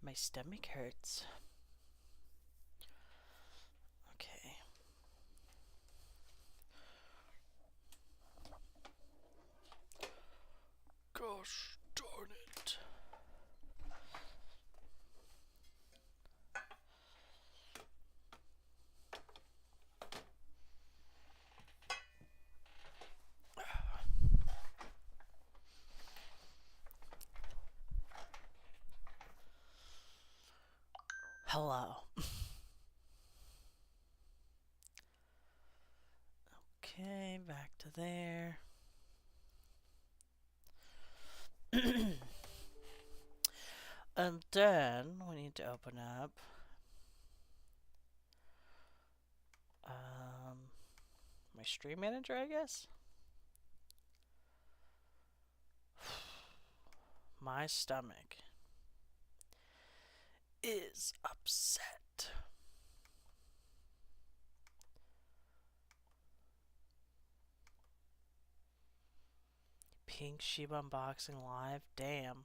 My stomach hurts. Okay. Gosh darn it. Hello. Okay, back to there. And then we need to open up my stream manager, I guess. My stomach is upset. Pink Shiba unboxing live. Damn.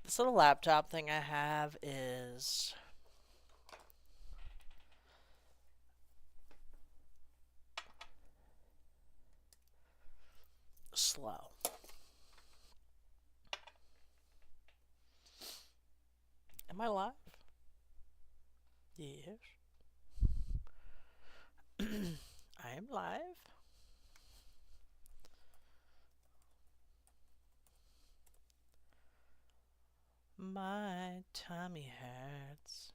This little laptop thing I have is slow. Am I live? Yes. I am live. My tummy hurts.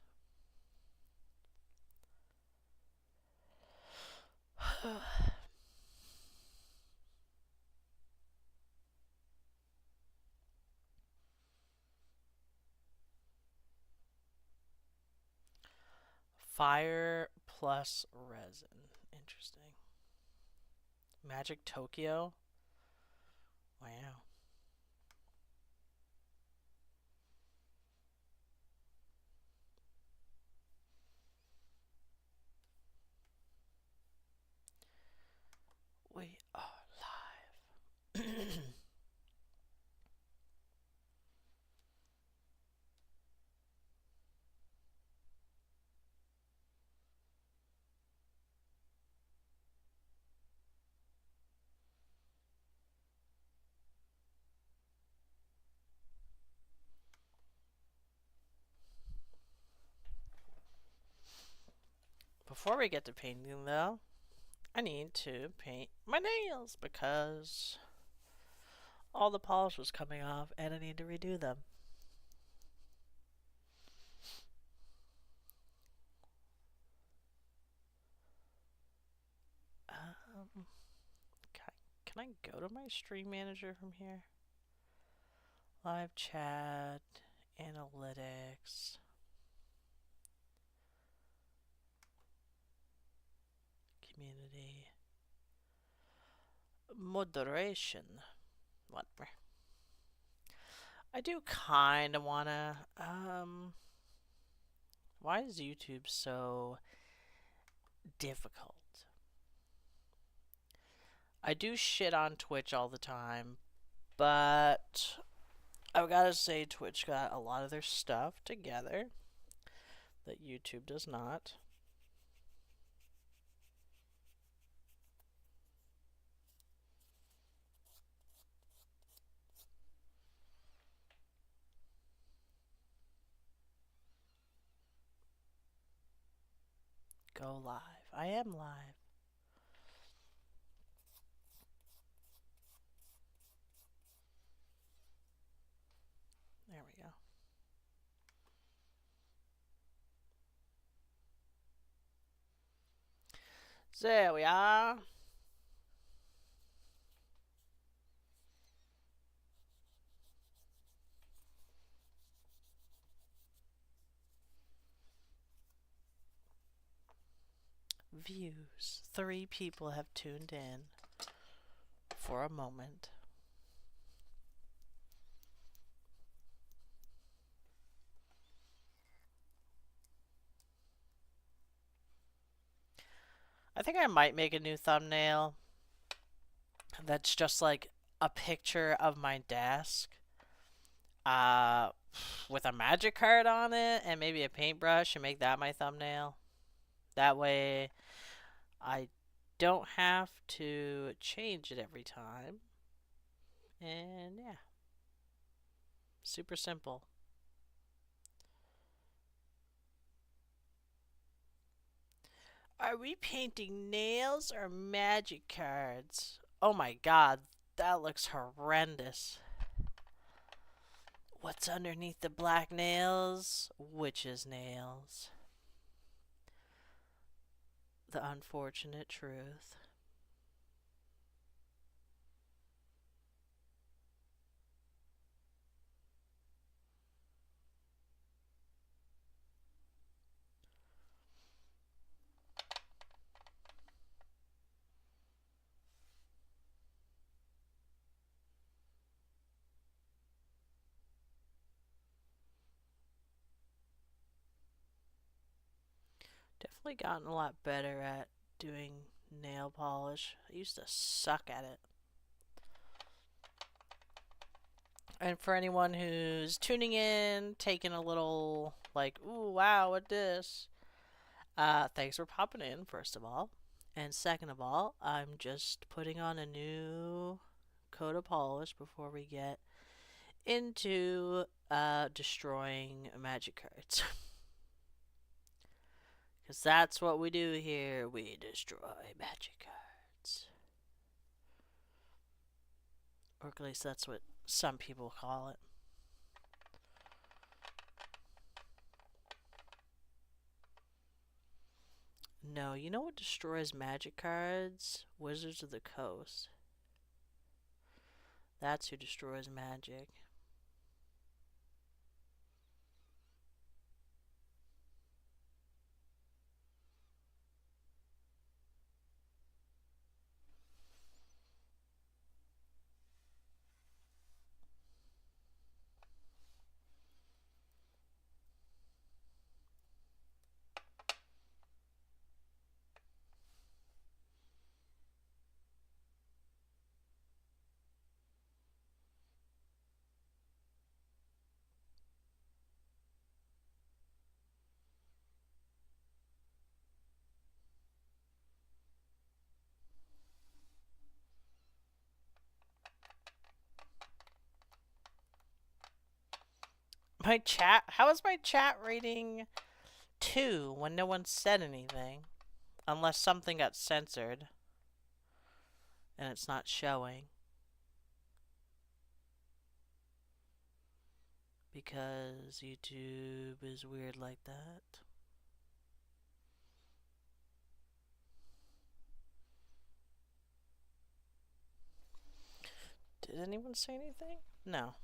Fire plus resin. Interesting. Magic Tokyo. Wow. We are live. Before we get to painting, though, I need to paint my nails because all the polish was coming off and I need to redo them. Can I go to my stream manager from here? Live chat, analytics, community, moderation, whatever. I do kind of want to, why is YouTube so difficult? I do shit on Twitch all the time, but I've got to say Twitch got a lot of their stuff together that YouTube does not. Go live. I am live. There we go. There we are. Views. 3 people have tuned in for a moment. I think I might make a new thumbnail that's just like a picture of my desk uh, with a magic card on it and maybe a paintbrush and make that my thumbnail. That way I don't have to change it every time. And yeah, super simple. Are we painting nails or magic cards? Oh my god, that looks horrendous. What's underneath the black nails? Witch's nails. The unfortunate truth. Definitely gotten a lot better at doing nail polish. I used to suck at it. And for anyone who's tuning in, taking a little like, ooh, wow, what this? Thanks for popping in, first of all. And second of all, I'm just putting on a new coat of polish before we get into destroying magic cards. Because that's what we do here. We destroy magic cards. Or at least that's what some people call it. No, you know what destroys magic cards? Wizards of the Coast. That's who destroys magic. My chat? How is my chat rating 2 when no one said anything? Unless something got censored and it's not showing. Because YouTube is weird like that. Did anyone say anything? No.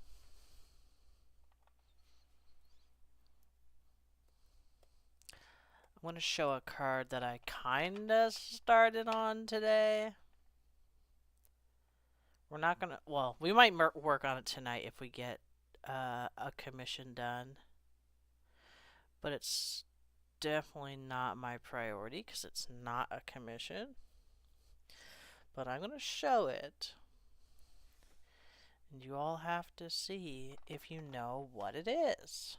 I want to show a card that I kinda started on today. We're not gonna. Well, we might work on it tonight if we get a commission done. But it's definitely not my priority because it's not a commission. But I'm gonna show it. And you all have to see if you know what it is.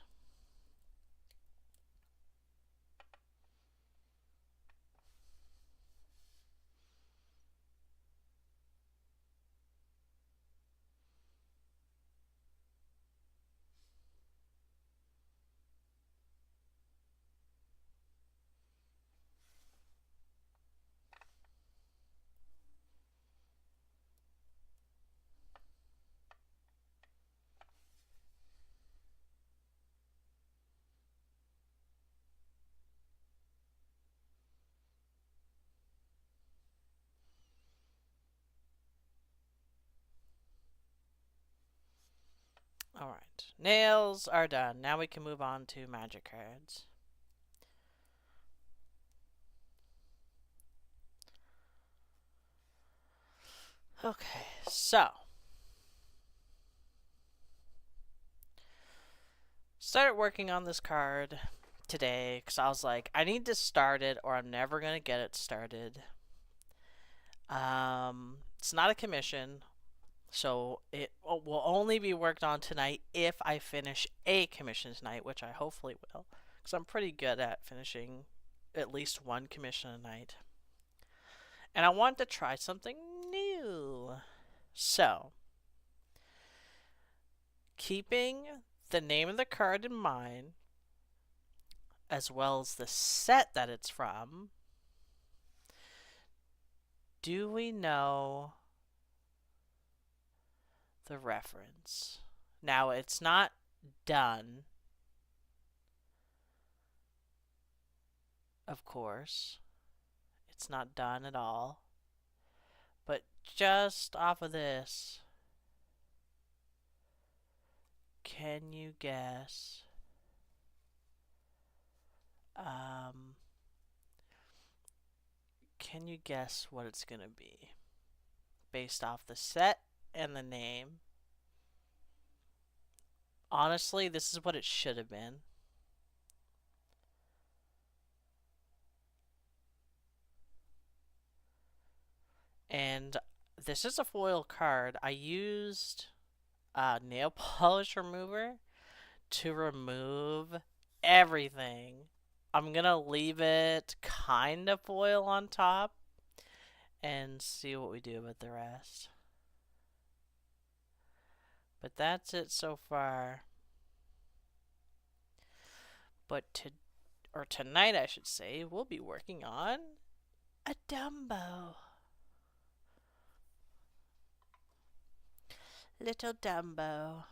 Alright, nails are done. Now we can move on to magic cards. Okay, so. Started working on this card today because I was like, I need to start it or I'm never gonna get it started. It's not a commission, so it will only be worked on tonight if I finish a commission tonight, which I hopefully will, because I'm pretty good at finishing at least one commission a night. And I want to try something new. So, keeping the name of the card in mind, as well as the set that it's from, do we know the reference? Now, it's not done, of course. It's not done at all. But just off of this, can you guess? Um, can you guess what it's gonna be? Based off the set and the name. Honestly, this is what it should have been. And this is a foil card. I used nail polish remover to remove everything. I'm gonna leave it kind of foil on top and see what we do with the rest. But that's it so far. But tonight I should say, we'll be working on a Dumbo. Little Dumbo.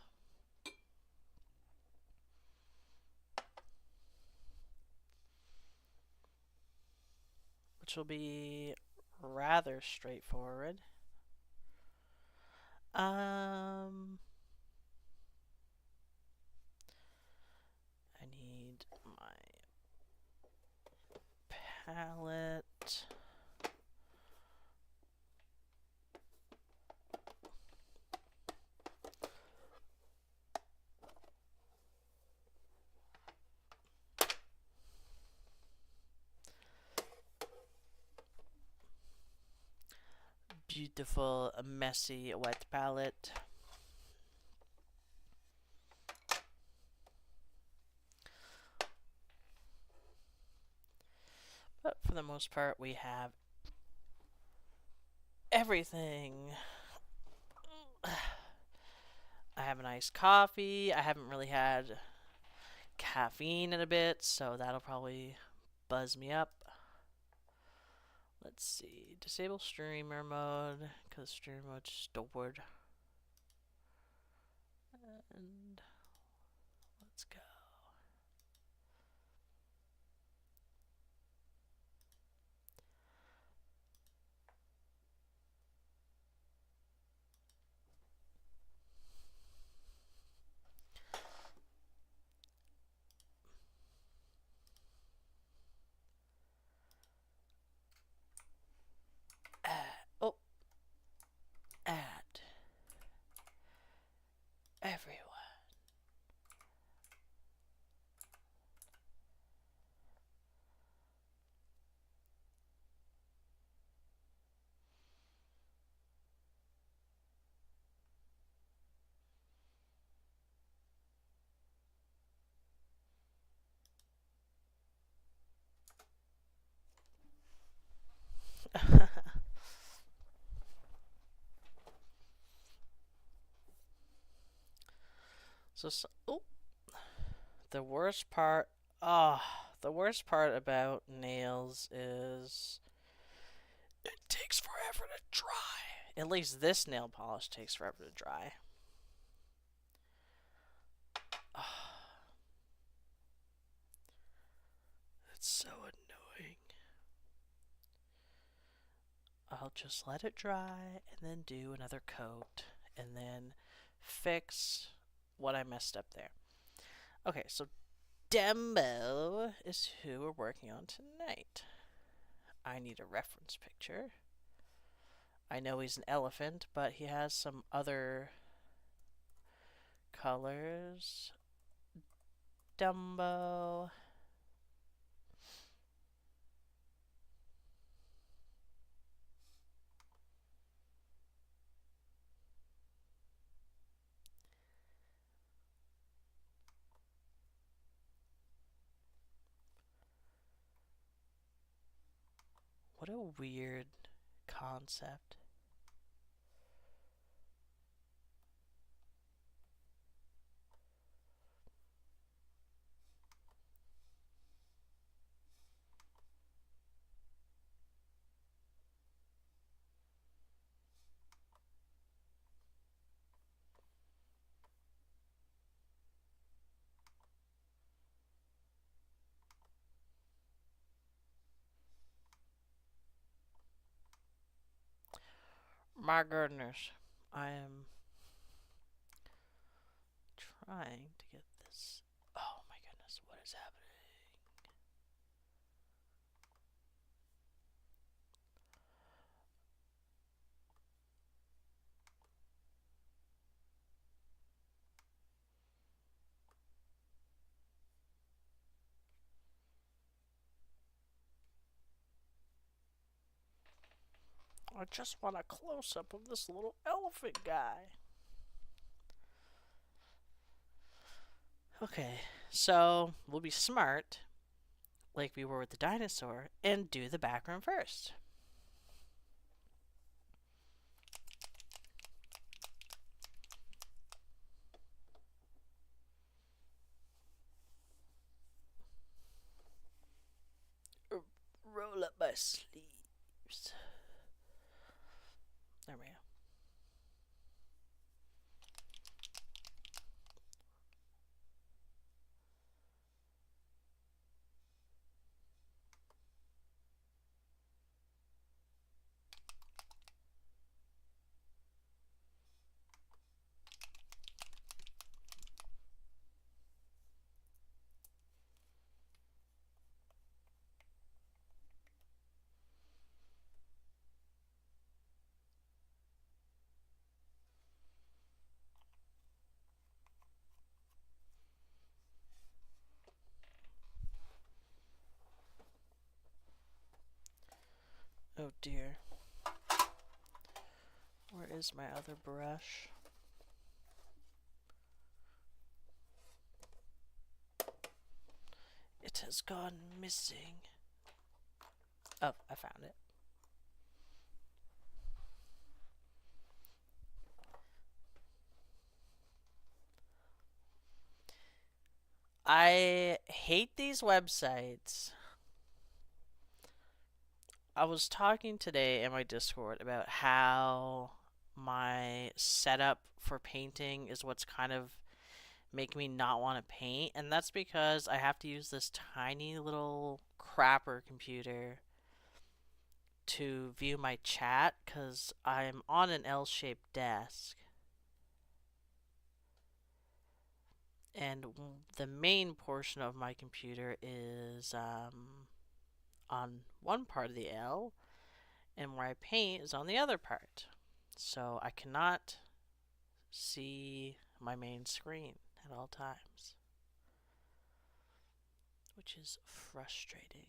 Which will be rather straightforward. I need my palette. Beautiful, messy, wet palette. But for the most part, we have everything. I have an iced coffee. I haven't really had caffeine in a bit, so that'll probably buzz me up. Let's see. Disable streamer mode, because streamer mode's stored. And let's go. Oh, add everyone. Oh, the worst part. The worst part about nails is it takes forever to dry. At least this nail polish takes forever to dry. It's so annoying. I'll just let it dry and then do another coat and then fix what I messed up there. Okay, so Dumbo is who we're working on tonight. I need a reference picture. I know he's an elephant, but he has some other colors. Dumbo. What a weird concept. My goodness. I am trying to get this. Oh my goodness, what is happening? I just want a close up of this little elephant guy. Okay, so we'll be smart, like we were with the dinosaur, and do the background first. Roll up my sleeves. There we go. Oh dear. Where is my other brush? It has gone missing. Oh, I found it. I hate these websites. I was talking today in my Discord about how my setup for painting is what's kind of making me not want to paint, and that's because I have to use this tiny little crapper computer to view my chat because I'm on an L-shaped desk. And the main portion of my computer is on one part of the L, and where I paint is on the other part. So I cannot see my main screen at all times, which is frustrating.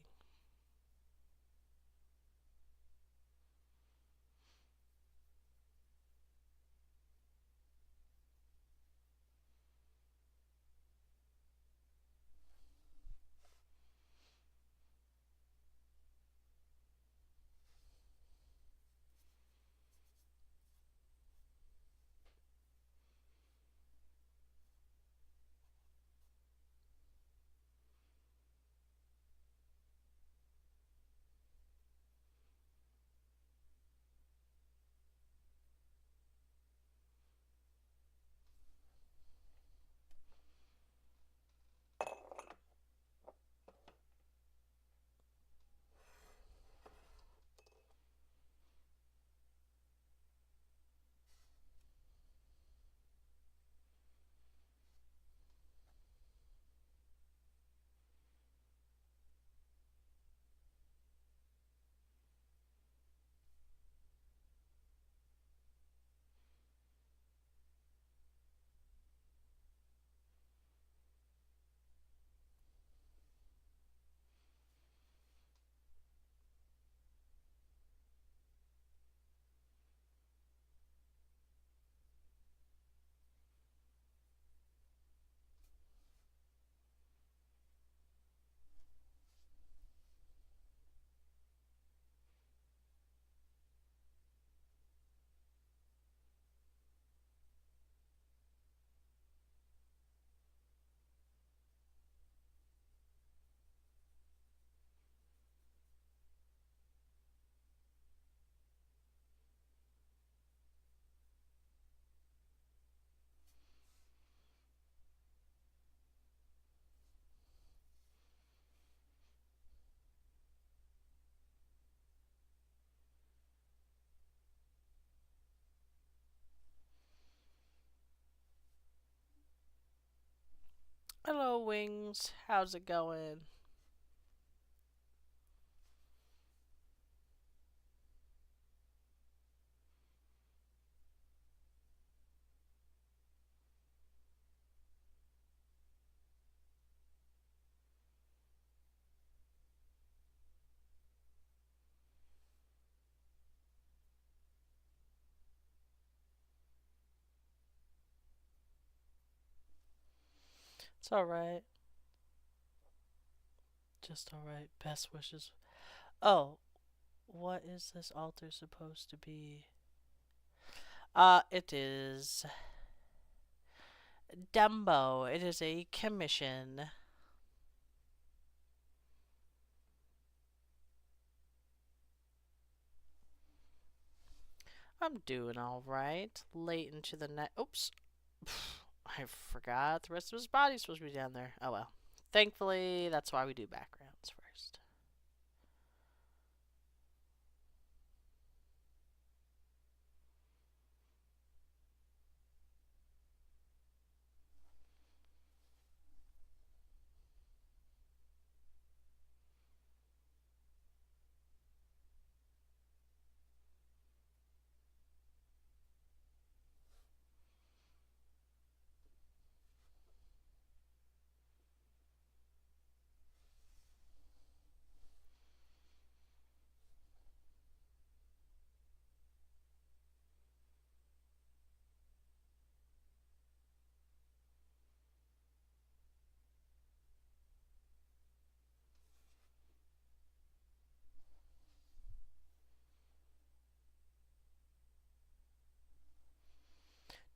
Wings. How's it going? It's alright. Just alright. Best wishes. Oh, what is this altar supposed to be? It is Dumbo. It is a commission. I'm doing alright. Late into the night. Oops. I forgot the rest of his body's supposed to be down there. Oh well. Thankfully, that's why we do backgrounds first.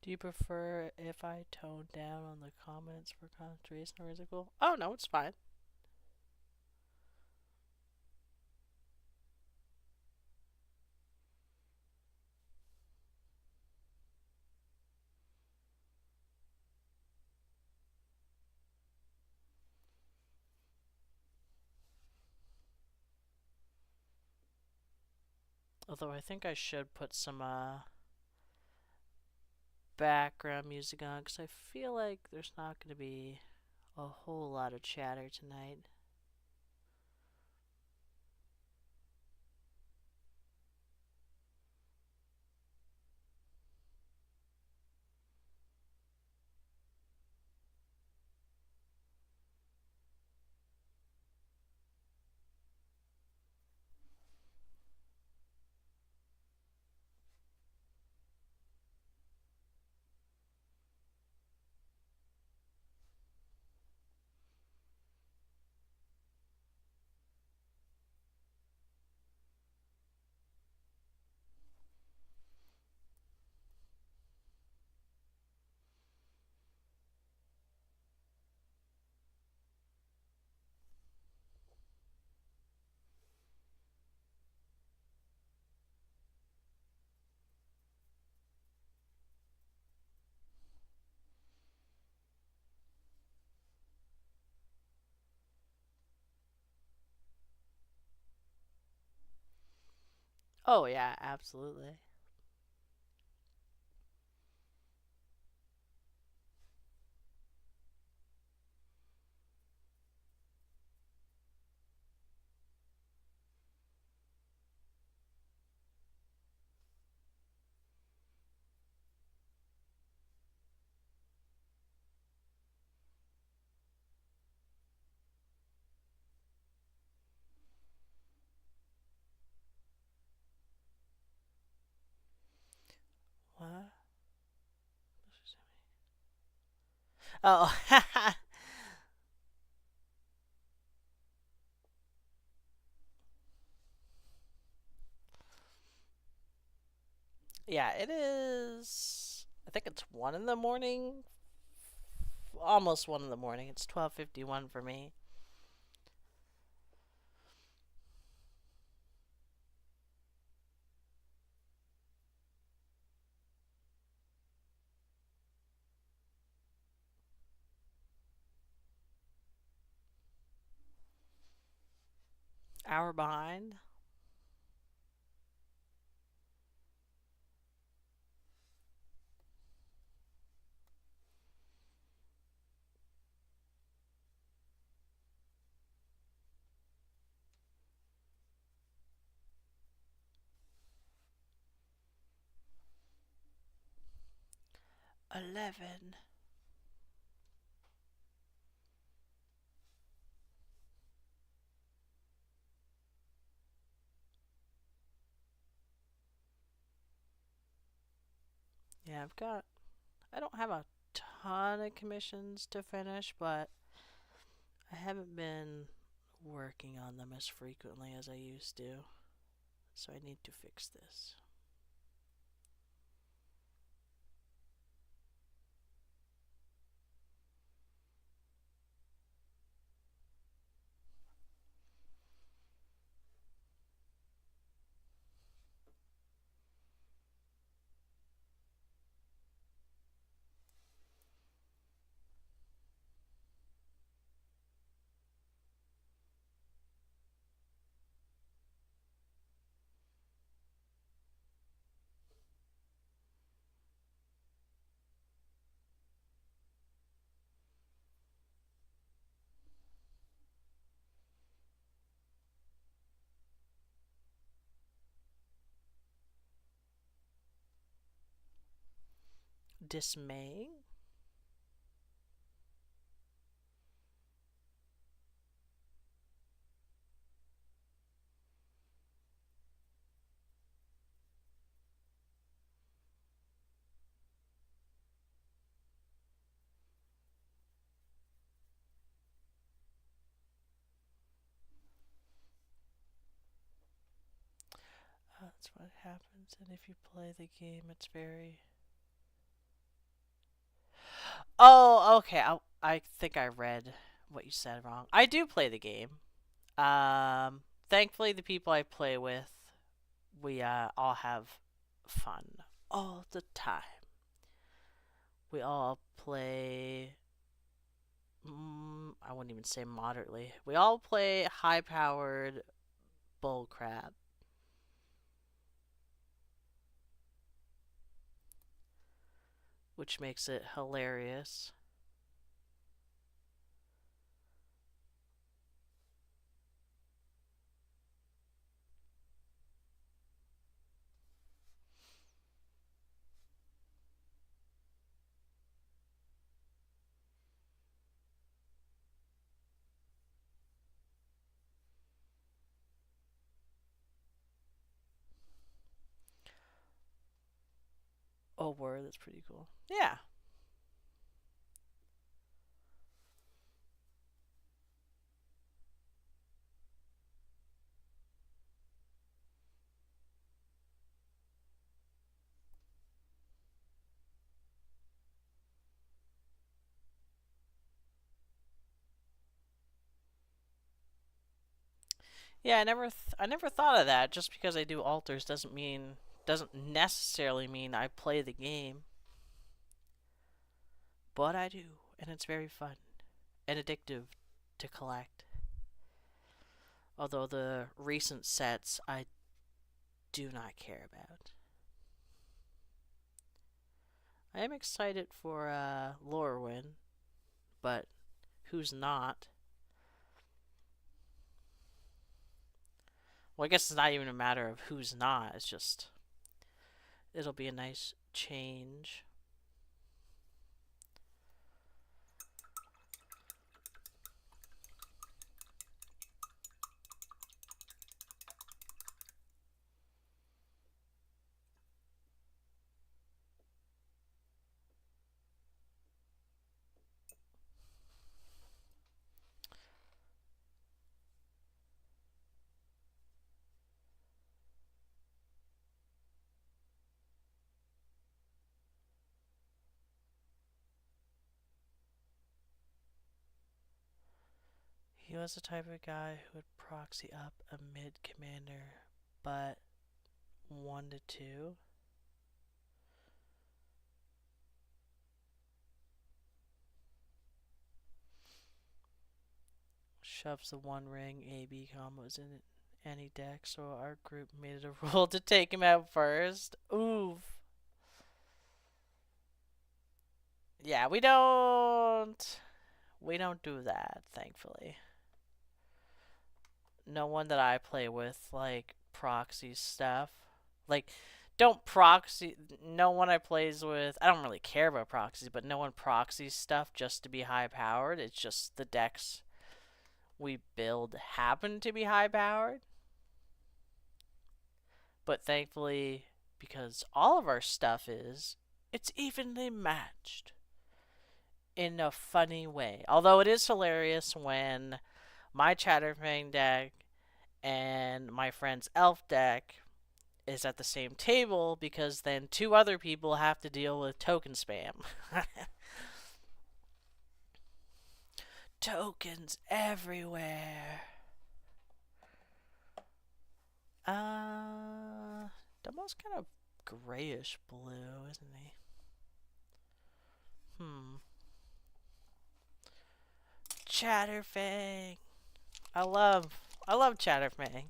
Do you prefer if I tone down on the comments for concentration, or is it cool? Oh no, it's fine. Although I think I should put some background music on because I feel like there's not going to be a whole lot of chatter tonight. Oh yeah, absolutely. What? Oh, yeah, it is. I think it's 1 in the morning. Almost 1 in the morning. It's 12:51 for me. Hour behind. 11. Yeah, I don't have a ton of commissions to finish, but I haven't been working on them as frequently as I used to. So I need to fix this. Dismaying? That's what happens. And if you play the game, it's very. Oh, okay. I think I read what you said wrong. I do play the game. Thankfully, the people I play with, we all have fun all the time. We all play. I wouldn't even say moderately. We all play high-powered bullcrap, which makes it hilarious. Oh, word, that's pretty cool. Yeah. Yeah, I never thought of that. Just because I do alters doesn't necessarily mean I play the game, but I do, and it's very fun and addictive to collect. Although the recent sets I do not care about. I am excited for Lorwyn, but who's not? Well, I guess it's not even a matter of who's not. It's just it'll be a nice change. He was the type of guy who would proxy up a mid commander, but 1 to 2. Shoves the one ring AB combos in any deck, so our group made it a rule to take him out first. Oof. Yeah, we don't do that, thankfully. No one that I play with like proxy stuff. Like don't proxy. No one I plays with. I don't really care about proxies, but no one proxies stuff just to be high powered. It's just the decks we build happen to be high powered. But thankfully, because all of our stuff is, it's evenly matched in a funny way. Although it is hilarious when my Chatterfang deck and my friend's Elf deck is at the same table because then two other people have to deal with token spam. Tokens everywhere. Demo's kind of grayish blue, isn't he? Chatterfang. I love Chatterfang.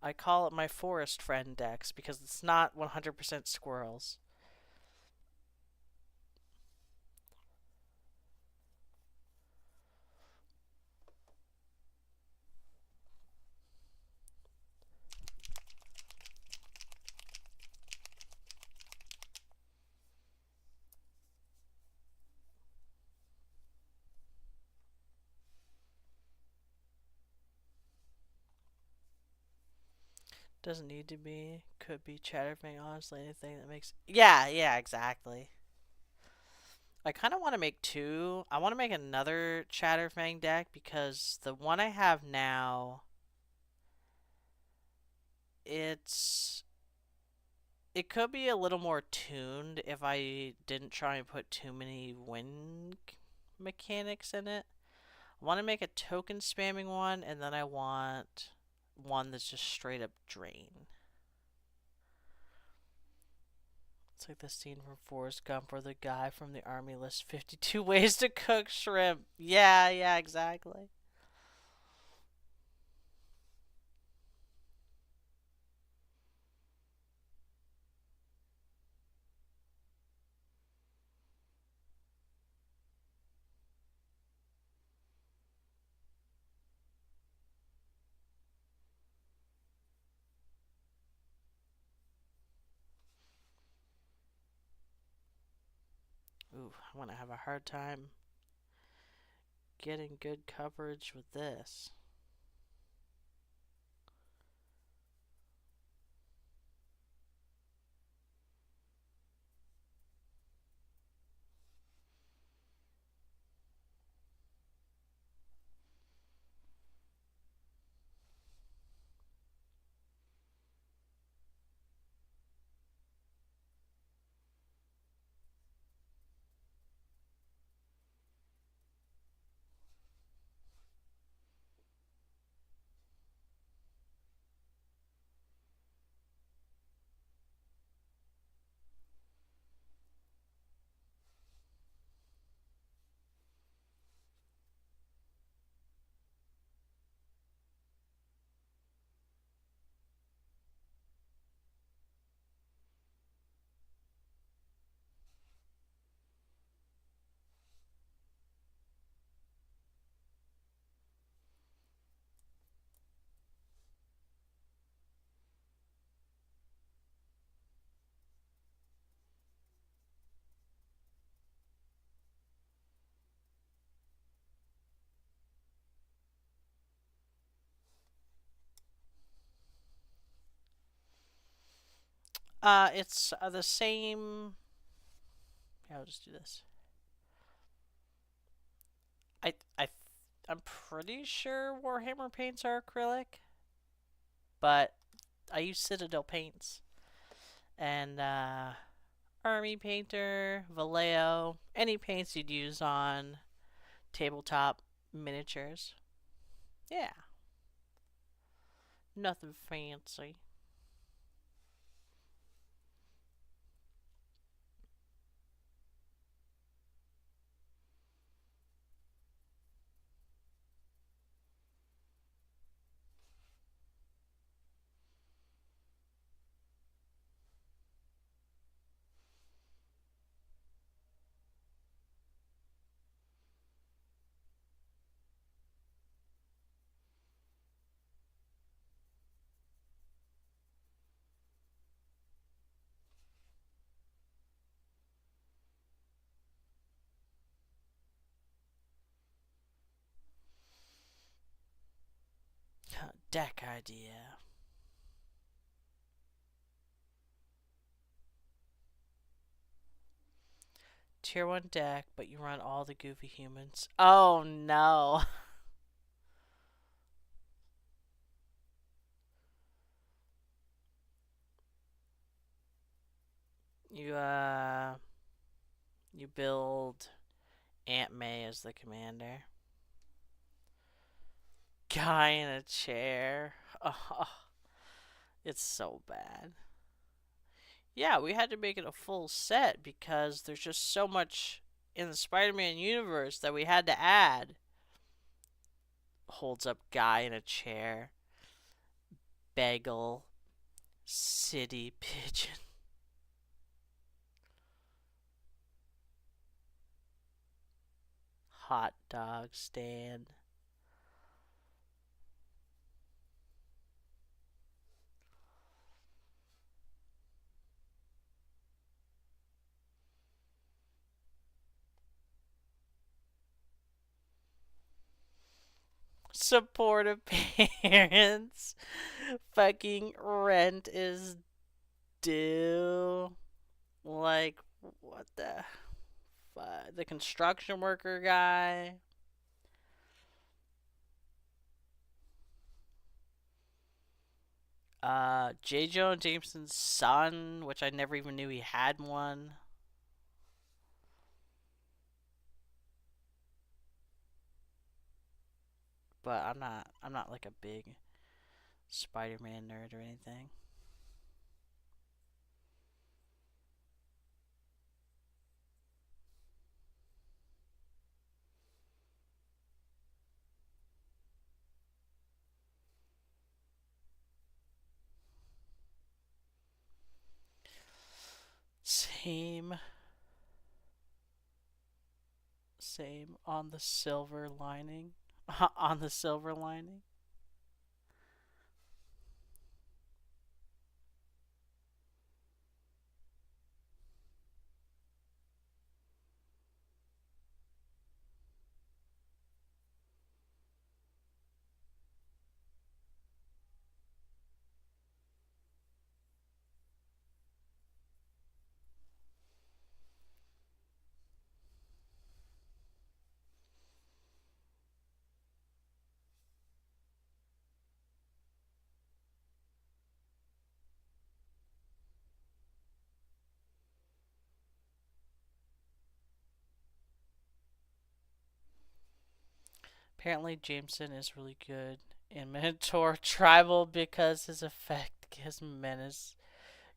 I call it my forest friend decks because it's not 100% squirrels. Doesn't need to be. Could be Chatterfang, honestly. Anything that makes. Yeah, exactly. I kind of want to make two. I want to make another Chatterfang deck because the one I have now, it's. It could be a little more tuned if I didn't try and put too many win mechanics in it. I want to make a token spamming one, and then I want one that's just straight up drain. It's like the scene from Forrest Gump where the guy from the army lists 52 ways to cook shrimp. Yeah, exactly. Ooh, I'm gonna have a hard time getting good coverage with this. It's the same. Yeah, I'll just do this. I I I'm pretty sure Warhammer paints are acrylic, but I use Citadel paints and Army Painter, Vallejo, any paints you'd use on tabletop miniatures. Yeah, nothing fancy. Deck idea. Tier 1 deck, but you run all the goofy humans. Oh no. You you build Aunt May as the commander. Guy in a chair. Oh, it's so bad. Yeah, we had to make it a full set because there's just so much in the Spider-Man universe that we had to add. Holds up guy in a chair. Bagel. City pigeon. Hot dog stand. Supportive parents. Fucking rent is due. Like, what the fuck? The construction worker guy. J. Jonah Jameson's son, which I never even knew he had one. But I'm not like a big Spider-Man nerd or anything. Same, same on the silver lining. On the silver lining. Apparently, Jameson is really good in Minotaur Tribal because his effect gives menace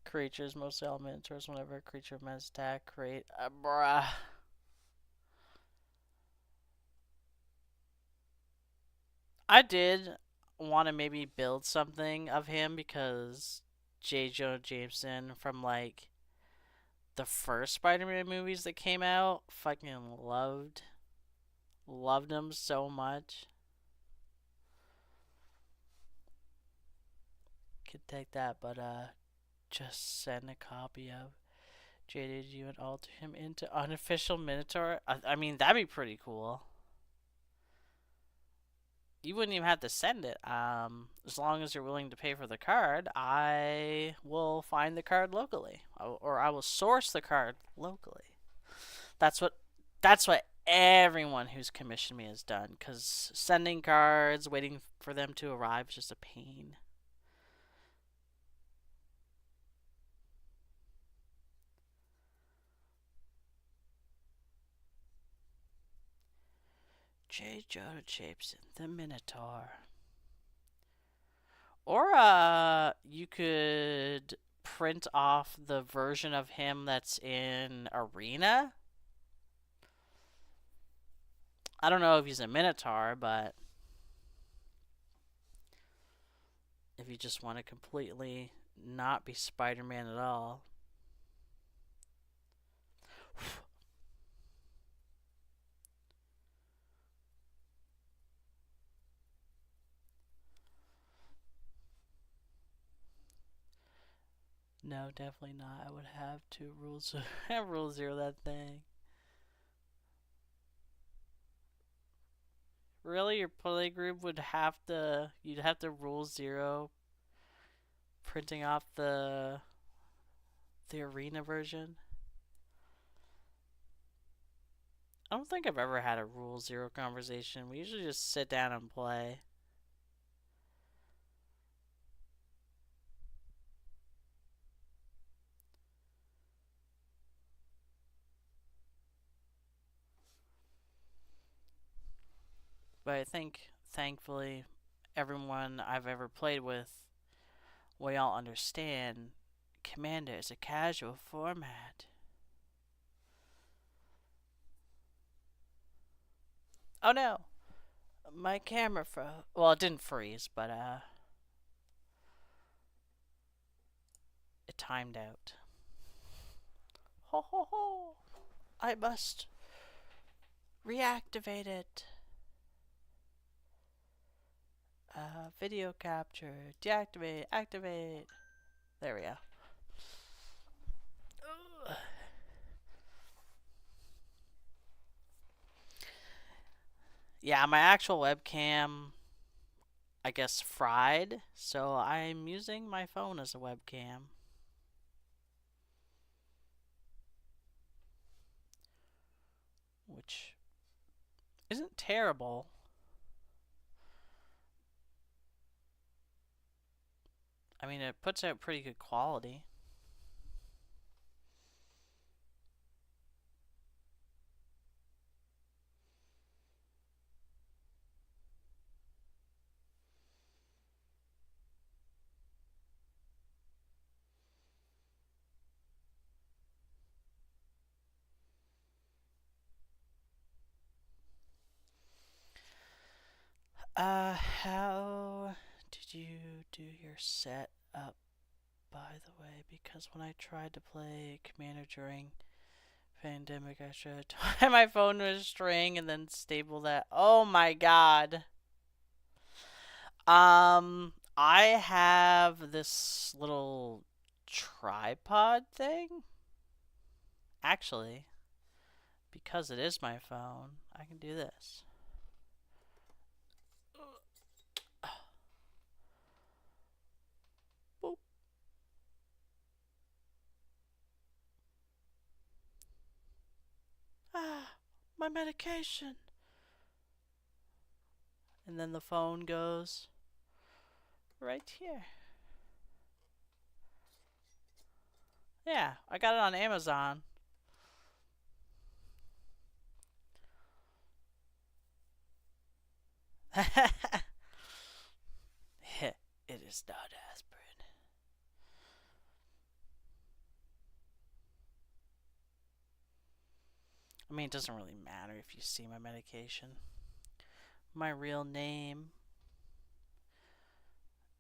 creatures, mostly all Minotaurs, whenever a creature of menace attack, create a bruh. I did want to maybe build something of him because J. Jonah Jameson from like the first Spider-Man movies that came out, fucking loved him so much. Could take that, but just send a copy of JDG and alter him into unofficial Minotaur. I mean, that'd be pretty cool. You wouldn't even have to send it. As long as you're willing to pay for the card, I will find the card locally, or I will source the card locally. That's what that's what everyone who's commissioned me has done. Cause sending cards, waiting for them to arrive is just a pain. J. Jonah Jameson, the Minotaur. Or you could print off the version of him that's in Arena. I don't know if he's a Minotaur, but if you just want to completely not be Spider-Man at all. No, definitely not. I would have to rule zero that thing. Really, your play group would have to, you'd have to rule zero, printing off the arena version. I don't think I've ever had a rule zero conversation. We usually just sit down and play. But I think, thankfully, everyone I've ever played with, we all understand Commander is a casual format. Oh no! My camera froze. Well, it didn't freeze, but it timed out. Ho ho ho! I must reactivate it. Video capture. Deactivate. Activate. There we go. Yeah, my actual webcam, I guess, fried, so I'm using my phone as a webcam. Which isn't terrible. I mean, it puts out pretty good quality. How did you do your setup, by the way? Because when I tried to play Commander during pandemic, I should tie my phone to a string and then stable that. Oh my god. I have this little tripod thing. Actually, because it is my phone, I can do this. Boop. Ah, my medication. And then the phone goes right here. Yeah, I got it on Amazon. It is not aspirin. I mean, it doesn't really matter if you see my medication. My real name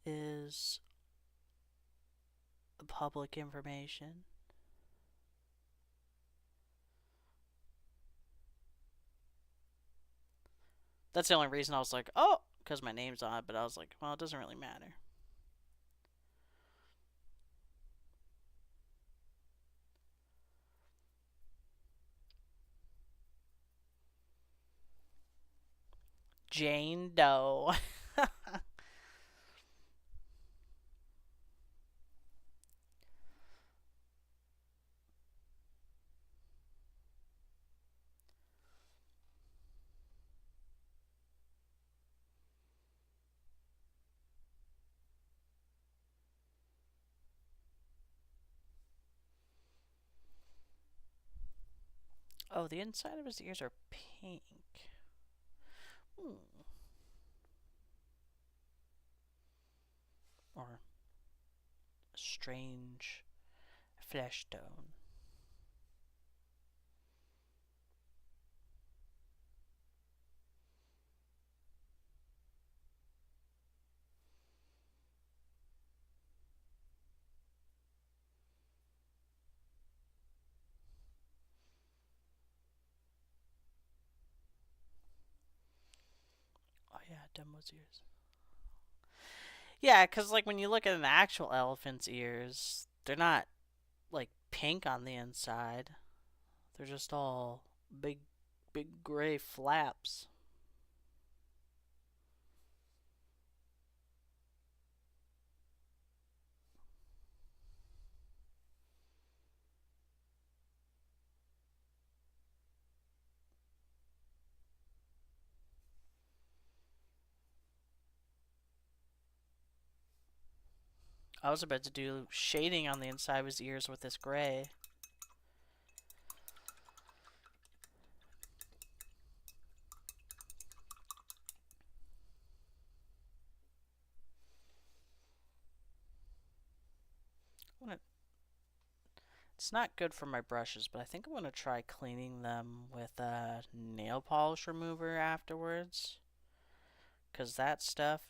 is public information. That's the only reason I was like, oh, because my name's on it, but I was like, well, it doesn't really matter. Jane Doe. Oh, the inside of his ears are pink. Hmm. Or strange flesh tone. Oh yeah, Dumbo's ears. Yeah, because like when you look at an actual elephant's ears, they're not like pink on the inside. They're just all big, big gray flaps. I was about to do shading on the inside of his ears with this gray. It's not good for my brushes, but I think I'm going to try cleaning them with a nail polish remover afterwards. Because that stuff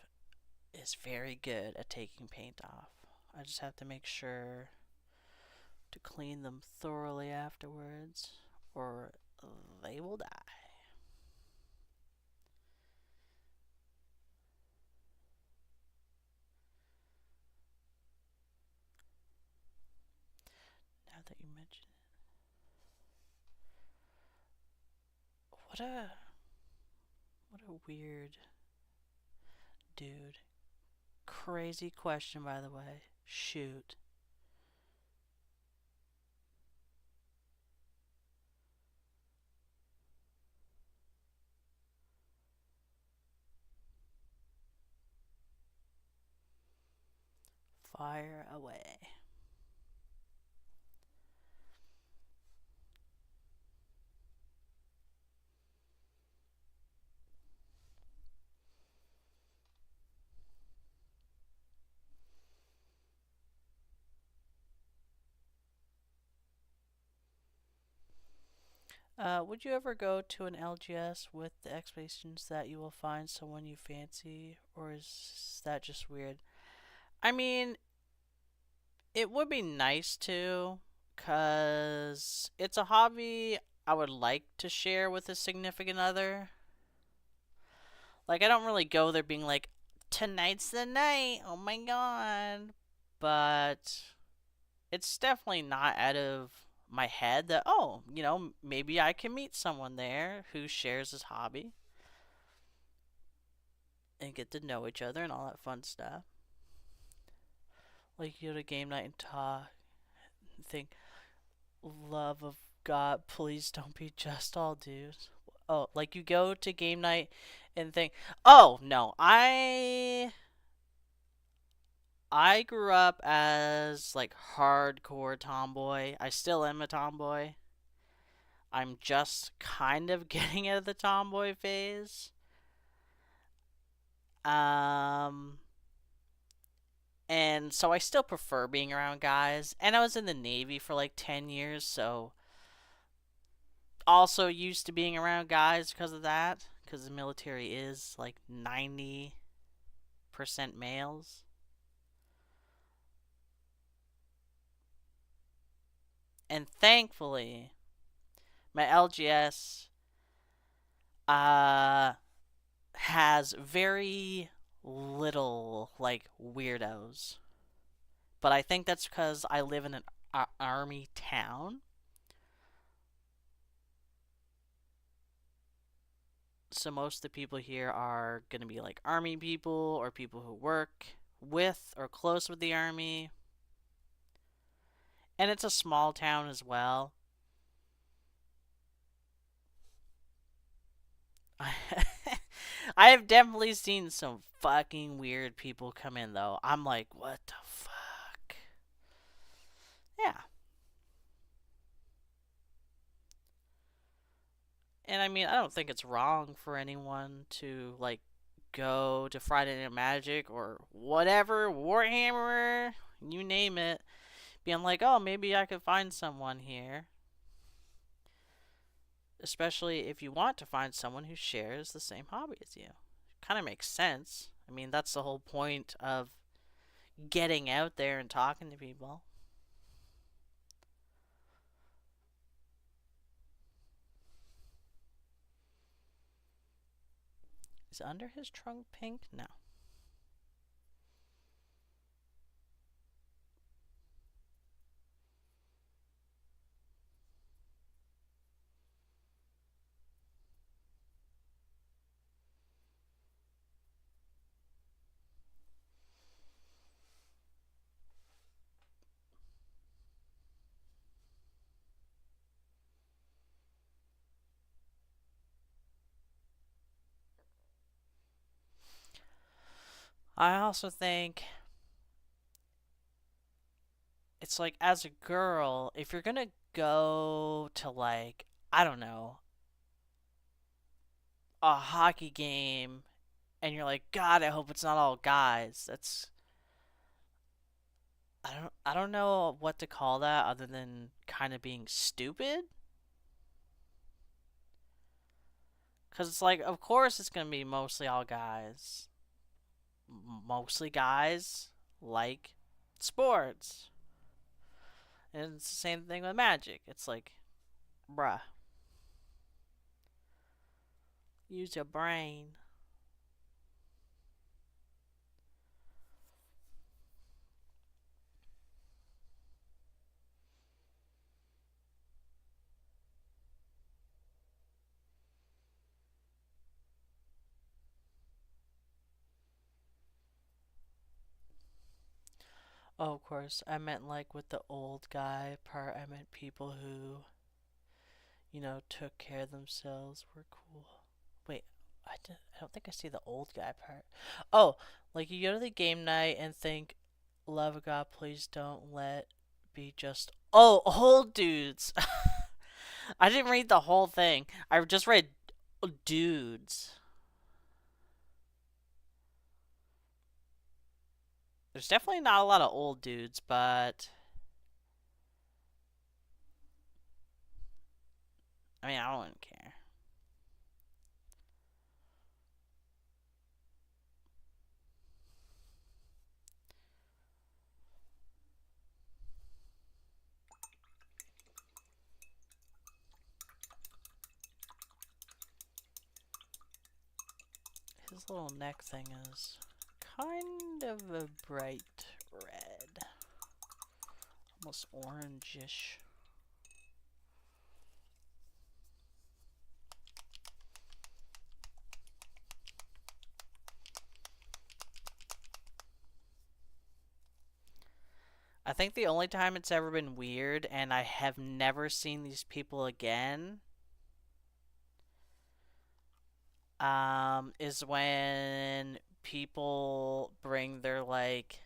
is very good at taking paint off. I just have to make sure to clean them thoroughly afterwards, or they will die. Now that you mention it. What a weird dude. Crazy question, by the way. Shoot. Fire away. Would you ever go to an LGS with the expectations that you will find someone you fancy, or is that just weird? I mean, it would be nice to, cause it's a hobby I would like to share with a significant other. Like, I don't really go there being like, tonight's the night, oh my god. But it's definitely not out of my head that, oh, maybe I can meet someone there who shares this hobby and get to know each other and all that fun stuff. Like, you go to game night and talk and think, love of God, please don't be just all dudes. Oh, like you go to game night and think, oh no, I grew up as like hardcore tomboy. I still am a tomboy. I'm just kind of getting out of the tomboy phase. Um, and so I still prefer being around guys. And I was in the Navy for like 10 years, so also used to being around guys because of that. Because the military is like 90% males. And thankfully, my LGS uh, has very little like weirdos. But I think that's because I live in an army town. So most of the people here are going to be like army people or people who work with or close with the army. And it's a small town as well. I have definitely seen some fucking weird people come in though. I'm like, what the fuck? Yeah. And I mean, I don't think it's wrong for anyone to like go to Friday Night Magic or whatever, Warhammer, you name it, being like, oh, maybe I could find someone here. Especially if you want to find someone who shares the same hobby as you. Kind of makes sense. I mean, that's the whole point of getting out there and talking to people. Is under his trunk pink? No. I also think it's like as a girl, if you're gonna go to like, I don't know, a hockey game and you're like, God, I hope it's not all guys. That's I don't know what to call that other than kind of being stupid. Cause it's like, of course it's gonna be mostly all guys. Mostly guys like sports. And it's the same thing with Magic. It's like, bruh, use your brain. Oh, of course, I meant like with the old guy part, I meant people who, took care of themselves, were cool. Wait, I don't think I see the old guy part. Oh, like you go to the game night and think, love of God, please don't let be just. Oh, old dudes. I didn't read the whole thing. I just read dudes. There's definitely not a lot of old dudes, but I mean, I wouldn't care. His little neck thing is kind of a bright red, almost orangish. I think the only time it's ever been weird, and I have never seen these people again, is when people bring their like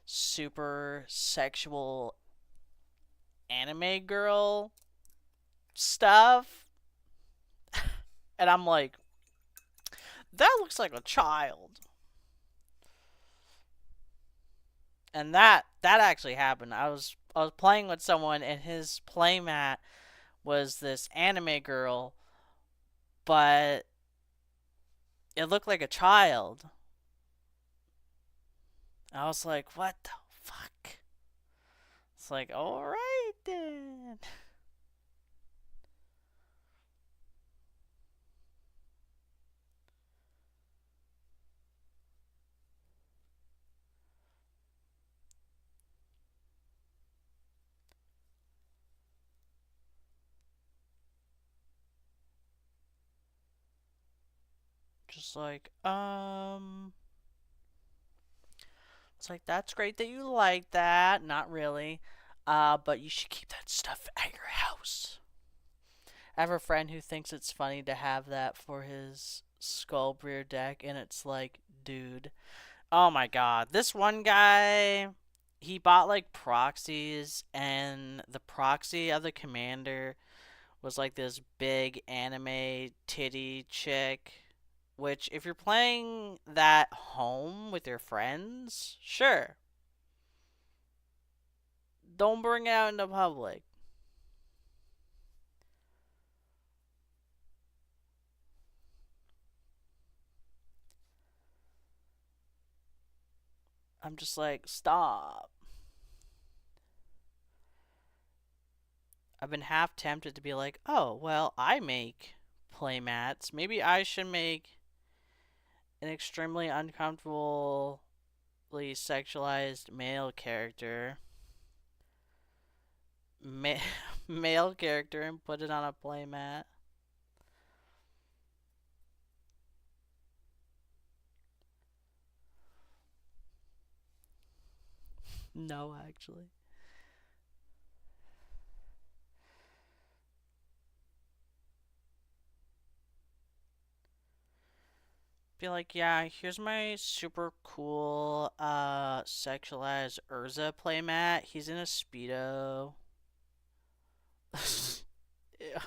super sexual anime girl stuff, and I'm like, that looks like a child. And that actually happened. I was playing with someone, and his playmat was this anime girl, but it looked like a child. I was like, what the fuck? It's like, alright then. Just like, it's like, that's great that you like that. Not really. But you should keep that stuff at your house. I have a friend who thinks it's funny to have that for his Skullbreer deck, and it's like, dude. Oh my god. This one guy, he bought like proxies, and the proxy of the commander was like this big anime titty chick. Which, if you're playing that home with your friends, sure. Don't bring it out into public. I'm just like, stop. I've been half tempted to be like, oh, well, I make playmats. Maybe I should make an extremely uncomfortably sexualized male character. Ma- male character and put it on a playmat. No, actually. Be like, yeah, here's my super cool sexualized Urza playmat. He's in a Speedo. Yeah.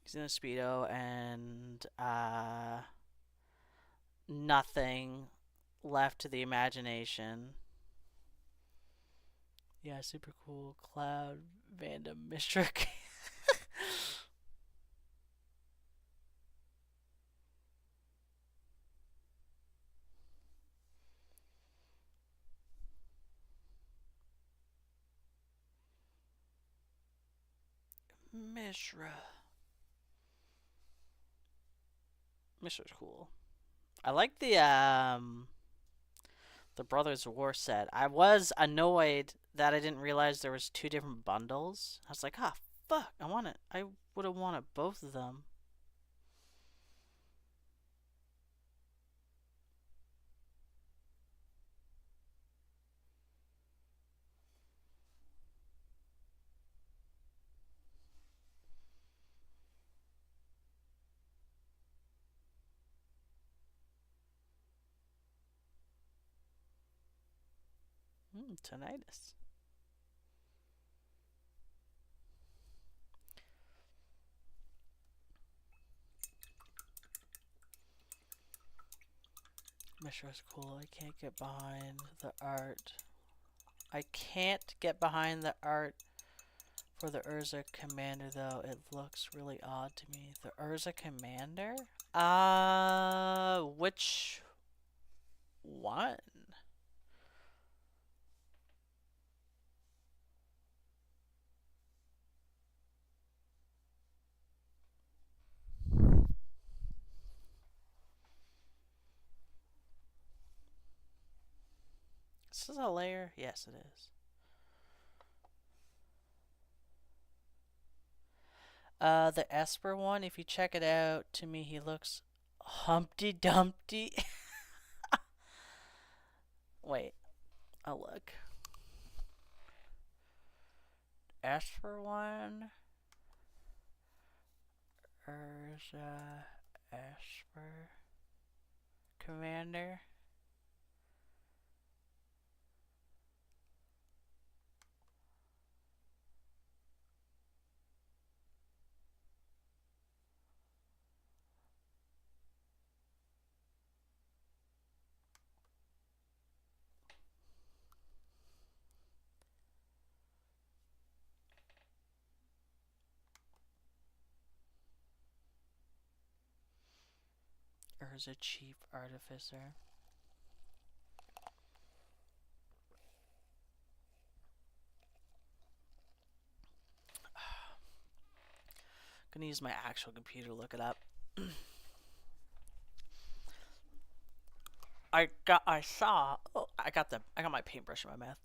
He's in a Speedo and nothing left to the imagination. Yeah, super cool. Cloud, Vandom, Mishra. Mishra. Mishra's cool. I like the Brothers War set. I was annoyed that I didn't realize there was two different bundles. I was like, ah, fuck, I want it. I would have wanted both of them. Tinnitus. Mishra's cool. I can't get behind the art. I can't get behind the art for the Urza Commander, though. It looks really odd to me. The Urza Commander? Which one? This is a layer? Yes, it is. The Esper one, if you check it out, to me he looks Humpty Dumpty. Wait, I'll look. Esper one. Urza Esper Commander. Urza Chief Artificer. Gonna use my actual computer to look it up. I got my paintbrush in my mouth.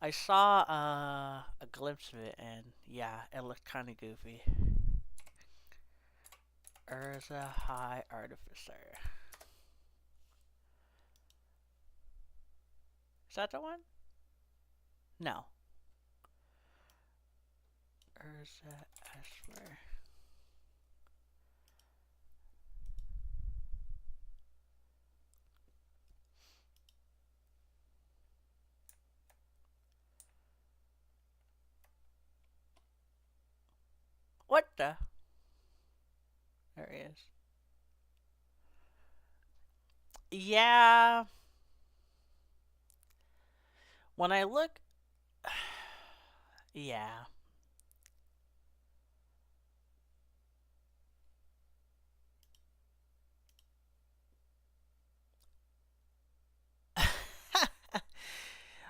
I saw a glimpse of it, and yeah, it looked kind of goofy. Urza High Artificer. Is that the one? No. Urza Esper. What the? There he is. Yeah. When I look. Yeah.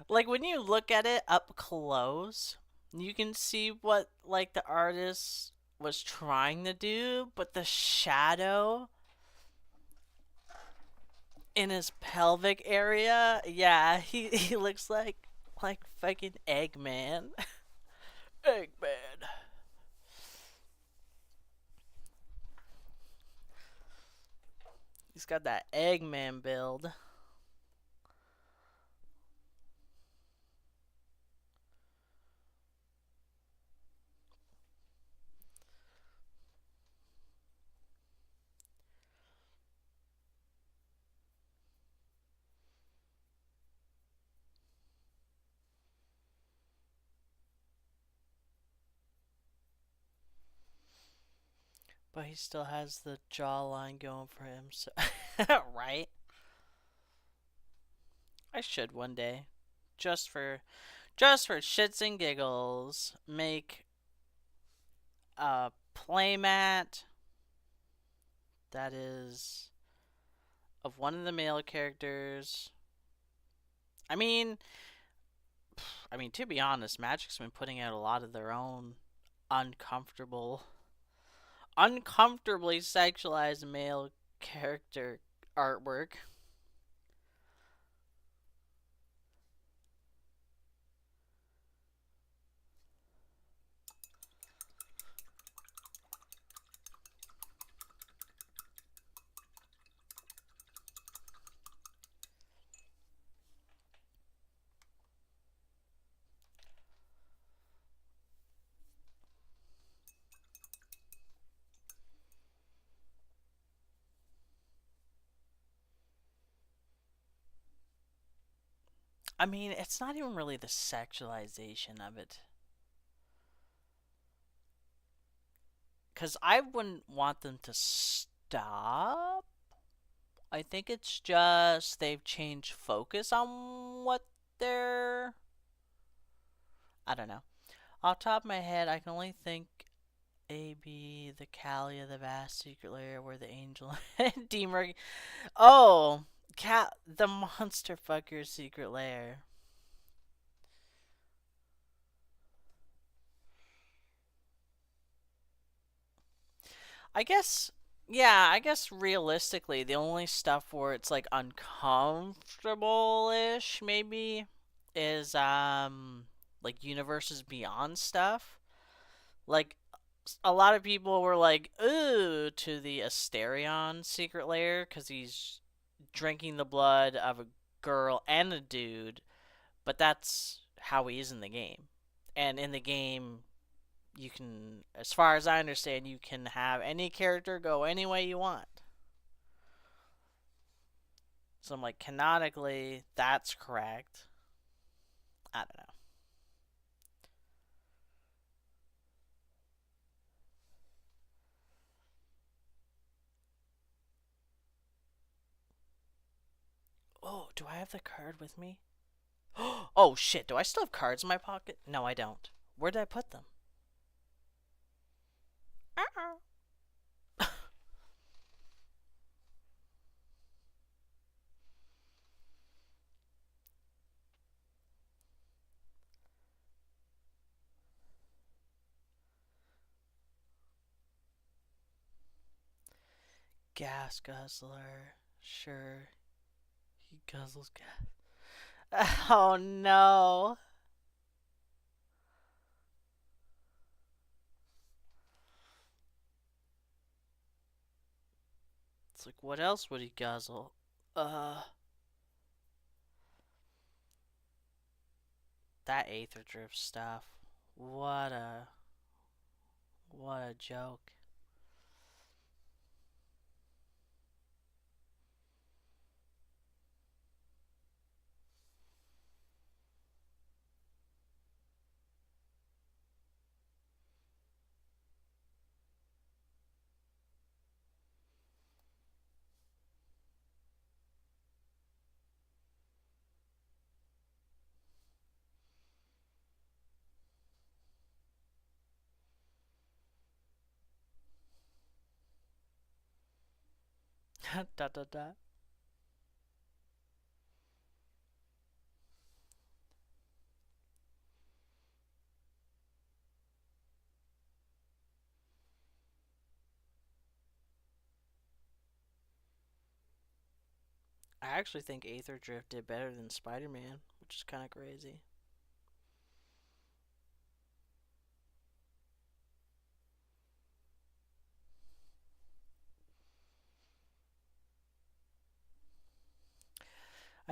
Like when you look at it up close, you can see what like the artist was trying to do, but the shadow in his pelvic area, yeah, he looks like fucking Eggman. Eggman. He's got that Eggman build. But he still has the jawline going for him, so right? I should one day. Just for shits and giggles, make a playmat that is of one of the male characters. I mean, to be honest, Magic's been putting out a lot of their own uncomfortable, uncomfortably sexualized male character artwork. I mean, it's not even really the sexualization of it. Because I wouldn't want them to stop. I think it's just they've changed focus on what they're. I don't know. Off the top of my head, I can only think A, B, the Kalia, the vast secret lair where the angel and Deemer. Oh, the monster fucker secret lair. I guess, yeah, I guess realistically, the only stuff where it's like uncomfortable ish, maybe, is, like Universes Beyond stuff. Like, a lot of people were like, ooh, to the Asterion secret lair because he's drinking the blood of a girl and a dude, but that's how he is in the game. And in the game, you can, as far as I understand, you can have any character go any way you want. So I'm like, canonically, that's correct. I don't know. Oh, do I have the card with me? Oh shit, do I still have cards in my pocket? No, I don't. Where did I put them? Uh-uh. Gas guzzler. Sure. He guzzles gas. Oh no. It's like, what else would he guzzle? That Aether Drift stuff. What a what a joke. Dot dot dot. I actually think Aether Drift did better than Spider Man, which is kind of crazy.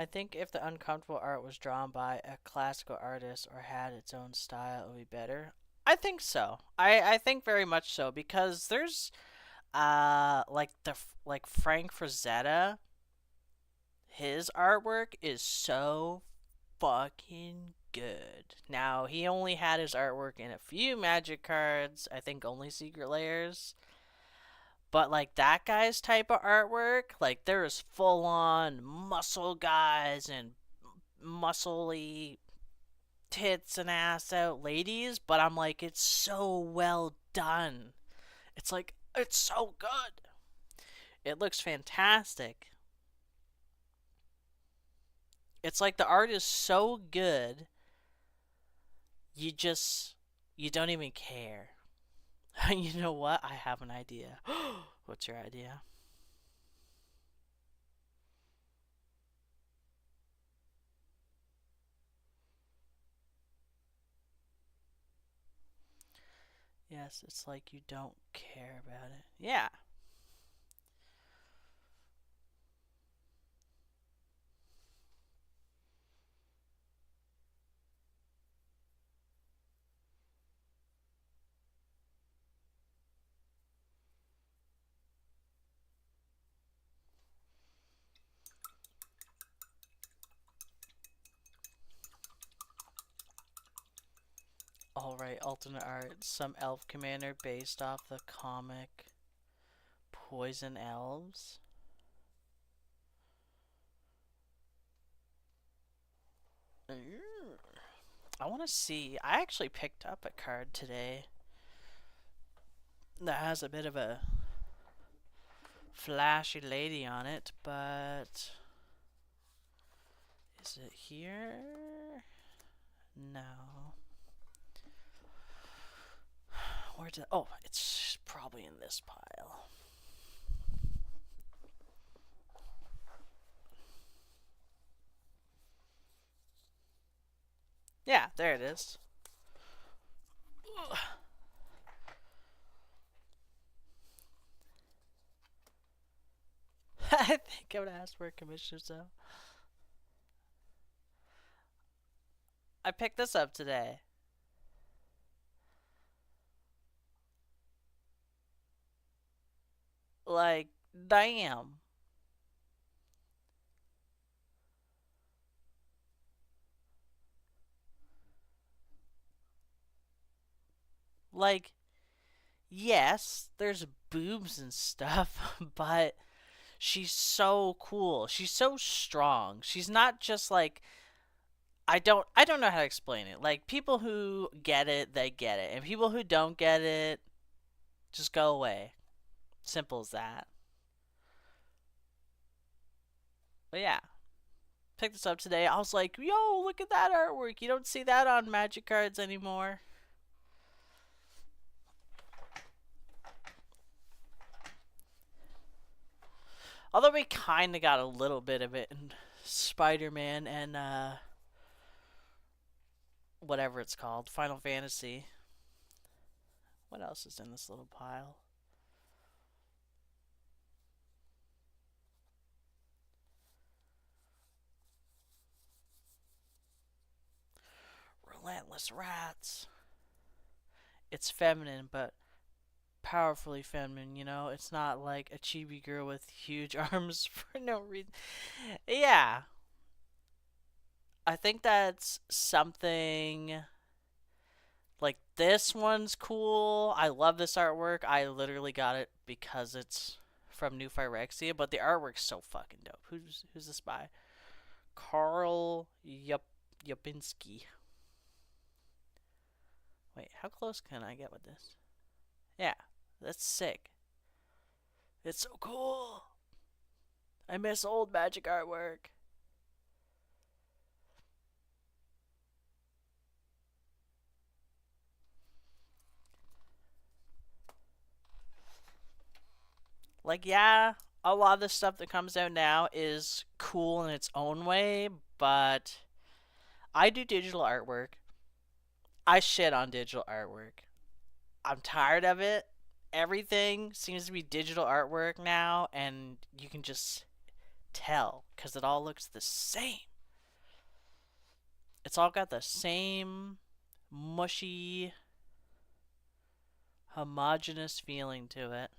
I think if the uncomfortable art was drawn by a classical artist or had its own style, it would be better. I think so. I think very much so because there's like like Frank Frazetta, his artwork is so fucking good. Now, he only had his artwork in a few magic cards, I think only Secret Layers. But like that guy's type of artwork, like there is full on muscle guys and muscly tits and ass out ladies, but I'm like, it's so well done. It's like, it's so good. It looks fantastic. It's like the art is so good, you just, you don't even care. You know what? I have an idea. What's your idea? Yes, it's like you don't care about it. Yeah. Alright, alternate art. Some elf commander based off the comic Poison Elves. I want to see. I actually picked up a card today that has a bit of a flashy lady on it, but is it here? No. Where did? Oh, it's probably in this pile. Yeah, there it is. I think I would ask for a commission, so I picked this up today. Like, damn. Like, yes, there's boobs and stuff, but she's so cool. She's so strong. She's not just like I don't know how to explain it. Like people who get it, they get it. And people who don't get it, just go away. Simple as that. But yeah, picked this up today. I was like, "Yo, look at that artwork. You don't see that on Magic cards anymore." Although we kind of got a little bit of it in Spider-Man and whatever it's called, Final Fantasy. What else is in this little pile? Relentless Rats. It's feminine, but powerfully feminine, you know? It's not like a chibi girl with huge arms for no reason. Yeah, I think that's something like this one's cool. I love this artwork. I literally got it because it's from New Phyrexia, but the artwork's so fucking dope. Who's this by? Carl Yapinski. Wait, how close can I get with this? Yeah, that's sick. It's so cool. I miss old magic artwork. Like, yeah, a lot of the stuff that comes out now is cool in its own way, but I do digital artwork. I shit on digital artwork. I'm tired of it. Everything seems to be digital artwork now, and you can just tell because it all looks the same. It's all got the same mushy, homogenous feeling to it.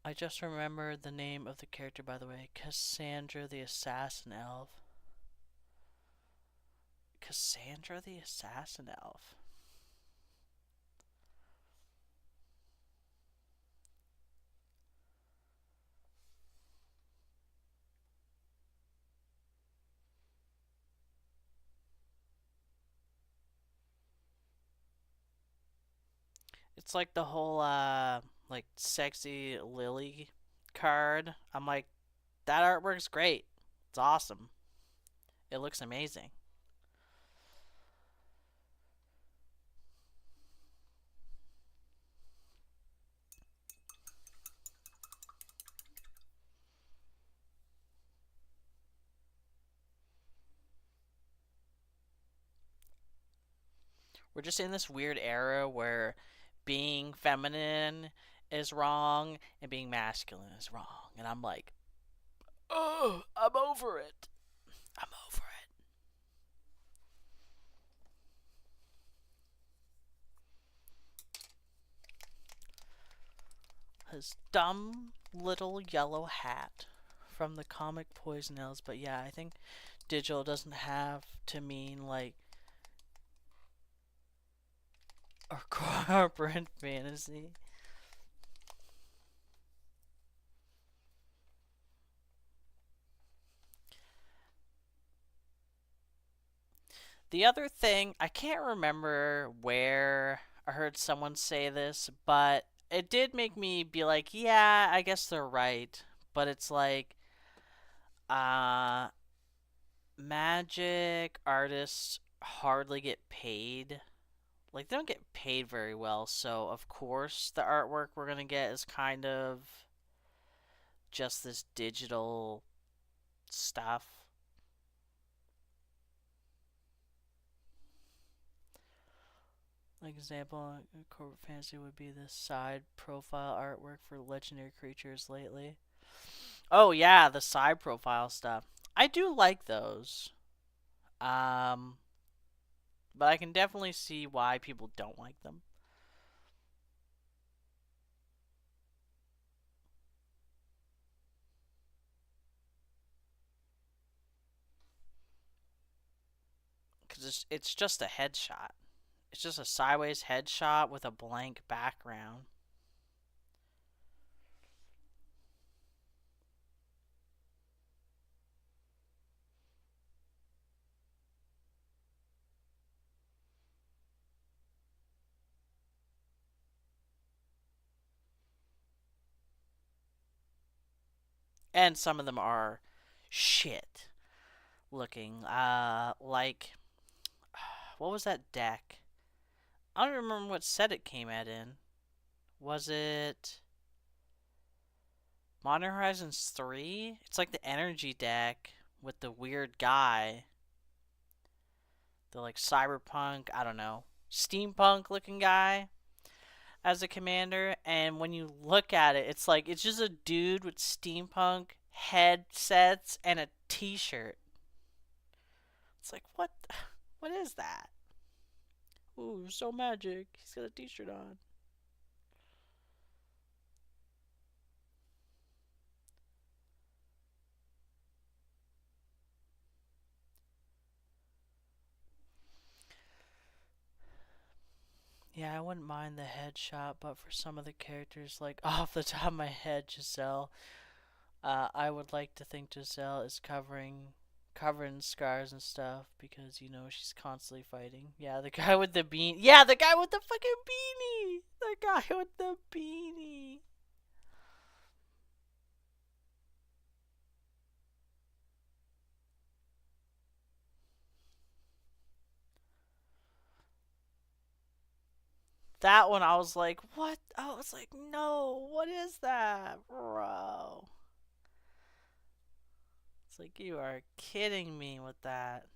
I just remembered the name of the character, by the way. Cassandra the Assassin Elf. Cassandra the Assassin Elf. It's like the whole like sexy Lily card. I'm like, that artwork's great. It's awesome. It looks amazing. We're just in this weird era where being feminine is wrong and being masculine is wrong. And I'm like, oh, I'm over it. I'm over it. His dumb little yellow hat from the comic Poisonells. But yeah, I think digital doesn't have to mean like a corporate fantasy. The other thing, I can't remember where I heard someone say this, but it did make me be like, yeah, I guess they're right. But it's like, uh, magic artists hardly get paid. Like, they don't get paid very well, so of course the artwork we're gonna get is kind of just this digital stuff. Like example, corporate fantasy would be the side profile artwork for legendary creatures lately. Oh yeah, the side profile stuff. I do like those. Um, but I can definitely see why people don't like them. Because it's just a headshot. It's just a sideways headshot with a blank background. And some of them are shit looking. Like, what was that deck? I don't remember what set it came at in. Was it Modern Horizons 3? It's like the energy deck with the weird guy. The like cyberpunk, I don't know, steampunk looking guy as a commander. And when you look at it, it's like it's just a dude with steampunk headsets and a t-shirt. It's like, what? What is that? Ooh, so magic. He's got a t-shirt on. Yeah, I wouldn't mind the headshot, but for some of the characters, like off the top of my head, Giselle, I would like to think Giselle is covered in scars and stuff because you know she's constantly fighting. Yeah, the guy with the bean. Yeah, the guy with the fucking beanie. The guy with the beanie. That one, I was like, what? I was like, no, what is that, bro? It's like you are kidding me with that.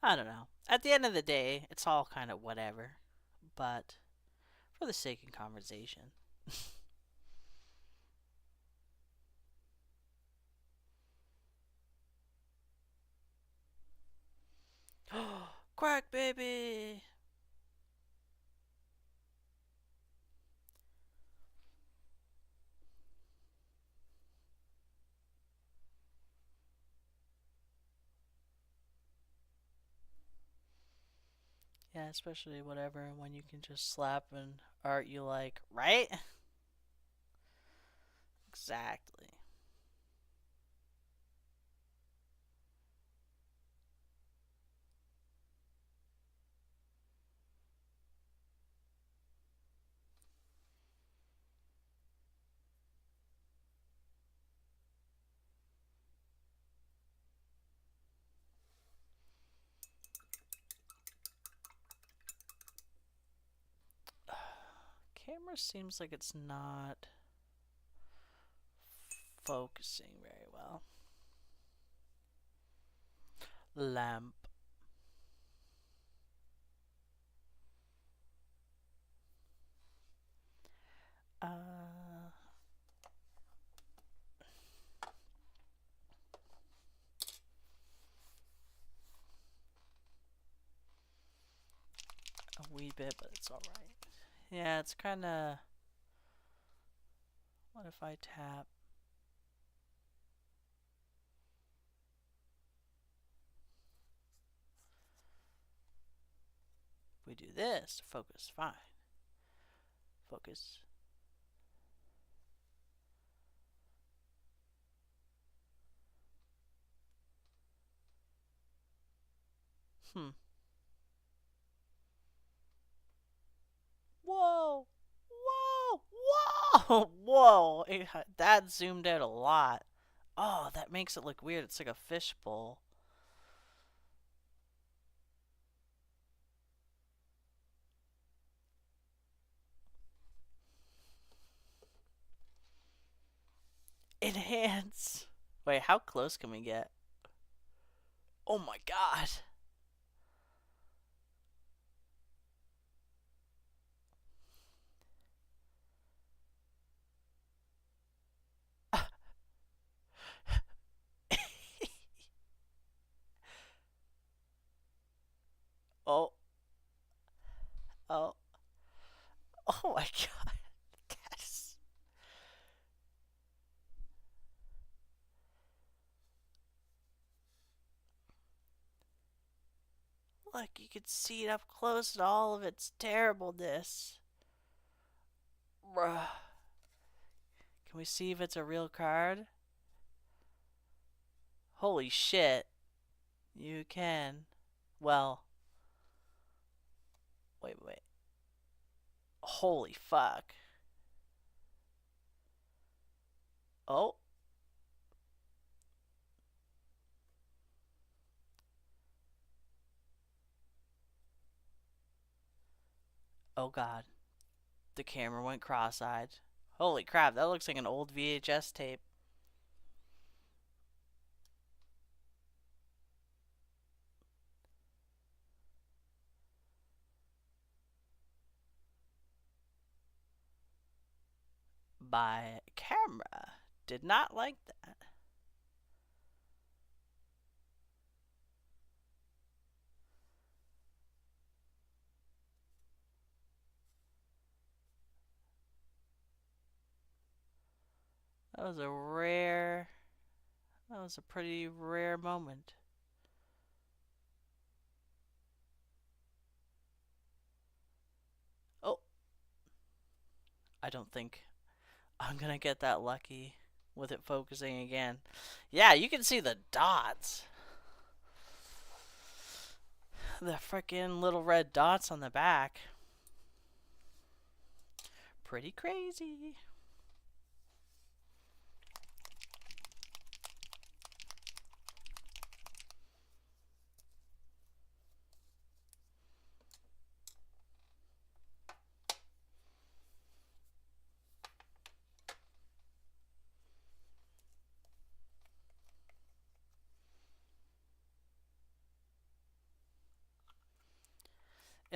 I don't know. At the end of the day, it's all kind of whatever. But for the sake of conversation. Quack baby! Yeah, especially whatever when you can just slap an art you like, right? Exactly. Camera seems like it's not focusing very well. Lamp. Uh, a wee bit, but it's alright. Yeah, it's kind of. What if I tap? We do this. Focus. Fine. Focus. Hmm. Whoa! Whoa! Whoa! Whoa! That zoomed out a lot. Oh, that makes it look weird. It's like a fishbowl. Enhance. Wait, how close can we get? Oh my god. Oh. Oh. Oh my god. That's... Look, you can see it up close and all of its terribleness. Bruh. Can we see if it's a real card? Holy shit. You can. Well, wait. Holy fuck. Oh. Oh god. The camera went cross-eyed. Holy crap, that looks like an old VHS tape. By camera. Did not like that. That was a rare. That was a pretty rare moment. Oh, I don't think I'm gonna get that lucky with it focusing again. Yeah, you can see the dots. The frickin' little red dots on the back. Pretty crazy.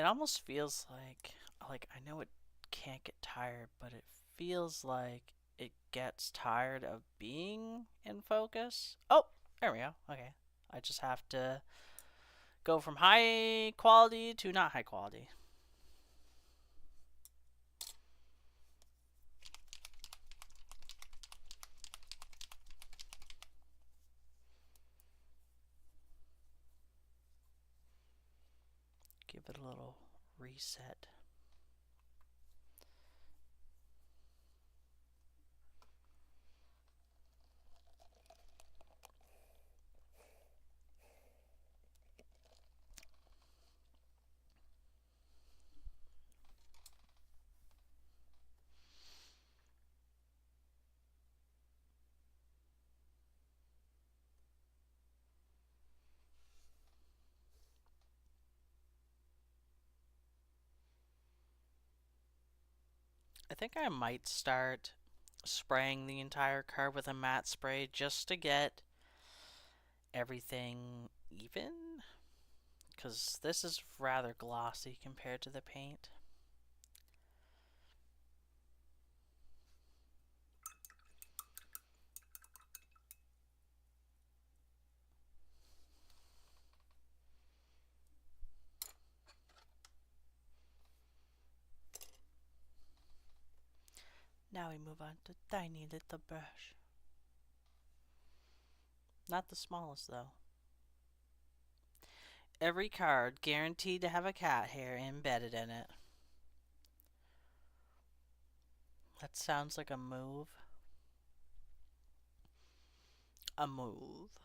It almost feels like I know it can't get tired, but it feels like it gets tired of being in focus. Oh, there we go. Okay. I just have to go from high quality to not high quality. Give it a little reset. I think I might start spraying the entire card with a matte spray just to get everything even. Because this is rather glossy compared to the paint. Now we move on to tiny little brush. Not the smallest though. Every card guaranteed to have a cat hair embedded in it. That sounds like a move. A move.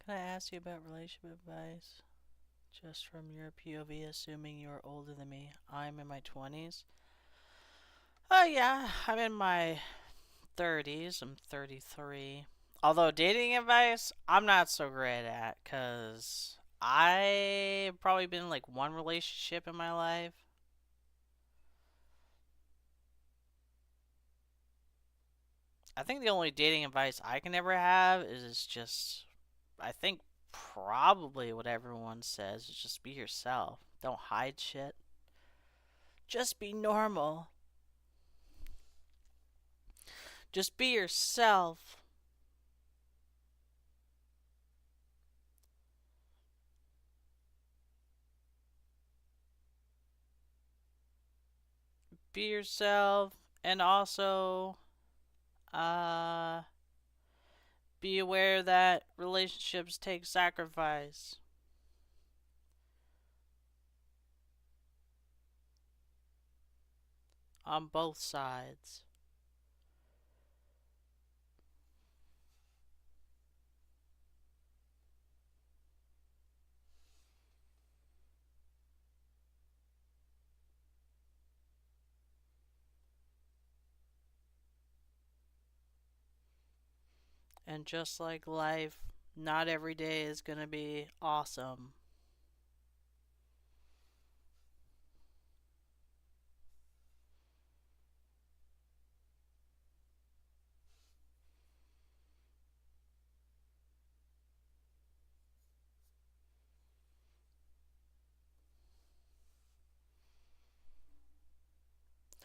Can I ask you about relationship advice? Just from your POV, assuming you're older than me. I'm in my 20s. Oh, yeah, I'm in my 30s. I'm 33. Although, dating advice, I'm not so great at, because I've probably been in like one relationship in my life. I think the only dating advice I can ever have is just, I think probably what everyone says is just be yourself. Don't hide shit. Just be normal. Just be yourself. Be yourself. And also, uh, be aware that relationships take sacrifice on both sides. And just like life, not every day is gonna be awesome.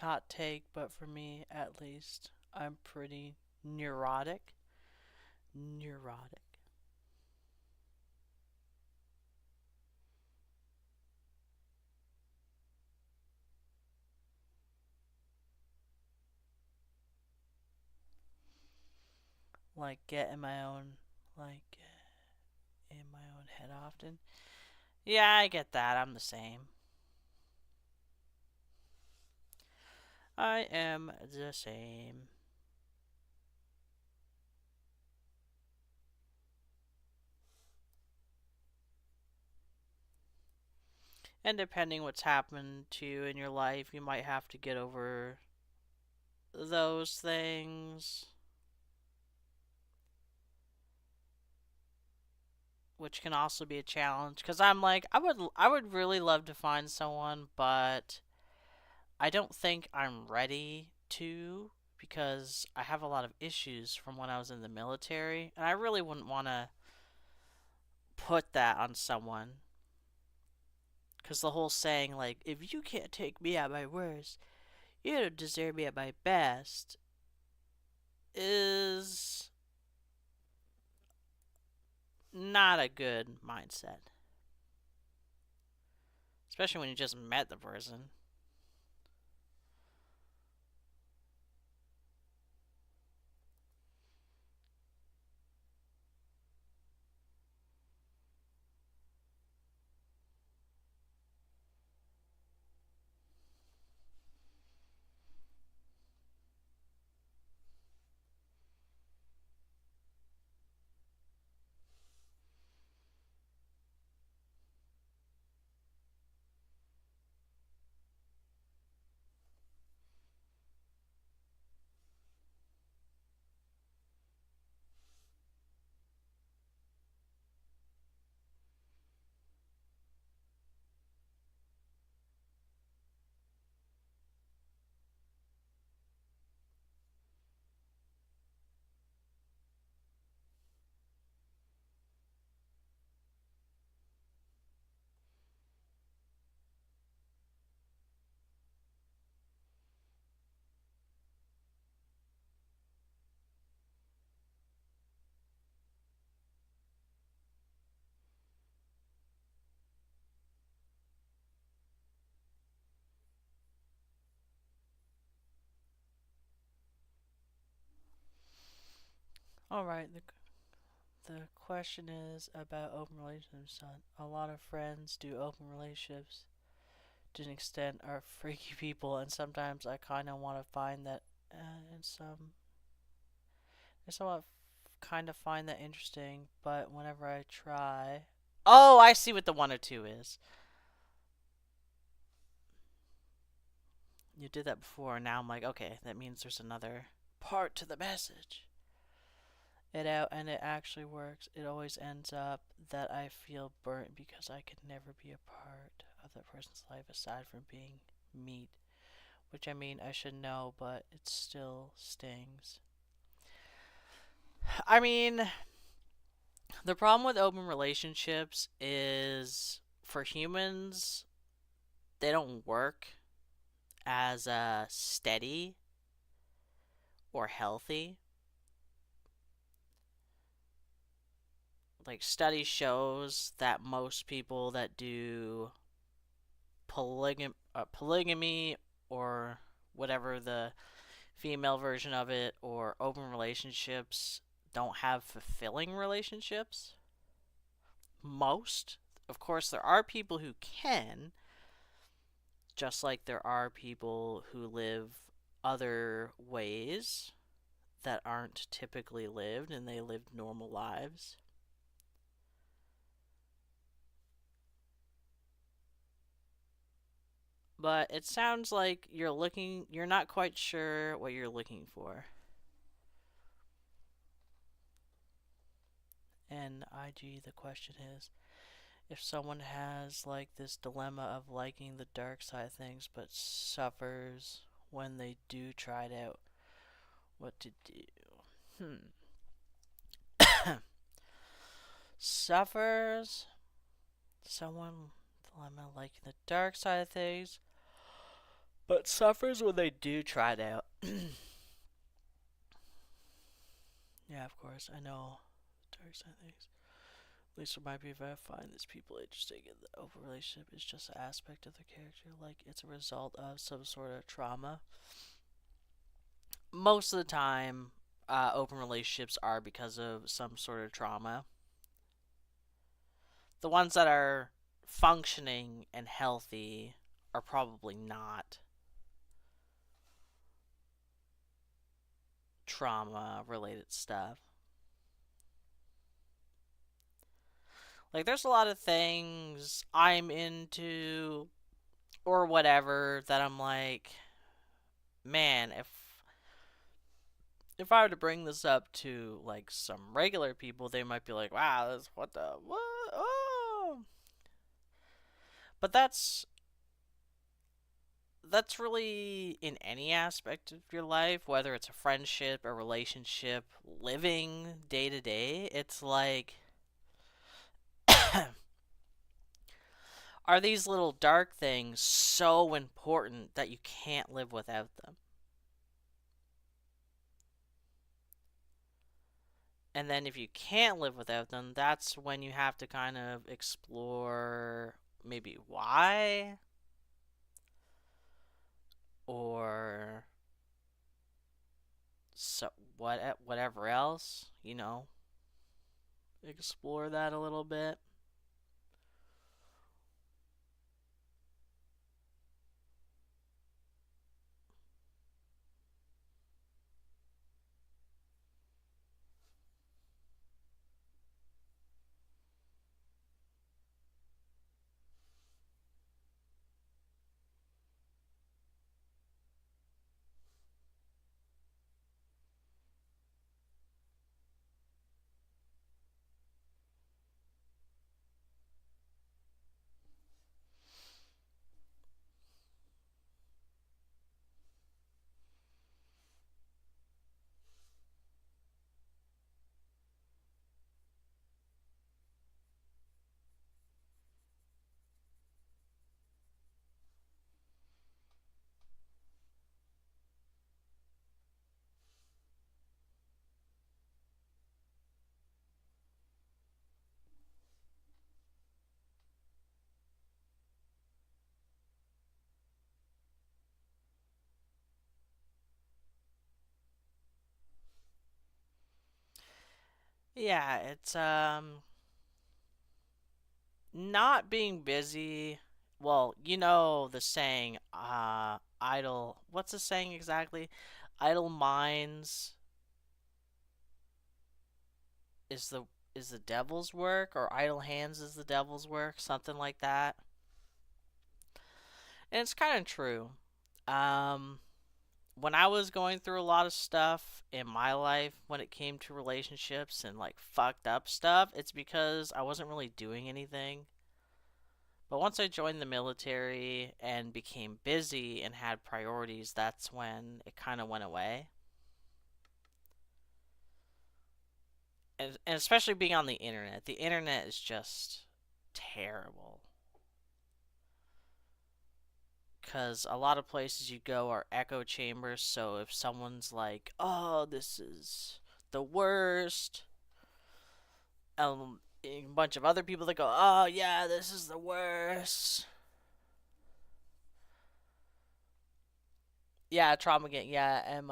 Hot take, but for me at least, I'm pretty neurotic. Neurotic. Like, get in my own, like, in my own head often. Yeah, I get that. I'm the same. I am the same. And depending what's happened to you in your life, you might have to get over those things, which can also be a challenge. Because I'm like, I would really love to find someone, but I don't think I'm ready to because I have a lot of issues from when I was in the military, and I really wouldn't want to put that on someone. Because the whole saying, like, if you can't take me at my worst, you don't deserve me at my best, is not a good mindset. Especially when you just met the person. Alright, the question is about open relationships. A lot of friends do open relationships to an extent are freaky people, and sometimes I kind of want to find that in some. They're somewhat kind of find that interesting, but whenever I try. Oh, I see what the 102 is. You did that before, and now I'm like, okay, that means there's another part to the message. It out, and it actually works. It always ends up that I feel burnt because I could never be a part of that person's life aside from being meat. Which I mean, I should know, but it still stings. I mean, the problem with open relationships is for humans, they don't work as steady or healthy. Like study shows that most people that do polygamy or whatever the female version of it or open relationships don't have fulfilling relationships. Most. Of course, there are people who can, just like there are people who live other ways that aren't typically lived and they live normal lives. But it sounds like you're not quite sure what you're looking for. And IG, the question is, if someone has like this dilemma of liking the dark side of things but suffers when they do try it out, what to do? Suffers someone dilemma liking the dark side of things but suffers when they do try it out. Yeah, of course, I know the dark side of things. At least it might be if I find these people interesting in the open relationship is just an aspect of the character, like it's a result of some sort of trauma. Most of the time, open relationships are because of some sort of trauma. The ones that are functioning and healthy are probably not trauma related stuff. Like, there's a lot of things I'm into or whatever that I'm like, man, if I were to bring this up to like some regular people, they might be like, "Wow, this what the what?" Oh, but that's really in any aspect of your life, whether it's a friendship, a relationship, living day to day. It's like, are these little dark things so important that you can't live without them? And then if you can't live without them, that's when you have to kind of explore maybe why or so whatever else, explore that a little bit. Yeah, it's not being busy. Well, you know the saying, idle. What's the saying exactly? Idle minds is the devil's work, or idle hands is the devil's work, something like that. And it's kind of true. Um, when I was going through a lot of stuff in my life when it came to relationships and like fucked up stuff, it's because I wasn't really doing anything. But once I joined the military and became busy and had priorities, that's when it kind of went away. And especially being on the internet. The internet is just terrible. Because a lot of places you go are echo chambers, so if someone's like, oh, this is the worst, a bunch of other people that go, oh, yeah, this is the worst. Yeah, trauma again. Yeah, and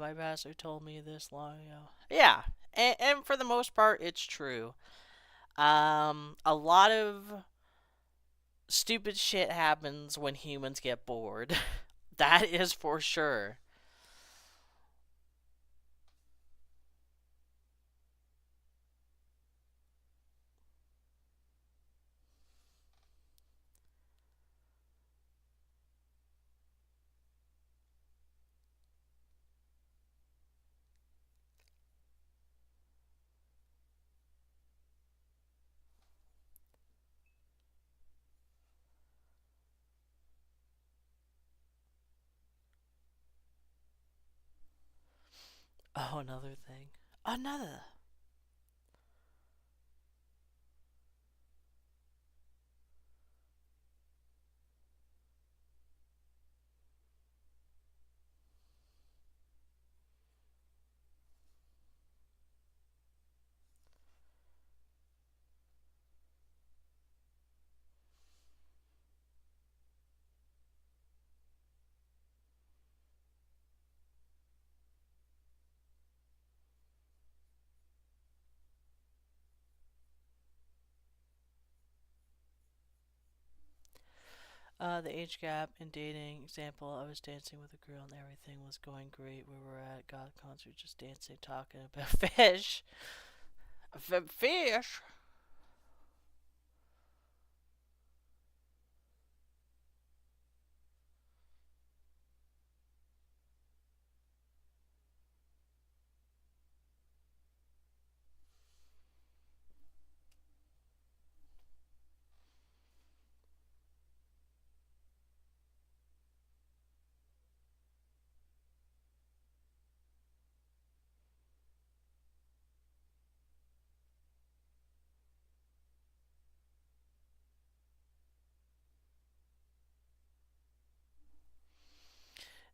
my pastor told me this long ago. Yeah, and for the most part, it's true. A lot of stupid shit happens when humans get bored. That is for sure. Oh, another thing. Another. The age gap in dating. Example, I was dancing with a girl and everything was going great. We were at God concert just dancing, talking about fish. Fish?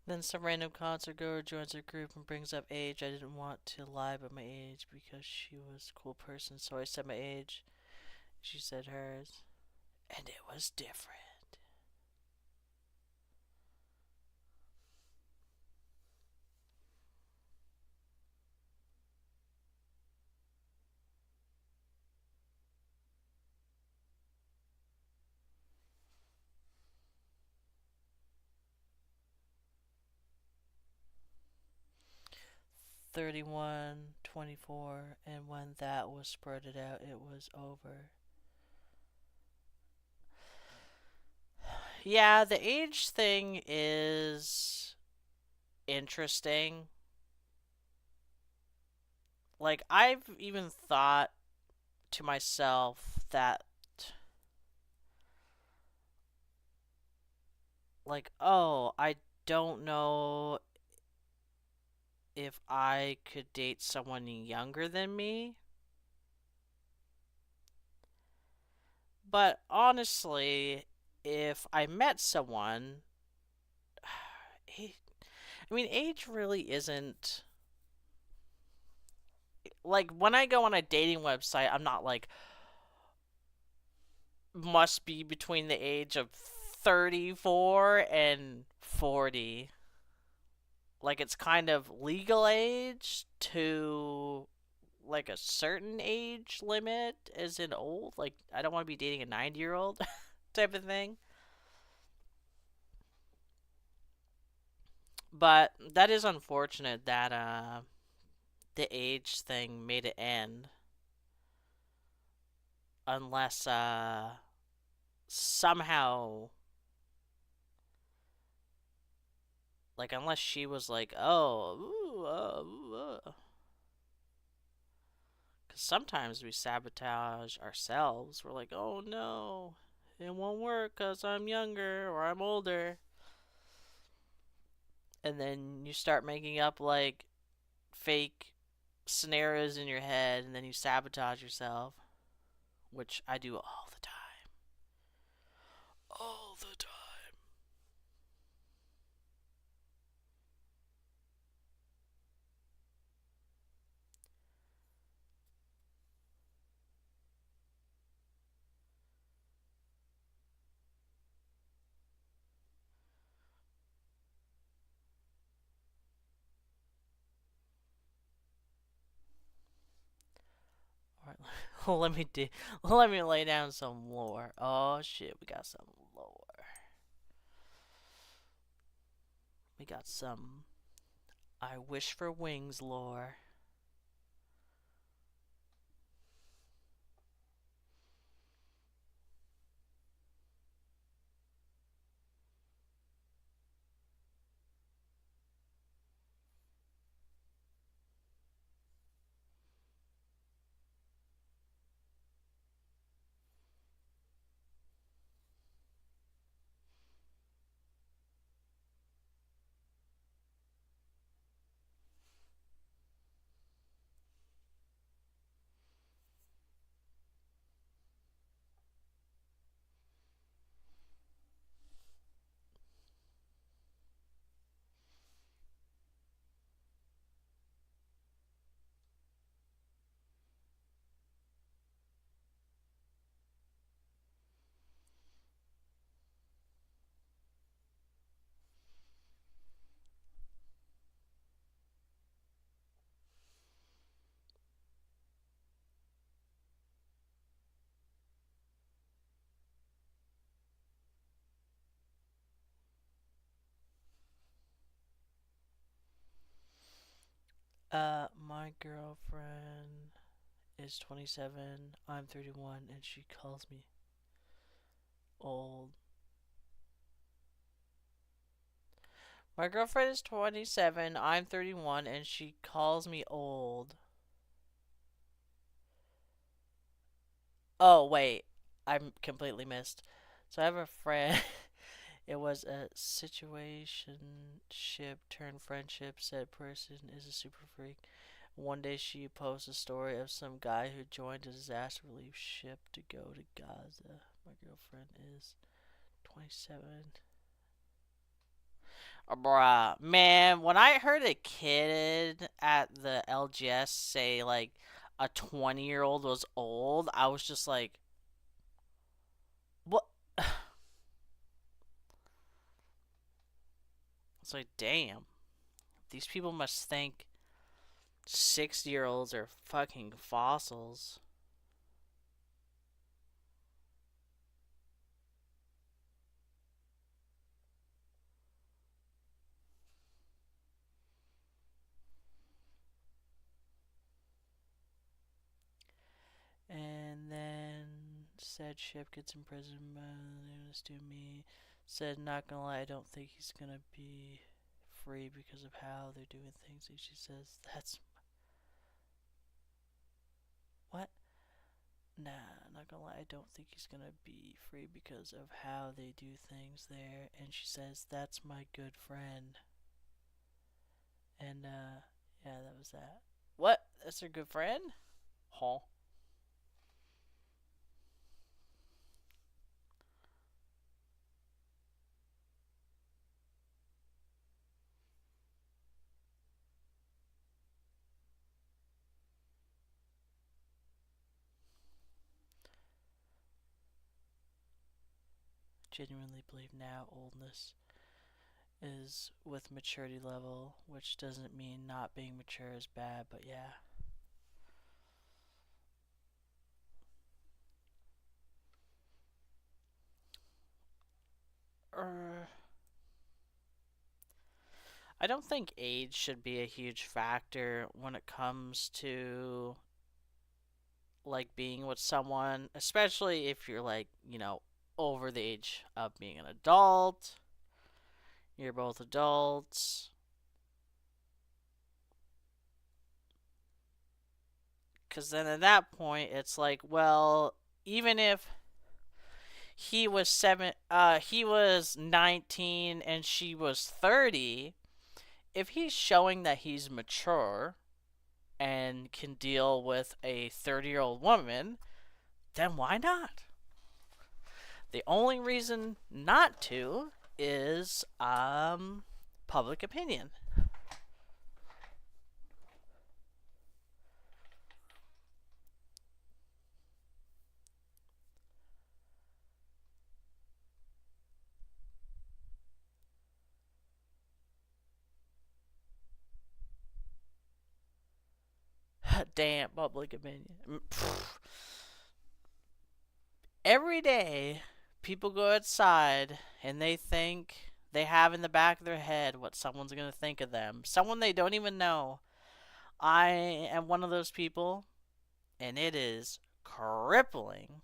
'Then some random concert goer joins our group and brings up age. I didn't want to lie about my age because she was a cool person, so I said my age. She said hers. And it was different. 31, 24, and when that was spreaded out, it was over. Yeah, the age thing is interesting. Like, I've even thought to myself that, like, oh, I don't know if I could date someone younger than me. But honestly, if I met someone, I mean, age really isn't. Like, when I go on a dating website, I'm not like, must be between the age of 34 and 40. Like, it's kind of legal age to like a certain age limit as in old. Like, I don't want to be dating a 90-year-old type of thing. But that is unfortunate that the age thing made it end. unless somehow, like, unless she was like, oh, ooh, because sometimes we sabotage ourselves. We're like, oh no, it won't work because I'm younger or I'm older. And then you start making up like fake scenarios in your head, and then you sabotage yourself, which I do all the time. All the time. All right, let me lay down some lore. Oh shit, we got some lore. We got some I wish for wings lore. My girlfriend is 27, I'm 31, and she calls me old. My girlfriend is 27, I'm 31, and she calls me old. Oh, wait. I'm completely missed. So I have a friend. It was a situation ship turned friendship. Said person is a super freak. One day she posts a story of some guy who joined a disaster relief ship to go to Gaza. My girlfriend is 27. Oh, bruh, man, when I heard a kid at the LGS say like a 20-year-old was old, I was just like, what? It's like, damn, these people must think 60-year-olds are fucking fossils. And then said ship gets imprisoned by this to me. Said not gonna lie, I don't think he's gonna be free because of how they're doing things. And she says that's what? Nah, not gonna lie, I don't think he's gonna be free because of how they do things there. And she says that's my good friend. And yeah, that was that. What? That's her good friend? Huh? Genuinely believe now oldness is with maturity level, which doesn't mean not being mature is bad, but yeah. Er, I don't think age should be a huge factor when it comes to like being with someone, especially if you're like, over the age of being an adult. You're both adults. Because then at that point, it's like, well, even if he was 19 and she was 30, if he's showing that he's mature and can deal with a 30-year-old woman, then why not? The only reason not to is public opinion. Damn public opinion. Every day, people go outside and they think they have in the back of their head what someone's going to think of them. Someone they don't even know. I am one of those people, and it is crippling.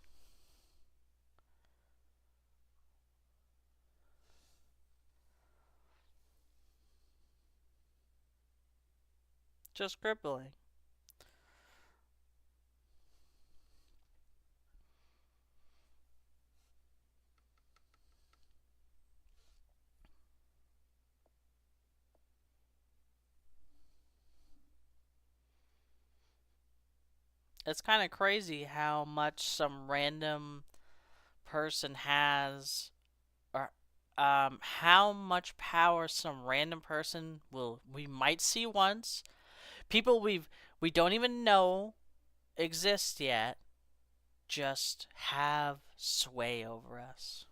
Just crippling. It's kind of crazy how much some random person has, or how much power some random person we might see once. People we don't even know exist yet just have sway over us.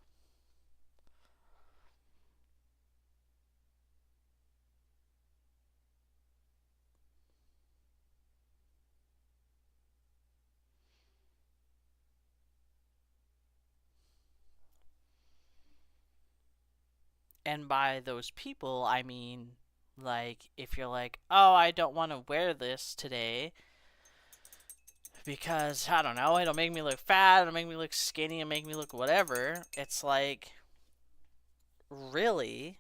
And by those people, I mean, like, if you're like, oh, I don't want to wear this today because, I don't know, it'll make me look fat, it'll make me look skinny, it'll make me look whatever. It's like, really?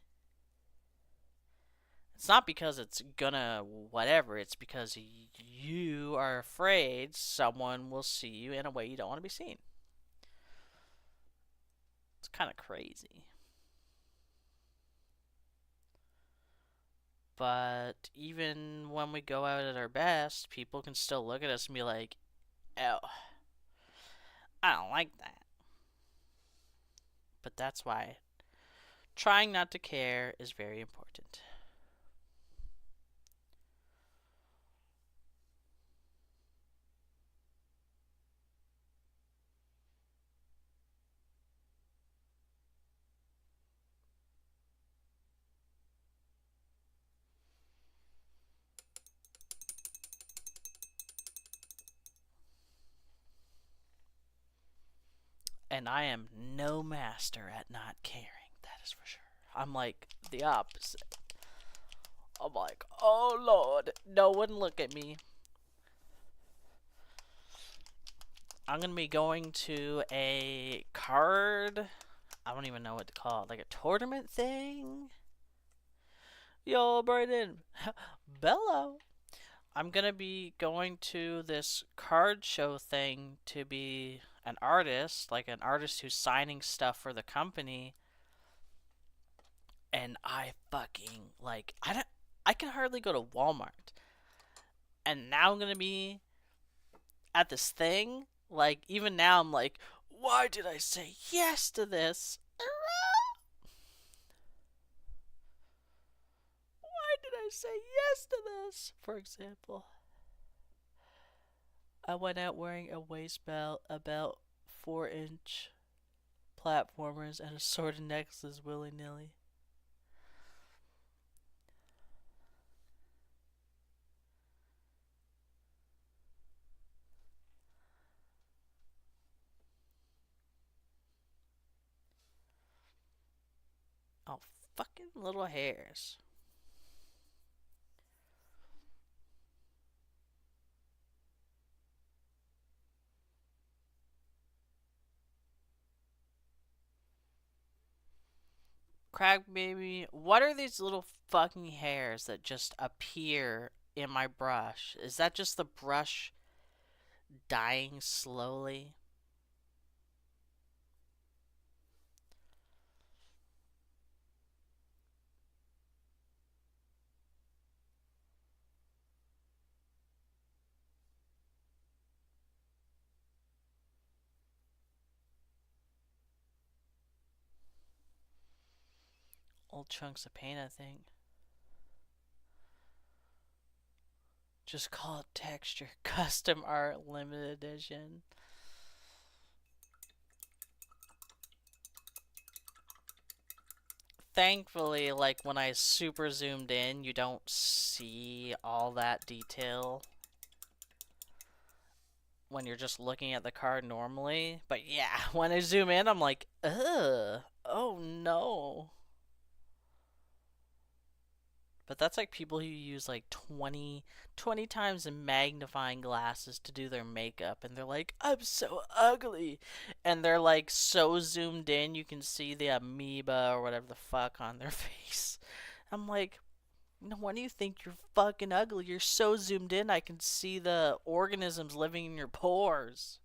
It's not because it's gonna whatever, it's because you are afraid someone will see you in a way you don't want to be seen. It's kind of crazy. But even when we go out at our best, people can still look at us and be like, oh, I don't like that. But that's why trying not to care is very important. And I am no master at not caring, that is for sure. I'm like the opposite. I'm like, oh Lord, no one look at me. I'm gonna be going to a card. I don't even know what to call it, like a tournament thing. Yo, Brayden, Bello. I'm gonna be going to this card show thing to be an artist, like an artist who's signing stuff for the company. And I fucking like I can hardly go to Walmart. And now I'm gonna be at this thing. Like even now I'm like, why did I say yes to this? Why did I say yes to this? For example, I went out wearing a waist belt, about 4-inch platformers, and a sword and necklace willy nilly. Oh, fucking little hairs. Crack baby, what are these little fucking hairs that just appear in my brush? Is that just the brush dying slowly? Old chunks of paint, I think. Just call it texture. Custom art limited edition. Thankfully, like when I super zoomed in, you don't see all that detail when you're just looking at the card normally. But yeah, when I zoom in, I'm like, ugh, oh no. But that's like people who use like 20 times magnifying glasses to do their makeup. And they're like, I'm so ugly. And they're like so zoomed in, you can see the amoeba or whatever the fuck on their face. I'm like, no wonder you think you're fucking ugly. You're so zoomed in, I can see the organisms living in your pores.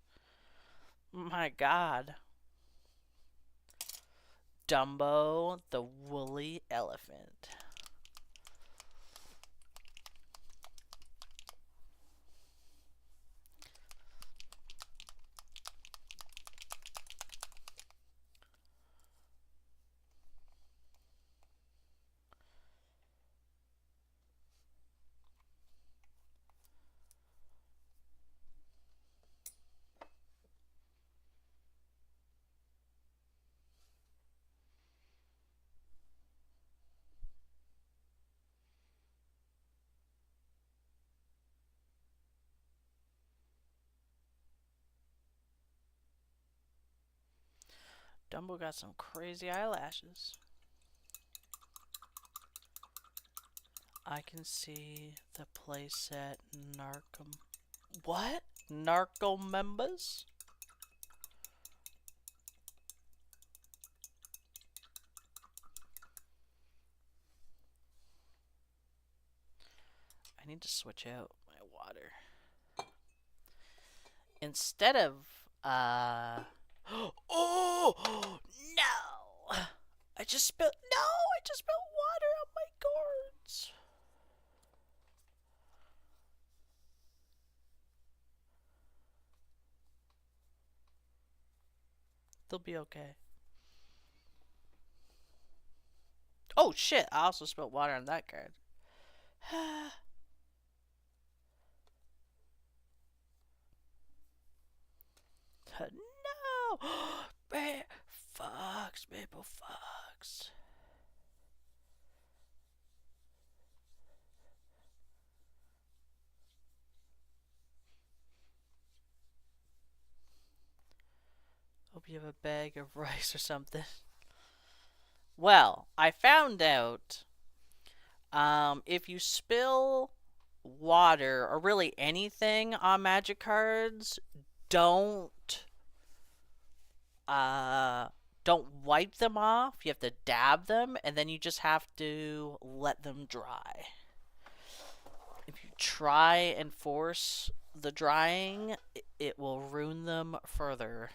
My god. Dumbo, the woolly elephant. Dumbo got some crazy eyelashes. I can see the playset Narcom. What? Narco members? I need to switch out my water. Instead of, oh! No! I just spilled water on my gourds. They'll be okay. Oh shit, I also spilled water on that card. No! Bear Fox, Maple Fox. Hope you have a bag of rice or something. Well, I found out if you spill water or really anything on magic cards, don't don't wipe them off. You have to dab them and then you just have to let them dry. If you try and force the drying, it will ruin them further.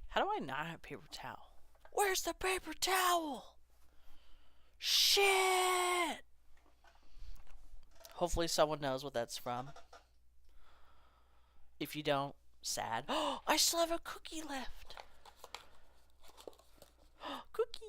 How do I not have paper towel? Where's the paper towel? Shit! Hopefully someone knows what that's from. If you don't, sad. Oh, I still have a cookie left. Cookie!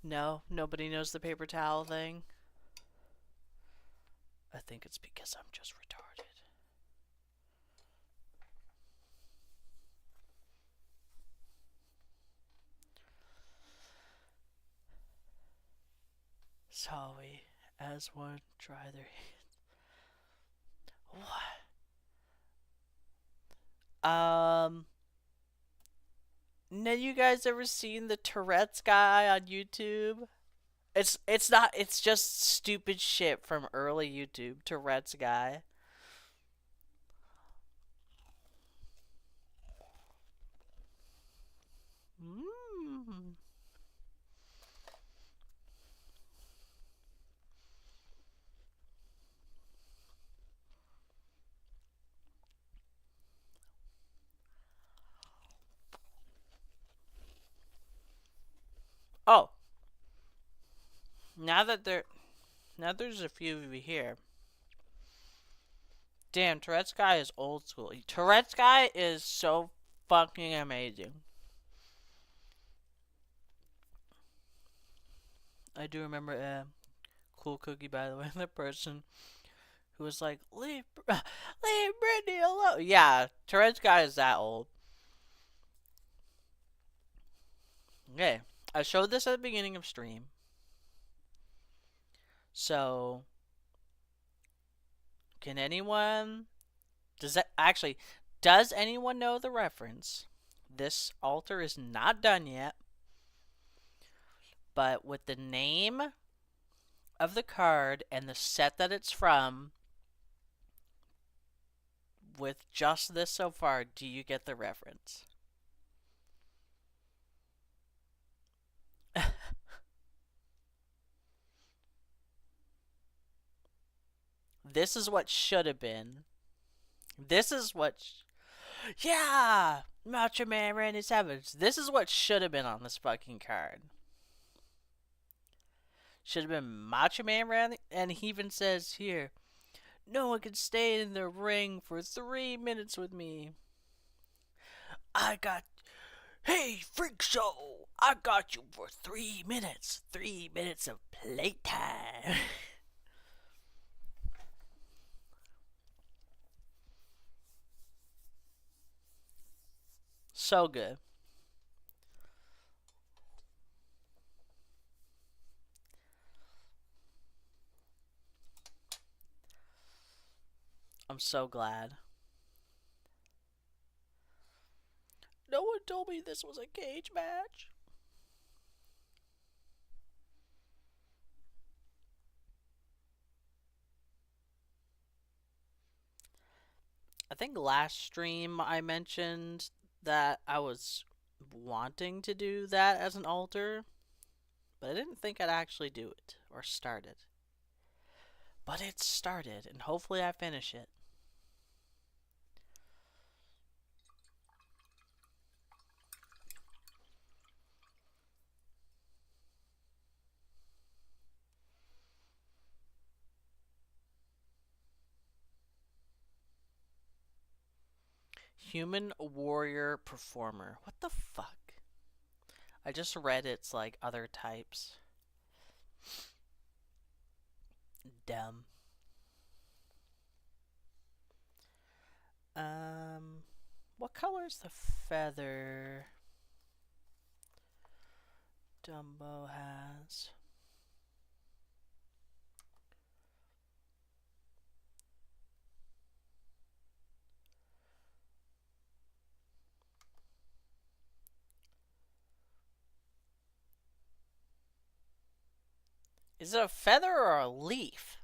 No, nobody knows the paper towel thing. I think it's because I'm just retarded. Sorry, as one try their what? Now you guys ever seen the Tourette's guy on YouTube? It's not it's just stupid shit from early YouTube. Tourette's guy. Mm. Oh, now that there now there's a few of you here. Damn, Tourette's guy is old school. Tourette's guy is so fucking amazing. I do remember Cool Cookie, by the way, the person who was like, leave Brittany alone. Yeah, Tourette's guy is that old. Okay, I showed this at the beginning of stream. So, can anyone does anyone know the reference? This altar is not done yet, but with the name of the card and the set that it's from, with just this so far, do you get the reference? This is what should have been. This is what. Yeah! Macho Man Randy Savage. This is what should have been on this fucking card. Should have been Macho Man Randy. And he even says here, no one can stay in the ring for 3 minutes with me. I got. Hey, Freak Show! I got you for 3 minutes. 3 minutes of playtime. So good. I'm so glad. No one told me this was a cage match. I think last stream I mentioned that I was wanting to do that as an altar, but I didn't think I'd actually do it or start it. But it started, and hopefully I finish it. Human warrior performer. What the fuck? I just read it's like other types. Dumb. What color is the feather Dumbo has? Is it a feather or a leaf?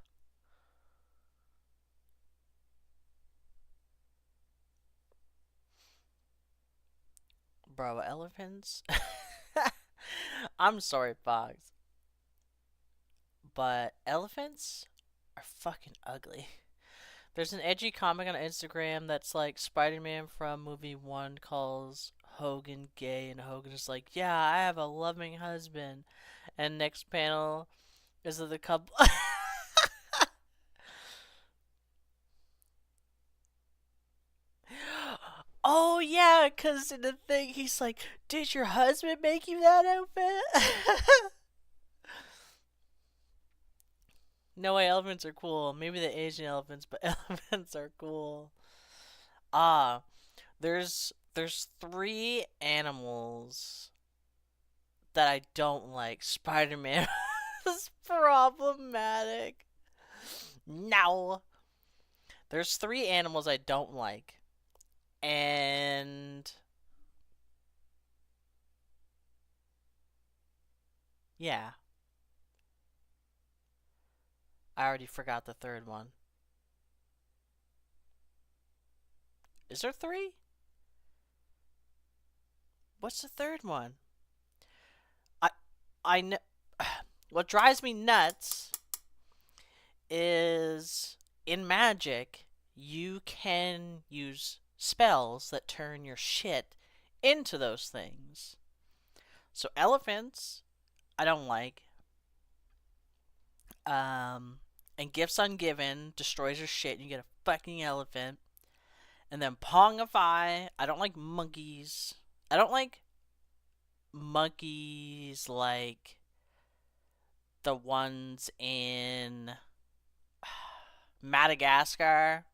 Bro, elephants? I'm sorry, Fox. But elephants are fucking ugly. There's an edgy comic on Instagram that's like Spider-Man from movie 1 calls Hogan gay, and Hogan is like, yeah, I have a loving husband. And next panel is of the couple. Oh yeah, cause in the thing he's like, "Did your husband make you that outfit?" No way, elephants are cool. Maybe the Asian elephants, but elephants are cool. Ah, there's three animals that I don't like. Spider-Man, is problematic. No. There's three animals I don't like. And yeah, I already forgot the third one. Is there three? What's the third one? I I know. What drives me nuts is in Magic, you can use spells that turn your shit into those things. So elephants, I don't like. Um, and Gifts Ungiven destroys your shit and you get a fucking elephant. And then Pongify, I don't like monkeys. I don't like monkeys like the ones in Madagascar.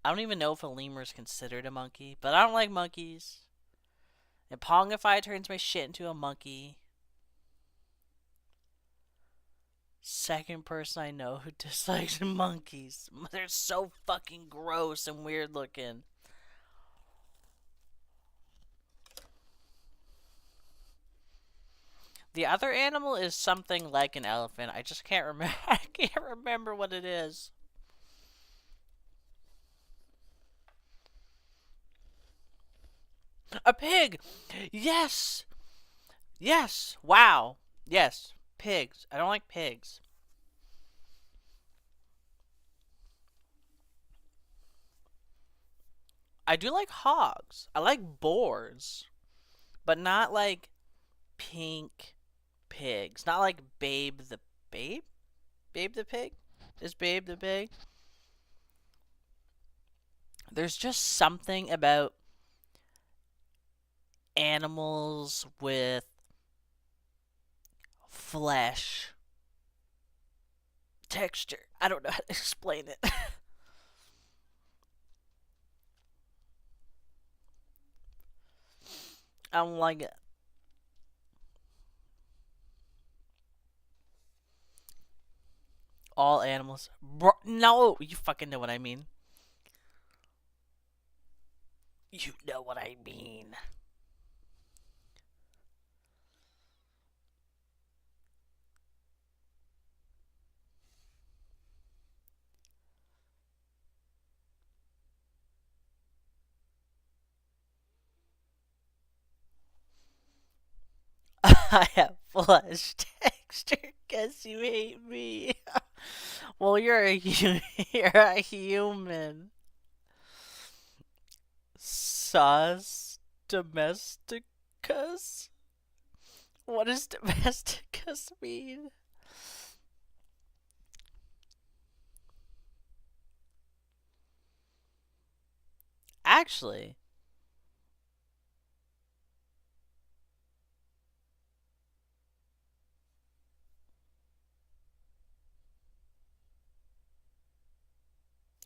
I don't even know if a lemur is considered a monkey, but I don't like monkeys. And Pongify turns my shit into a monkey. Second person I know who dislikes monkeys. They're so fucking gross and weird looking. The other animal is something like an elephant. I just can't remember. I can't remember what it is. A pig. Yes. Yes. Wow. Yes. Pigs. I don't like pigs. I do like hogs. I like boars, but not like pink pigs. Not like Babe the Babe? Babe the pig? Is Babe the pig? There's just something about animals with flesh texture. I don't know how to explain it. I don't like it. All animals. Bro, no, you fucking know what I mean. You know what I mean. I have flesh texture because you hate me. Well, you're a human. Sus domesticus? What does domesticus mean? Actually,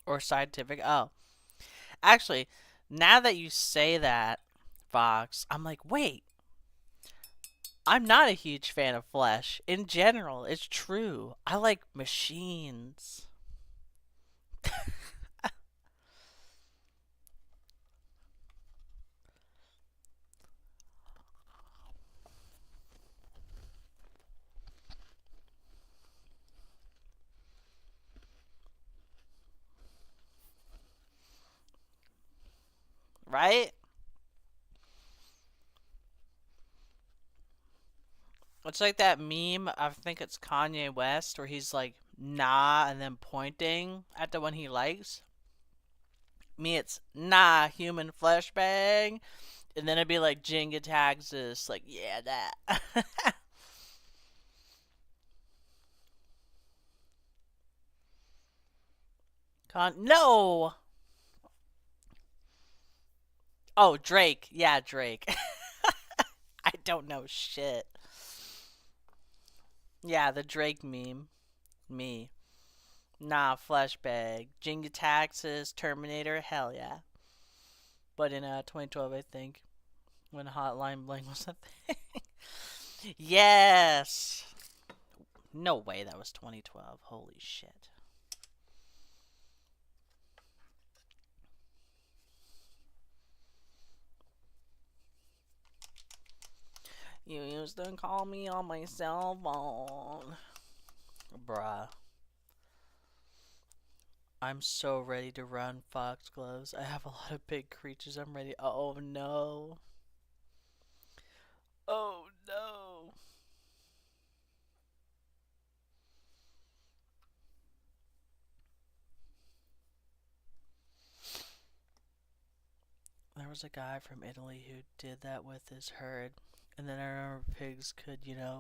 or scientific. Oh, actually, now that you say that, Fox, I'm like, wait, I'm not a huge fan of flesh. In general, it's true. I like machines. Right? It's like that meme, I think it's Kanye West, where he's like, nah, and then pointing at the one he likes. Me, it's nah, human flesh bang. And then it'd be like Jenga tags this, like, yeah, that. No! Oh, Drake. Yeah, Drake. I don't know shit. Yeah, the Drake meme. Me. Nah, flashbag. Jenga taxes, Terminator, hell yeah. But in 2012, I think, when Hotline Bling was a thing. Yes! No way that was 2012. Holy shit. You used to call me on my cell phone. Bruh. I'm so ready to run Foxgloves. I have a lot of big creatures. I'm ready. Oh no. Oh no. There was a guy from Italy who did that with his herd. And then I remember pigs could,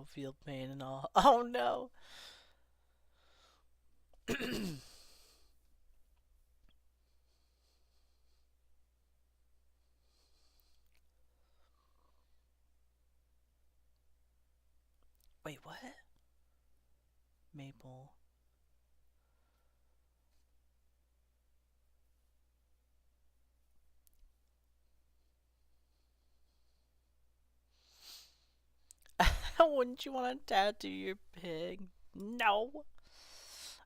feel pain and all. Oh no. Wait, what? Maple. Wouldn't you want to tattoo your pig? No.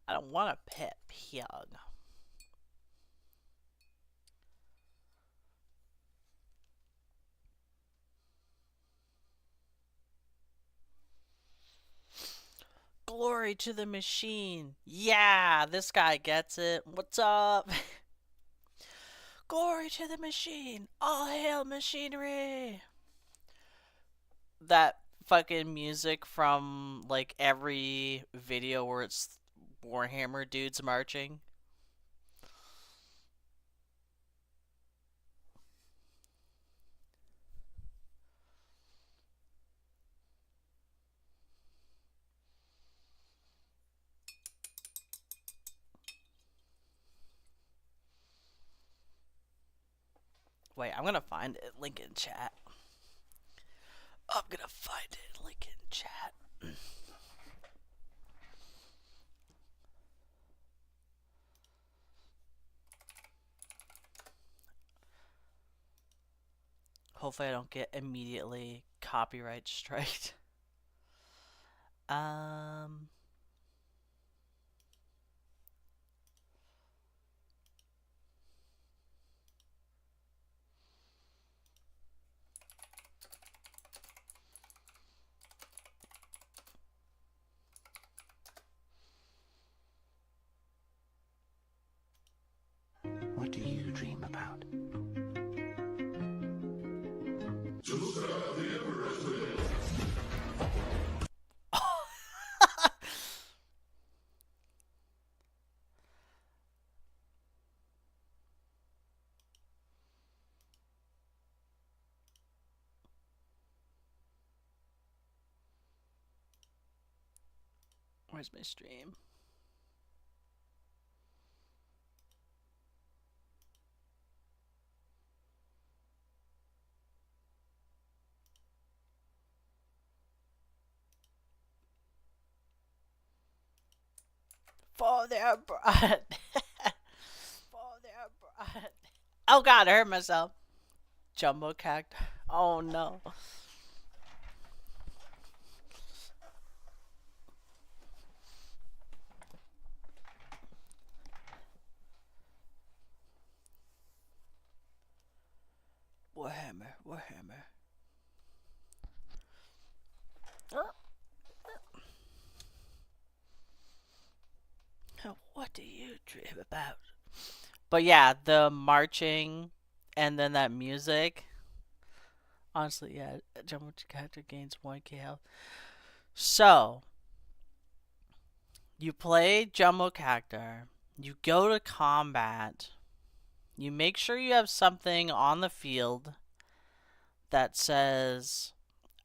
I don't want a pet pig. Glory to the machine. Yeah, this guy gets it. What's up? Glory to the machine. All hail machinery. That fucking music from like every video where it's Warhammer dudes marching. Wait, I'm gonna find it. Link in chat. I'm gonna find it. Link in chat. Hopefully I don't get immediately copyright striked. Um What do you dream about? Where's my stream? For their bread. For their bread. Oh god, I hurt myself. Jumbo cacti. Oh no. Warhammer, Warhammer. What do you dream about? But yeah, the marching and then that music. Honestly, yeah, Jumbo character gains 1k health. So, you play Jumbo Cactor, you go to combat, you make sure you have something on the field that says,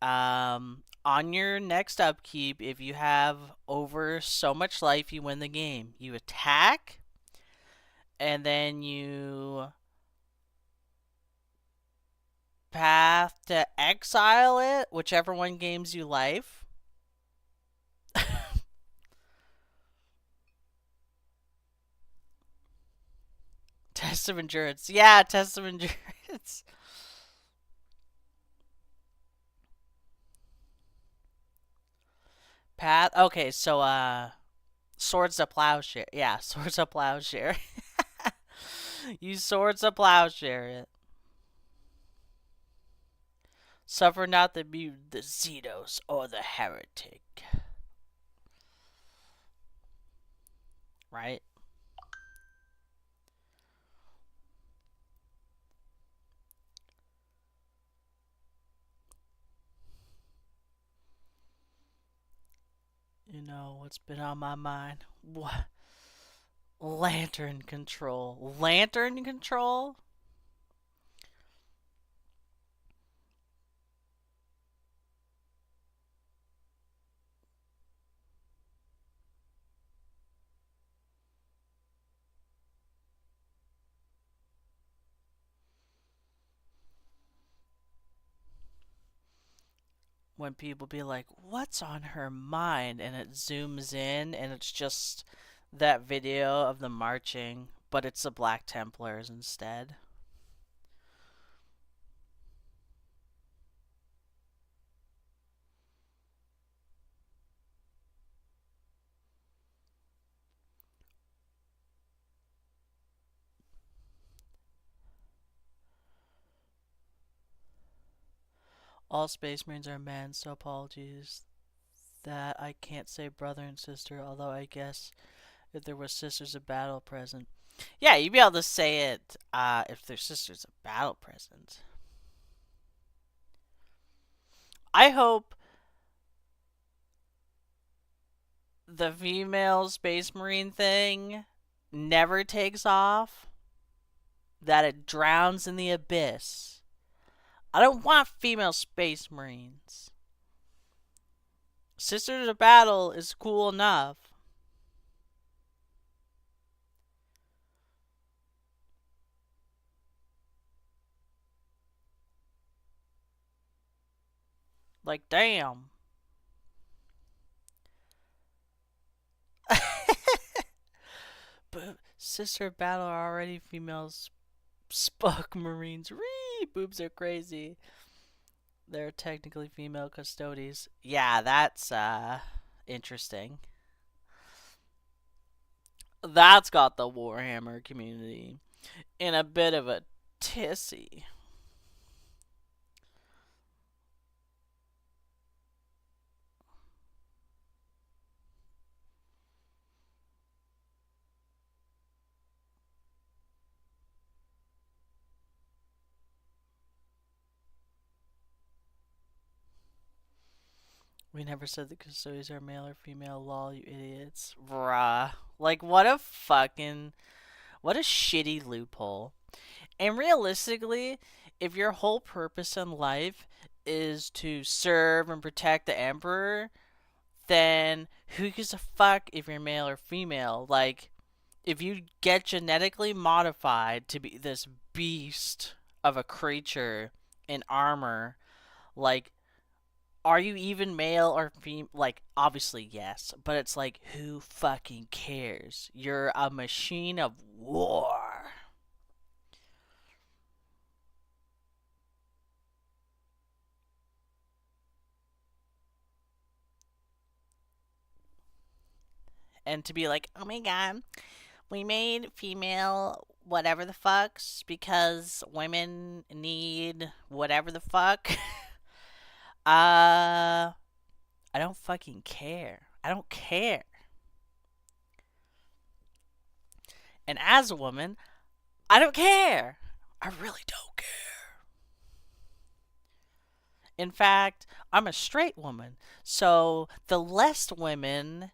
on your next upkeep, if you have over so much life, you win the game. You attack, and then you path to exile it, whichever one gains you life. Test of endurance. Yeah, test of endurance. path. Okay, so swords to plowshare. Yeah, swords to plowshare. Use swords to plowshare it. Suffer not the mute, the Xenos, or the heretic. Right? You know what's been on my mind? What? Lantern control. Lantern control? When people be like, what's on her mind? And it zooms in and it's just that video of the marching, but it's the Black Templars instead. All Space Marines are men, so apologies that I can't say brother and sister, although I guess if there were sisters of battle present. Yeah, you'd be able to say it if there's sisters of battle present. I hope the female Space Marine thing never takes off, that it drowns in the abyss. I don't want female Space Marines. Sisters of Battle is cool enough. Like, damn. But Sister of Battle are already females. Spock Marines. Ree! Boobs are crazy. They're technically female custodies. Yeah, that's interesting. That's got the Warhammer community in a bit of a tissy. We never said the custodians are male or female. Lol, you idiots. Bruh. Like, what a fucking. What a shitty loophole. And realistically, if your whole purpose in life is to serve and protect the Emperor, then who gives a fuck if you're male or female? Like, if you get genetically modified to be this beast of a creature in armor, like, are you even male or female? Like, obviously, yes. But it's like, who fucking cares? You're a machine of war. And to be like, oh my god, we made female whatever the fucks because women need whatever the fuck. I don't fucking care. I don't care. And as a woman, I don't care. I really don't care. In fact, I'm a straight woman, so the less women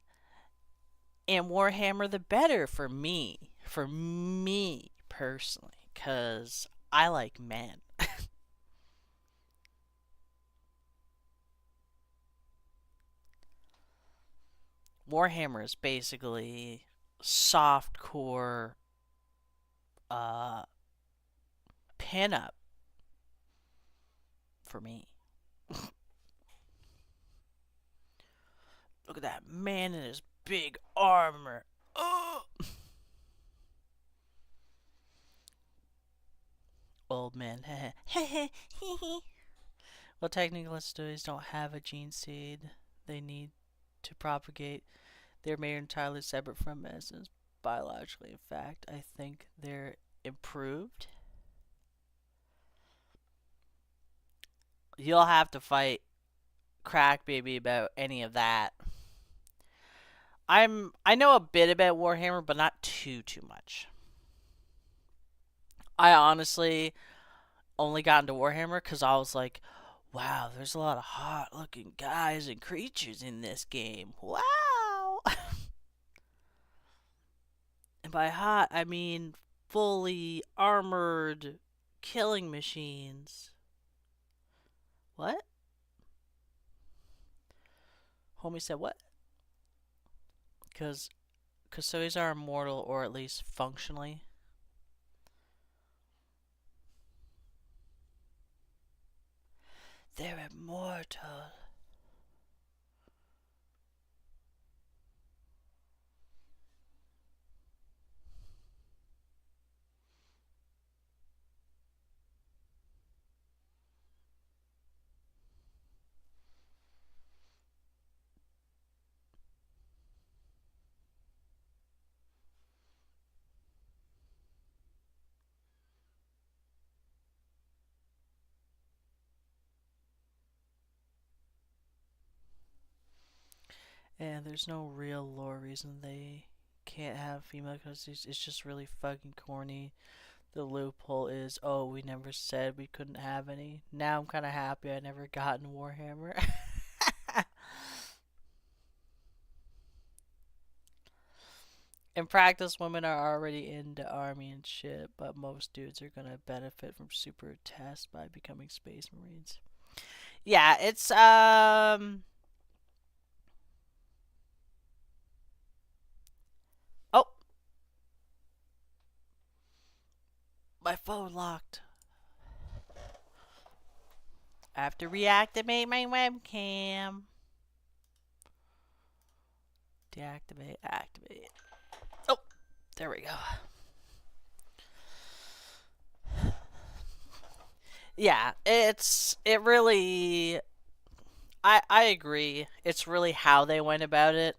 in Warhammer, the better for me. For me personally, because I like men. Warhammer is basically soft core uh, pinup for me. Look at that man in his big armor. Oh! Old man. Well, technical studies don't have a gene seed. They need to propagate. They're made entirely separate from medicines biologically. In fact, I think they're improved. You'll have to fight Crack Baby about any of that. I know a bit about Warhammer, but not too much. I honestly only got into Warhammer because I was like, wow, there's a lot of hot looking guys and creatures in this game. Wow! And by hot, I mean fully armored killing machines. What? Homie said what? Because custodians are immortal, or at least functionally. They're immortal. And there's no real lore reason they can't have female custodians. It's just really fucking corny. The loophole is, oh, we never said we couldn't have any. Now I'm kind of happy I never got in Warhammer. In practice, women are already into army and shit, but most dudes are gonna benefit from super tests by becoming space marines. Yeah, it's oh, my phone locked. I have to reactivate my webcam. Deactivate, activate. Oh, there we go. Yeah, it really I agree. It's really how they went about it.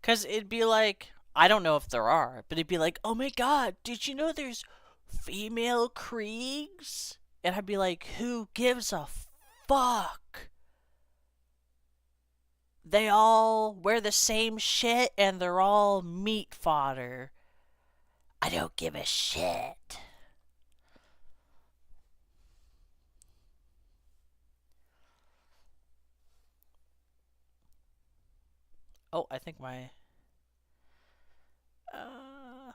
Cuz it'd be like, I don't know if there are, but it'd be like, "Oh my god, did you know there's female Kriegs?" And I'd be like, "Who gives a fuck?" They all wear the same shit and they're all meat fodder. I don't give a shit. Oh, I think my uh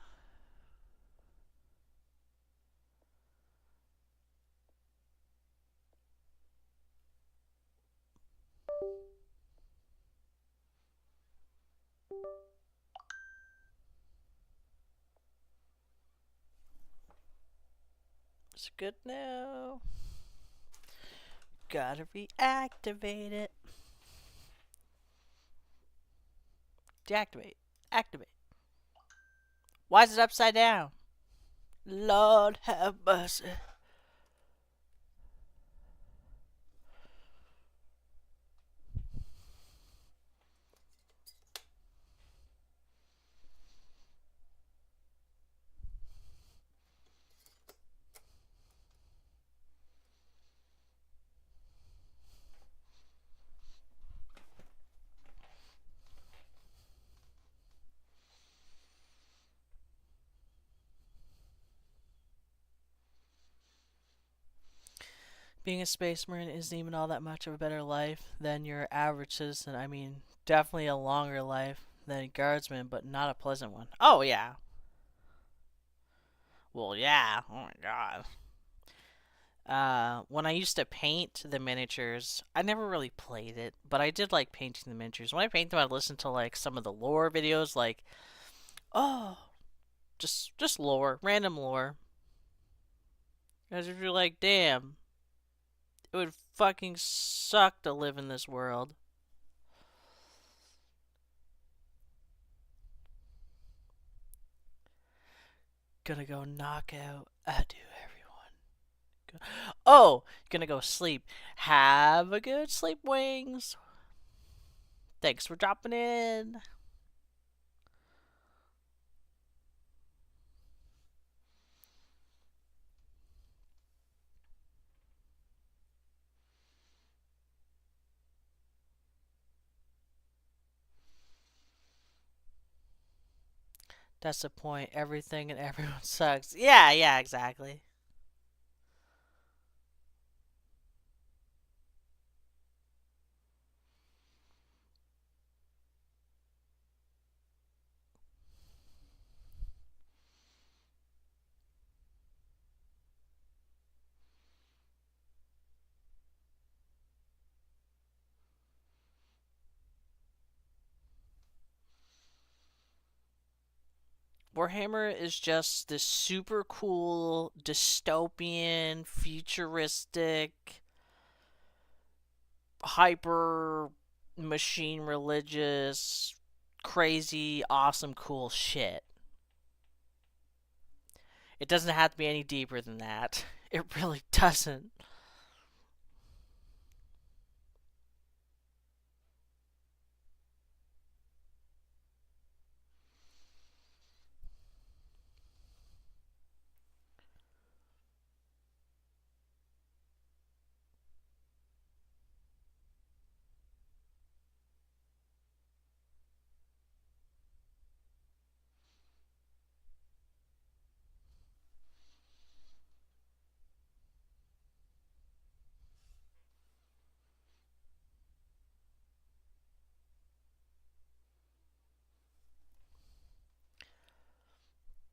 it's good now. Gotta reactivate it. Deactivate. Activate. Why is it upside down? Lord have mercy. Being a space marine isn't even all that much of a better life than your average citizen. I mean, definitely a longer life than a guardsman, but not a pleasant one. Oh, yeah. Well, yeah. Oh my god. When I used to paint the miniatures, I never really played it, but I did like painting the miniatures. When I paint them, I'd listen to like some of the lore videos, like, oh, just lore, random lore. Because if you're like, damn, it would fucking suck to live in this world. Gonna go knock out. Adieu, everyone. Oh, you're gonna go sleep. Have a good sleep, Wings. Thanks for dropping in. That's the point. Everything and everyone sucks. Yeah, yeah, exactly. Warhammer is just this super cool, dystopian, futuristic, hyper machine religious, crazy, awesome, cool shit. It doesn't have to be any deeper than that. It really doesn't.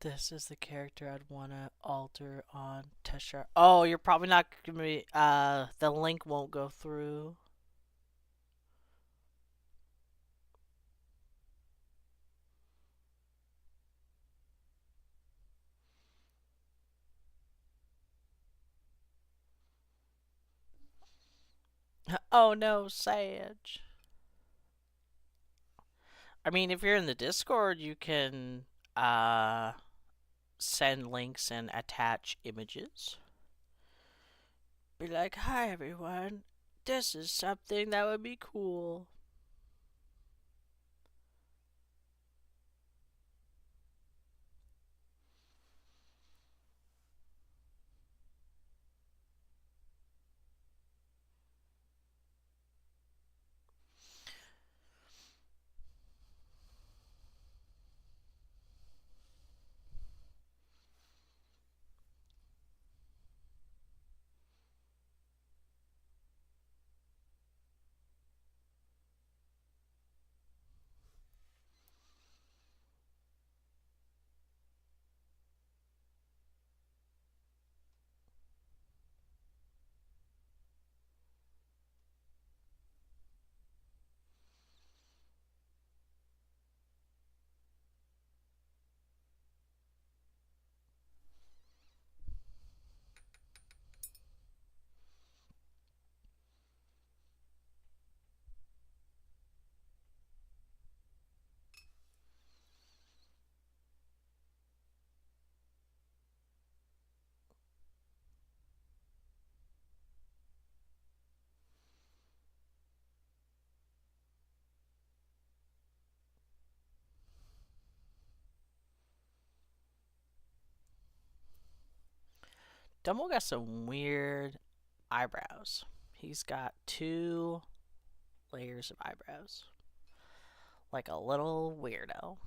This is the character I'd want to alter on Teshar. Oh, you're probably not gonna be. The link won't go through. Oh no, Sage. I mean, if you're in the Discord, you can uh send links and attach images. Be like, hi everyone, this is something that would be cool. Dumbo got some weird eyebrows. He's got two layers of eyebrows. Like a little weirdo.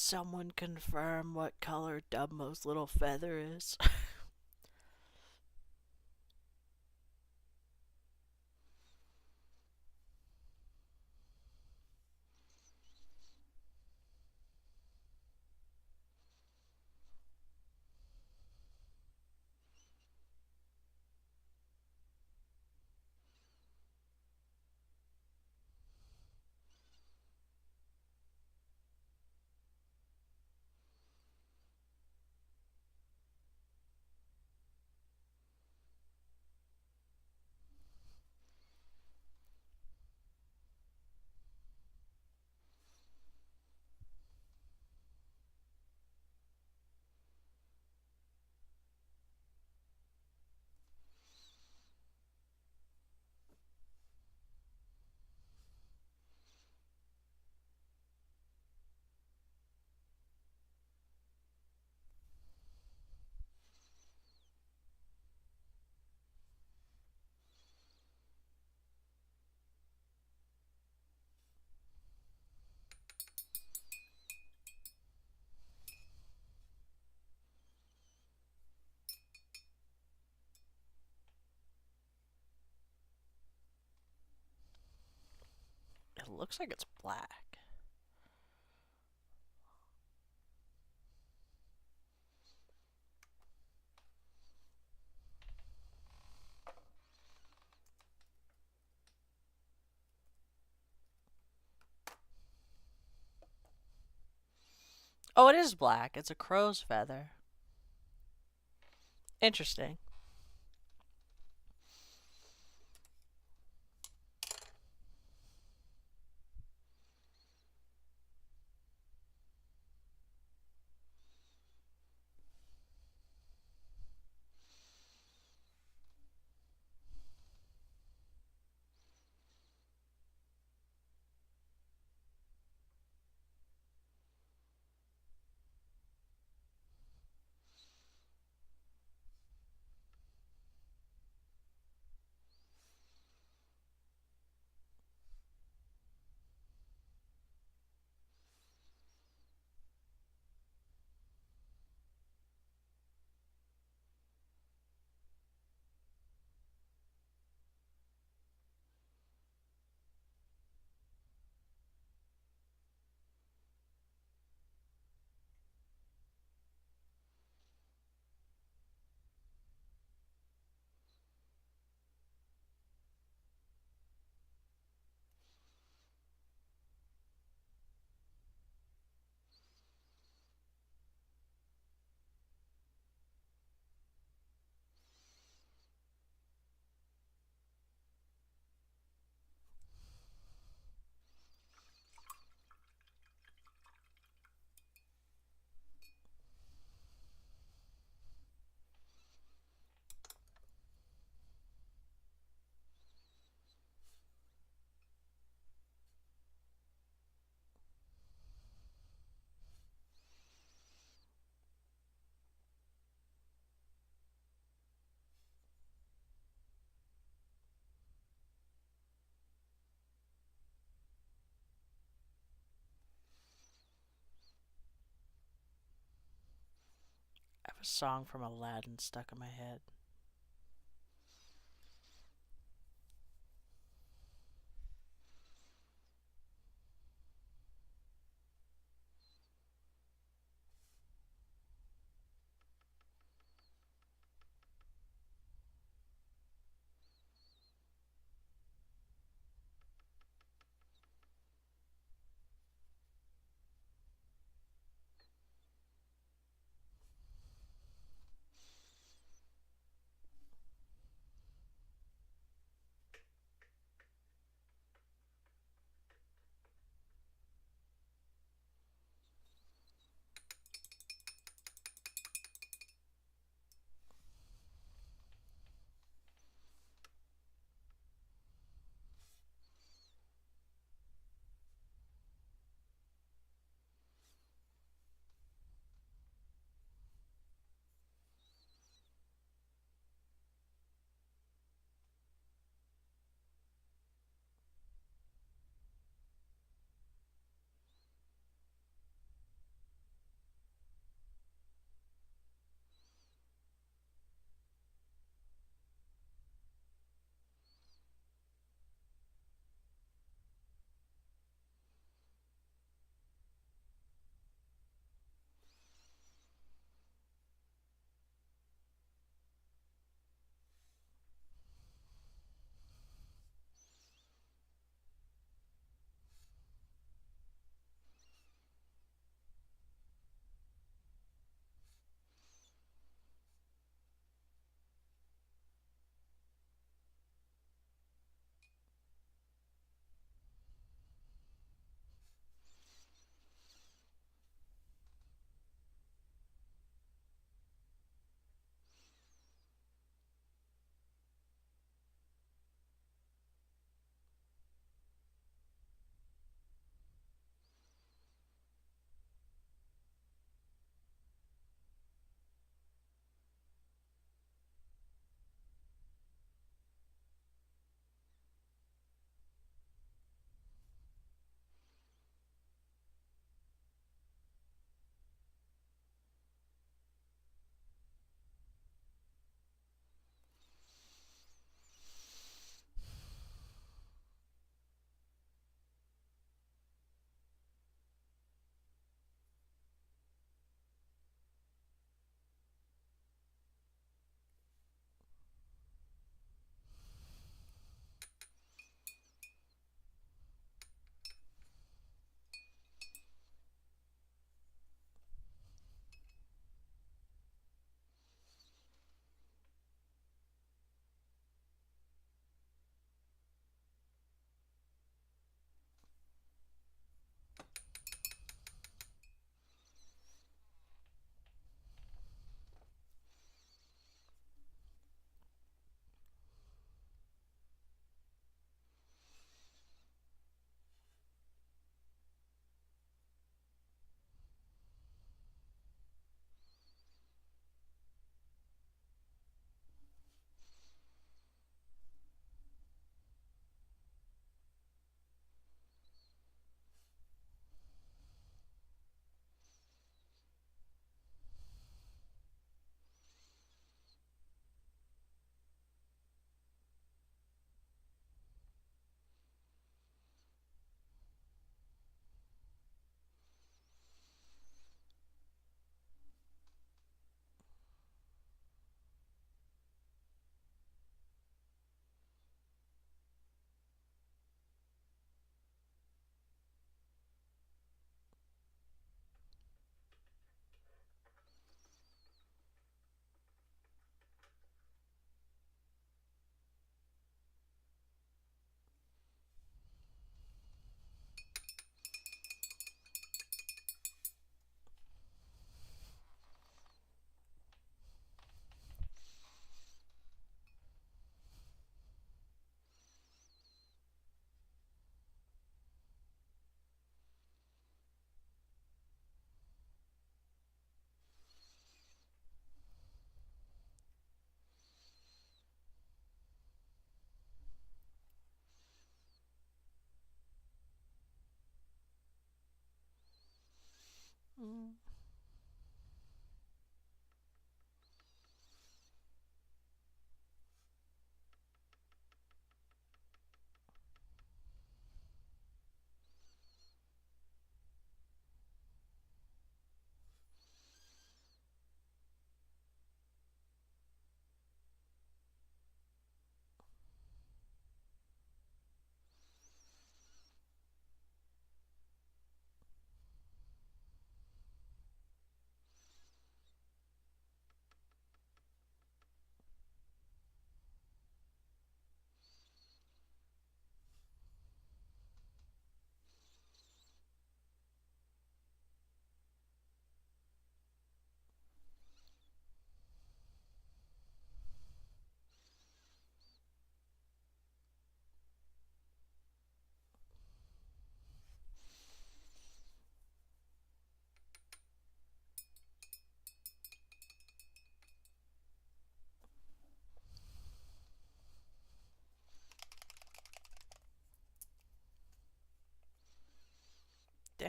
Someone confirm what color Dumbo's little feather is. It looks like it's black. Oh, it is black. It's a crow's feather. Interesting. I have a song from Aladdin stuck in my head.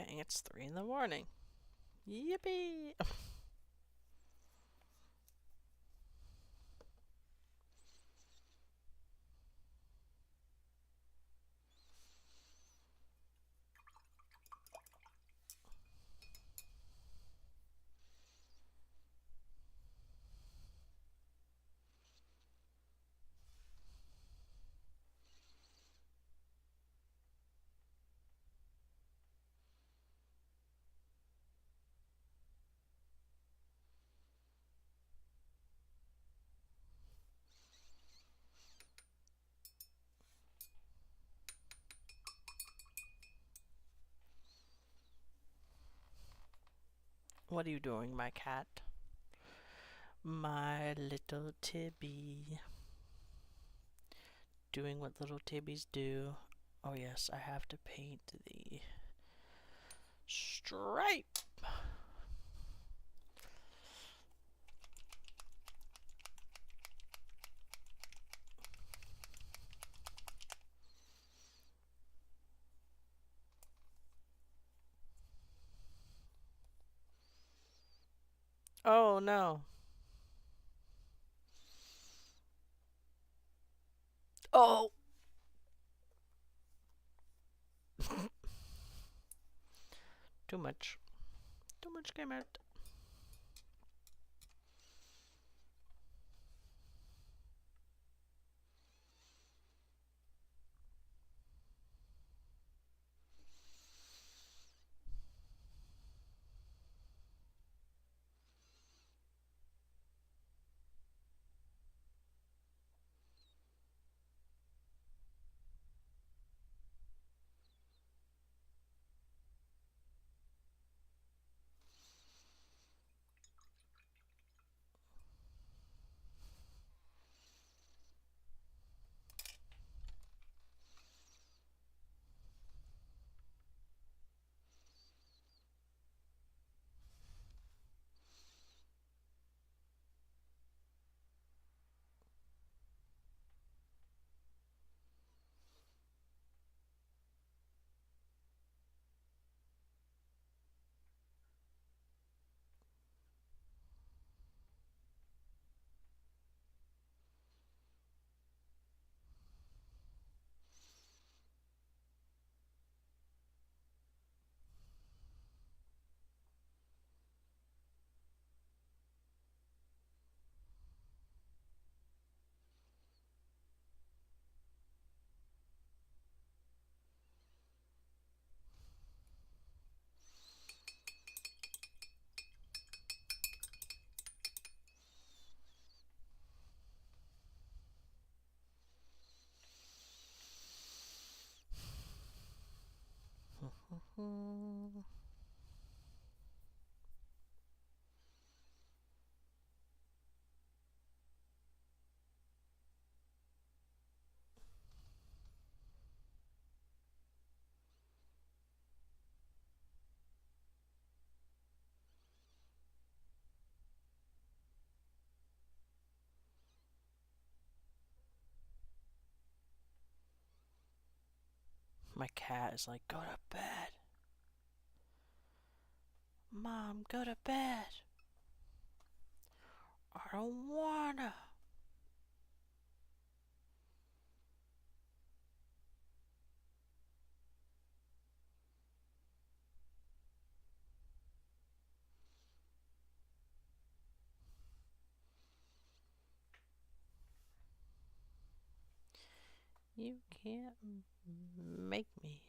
Dang, it's 3 in the morning. Yippee! What are you doing, my cat? My little Tibby. Doing what little Tibbies do. Oh yes, I have to paint the stripe. Oh no. Oh! Too much. Too much came out. My cat is like, go to bed. Mom, go to bed. I don't wanna. You can't make me.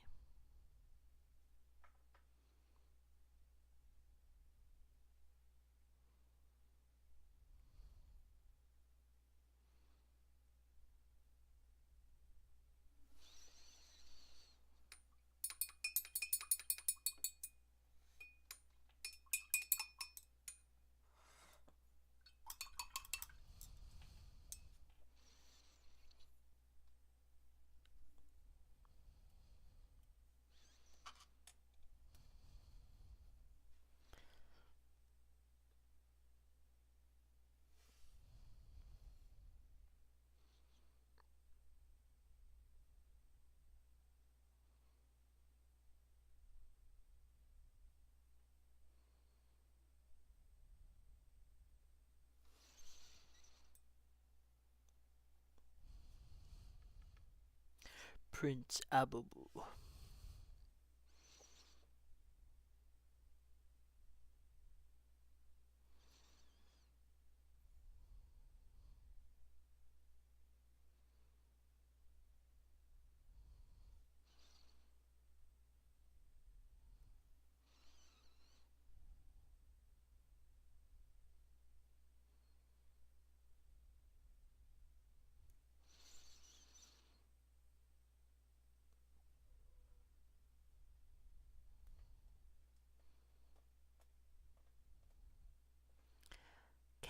Prince Abubu.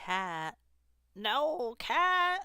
Cat. No, cat.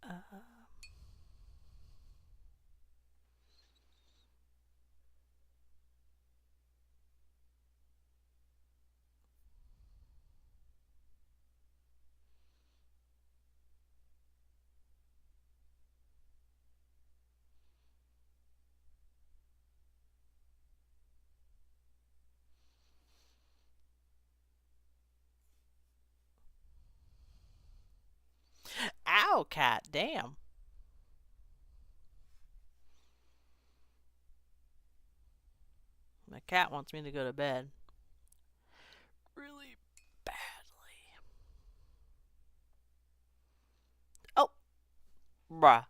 Uh, Ow, cat. Damn. My cat wants me to go to bed. Really badly. Oh, bruh.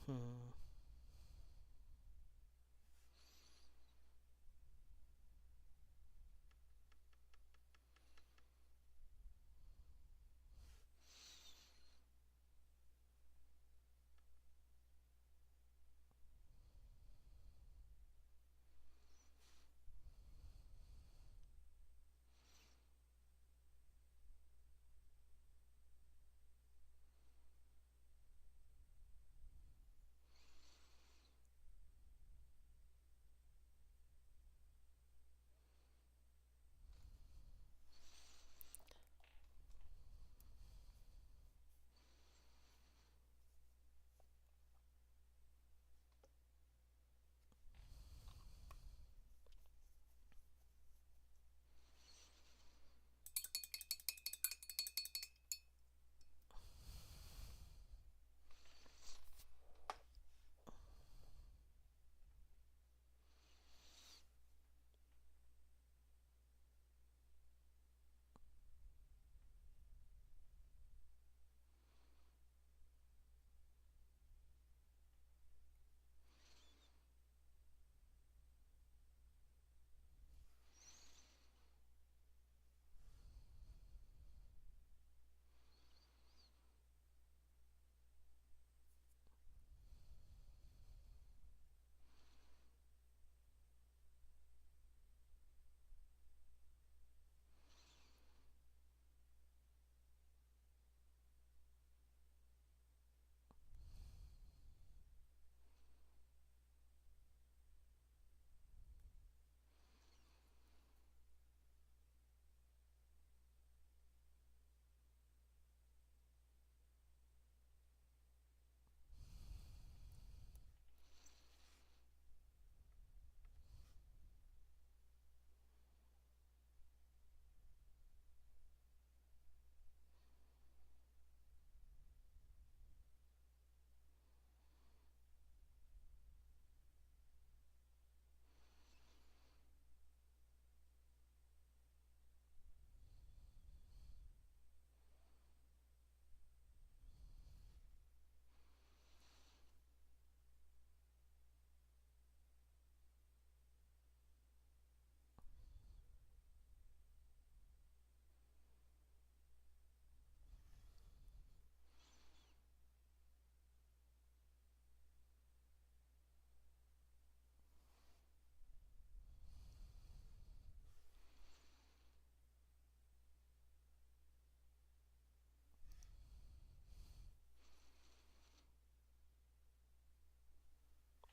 Hmm.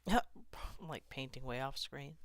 I'm like painting way off screen.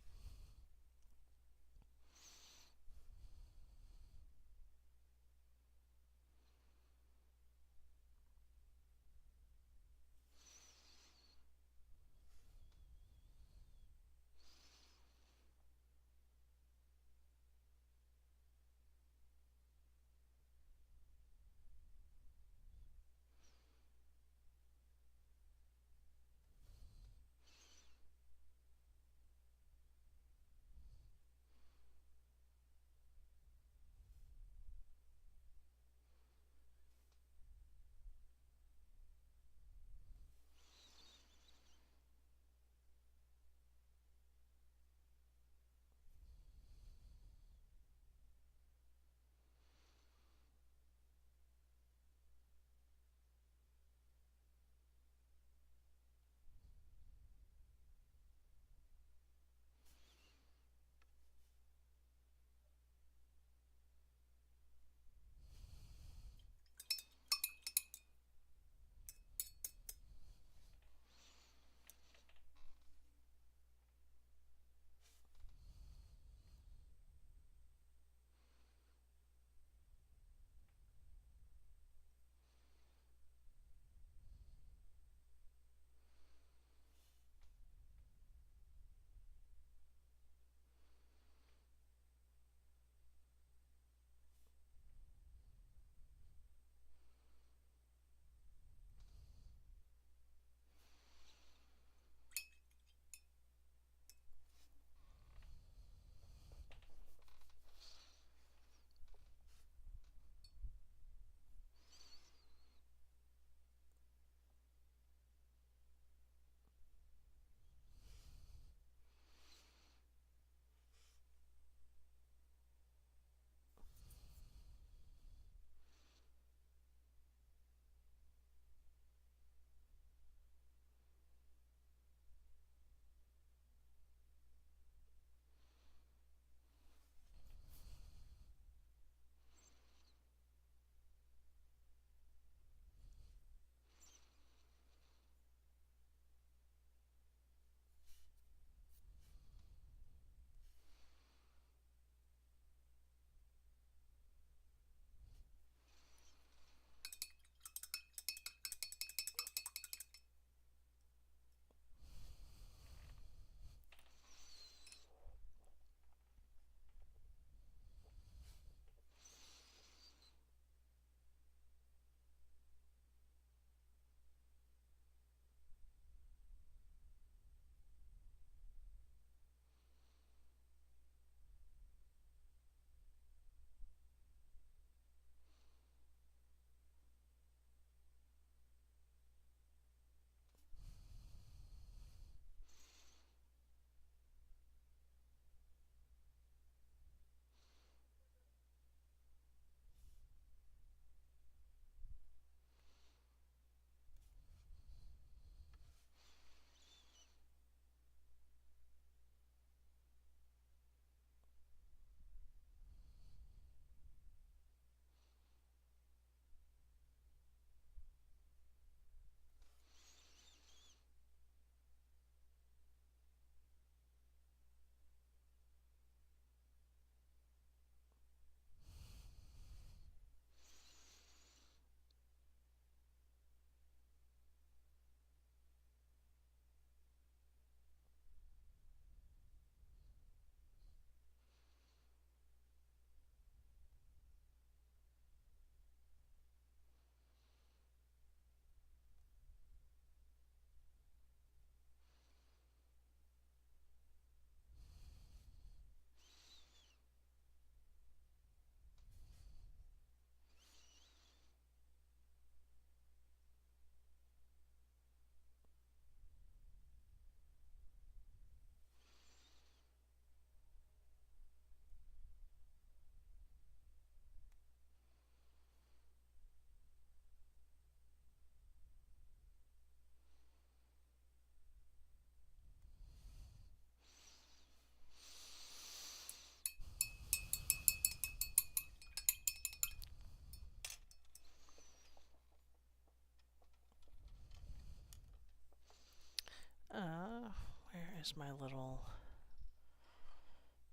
Where's my little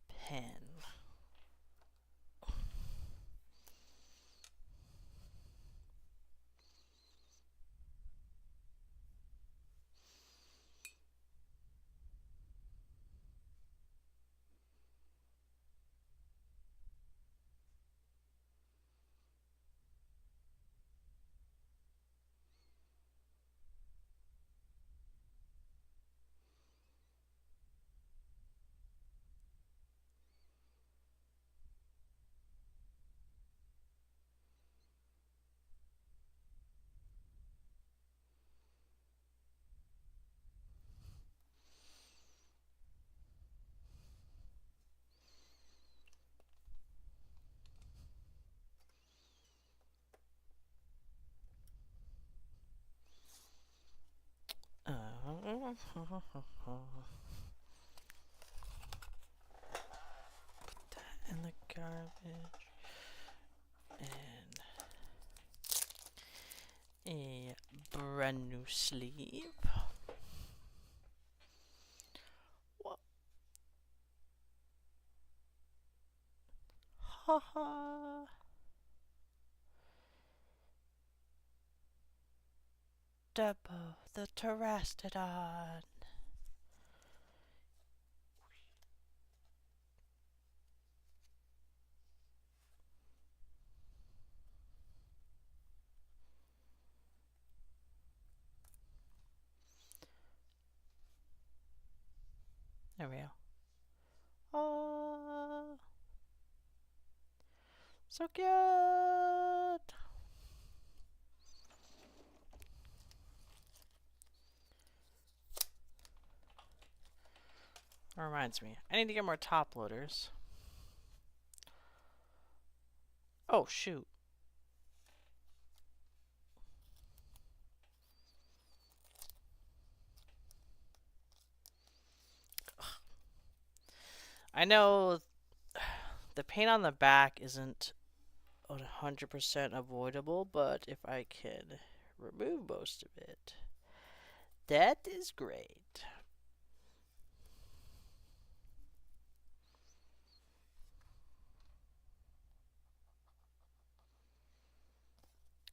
pen? Put that in the garbage. And a brand new sleeve. What? Haha. Debo the Terastodon. There we go. Oh, so cute. That reminds me, I need to get more top loaders. Oh, shoot. I know the paint on the back isn't 100% avoidable, but if I can remove most of it, that is great.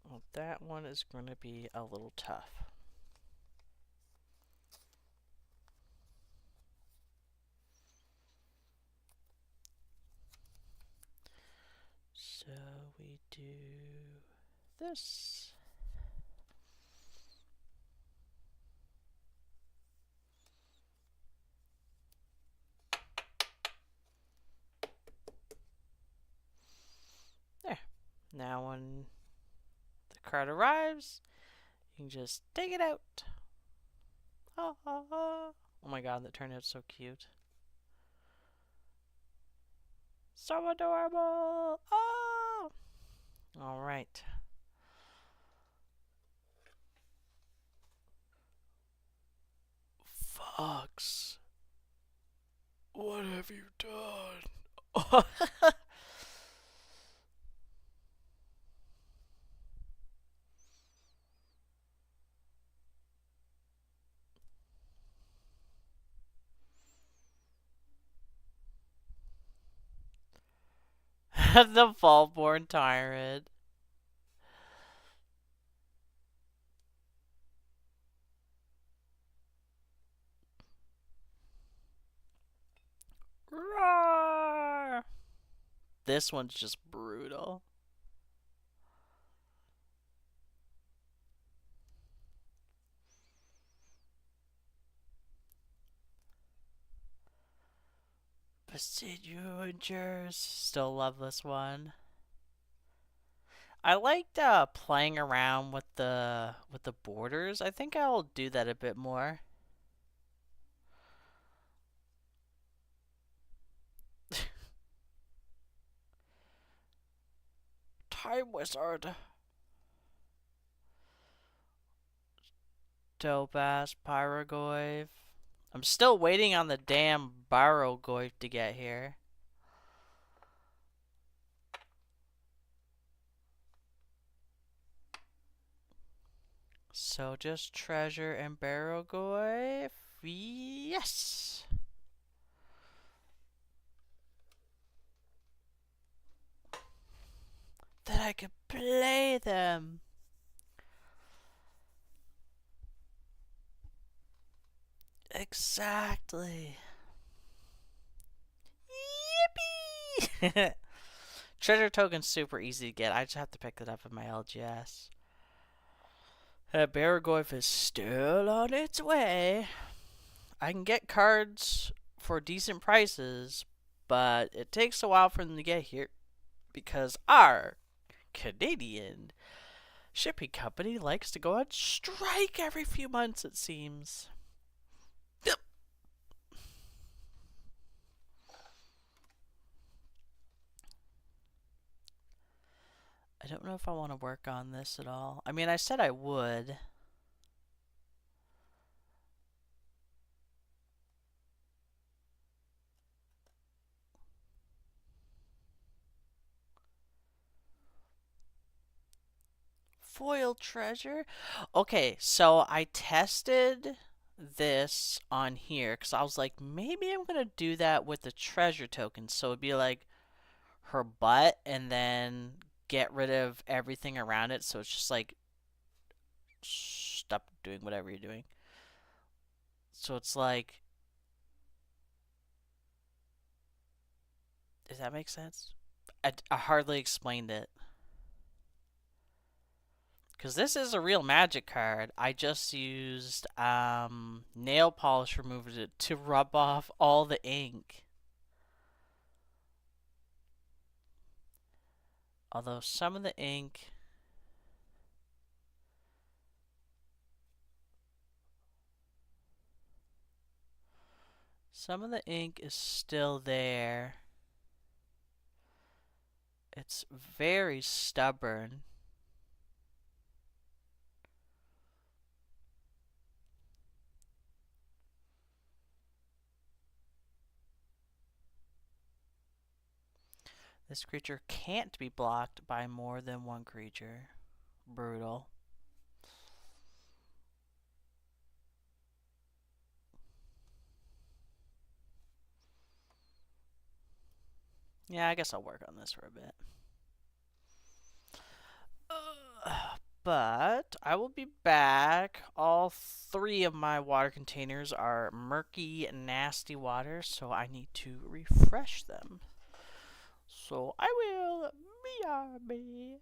Well, that one is going to be a little tough. So we do this. There. Now when the card arrives, you can just take it out. Ha ha ha. Oh my god, that turned out so cute. So adorable! Oh! Alright. Fox, what have you done? The Fallborn Tyrant. Roar! This one's just brutal. Besiegers. Still love this one. I liked playing around with the borders. I think I'll do that a bit more. Time Wizard. Dope ass Pyrogoyf. I'm still waiting on the damn Barogoyf to get here. So just Treasure and Barogoyf. Yes. That I could play them. Exactly. Yippee! Treasure token's super easy to get. I just have to pick it up in my LGS. Baragorf is still on its way. I can get cards for decent prices, but it takes a while for them to get here because our Canadian shipping company likes to go on strike every few months, it seems. Yep. I don't know if I want to work on this at all. I mean, I said I would. Foil treasure? Okay, so I tested this on here because I was like, maybe I'm going to do that with the treasure token. So it'd be like her butt and then get rid of everything around it. So it's just like, stop doing whatever you're doing. So it's like, does that make sense? I hardly explained it. Because this is a real magic card. I just used nail polish remover to rub off all the ink. Although some of the ink... Some of the ink is still there. It's very stubborn. This creature can't be blocked by more than one creature. Brutal. Yeah, I guess I'll work on this for a bit. But I will be back. All three of my water containers are murky, nasty water, so I need to refresh them. So I will BRB.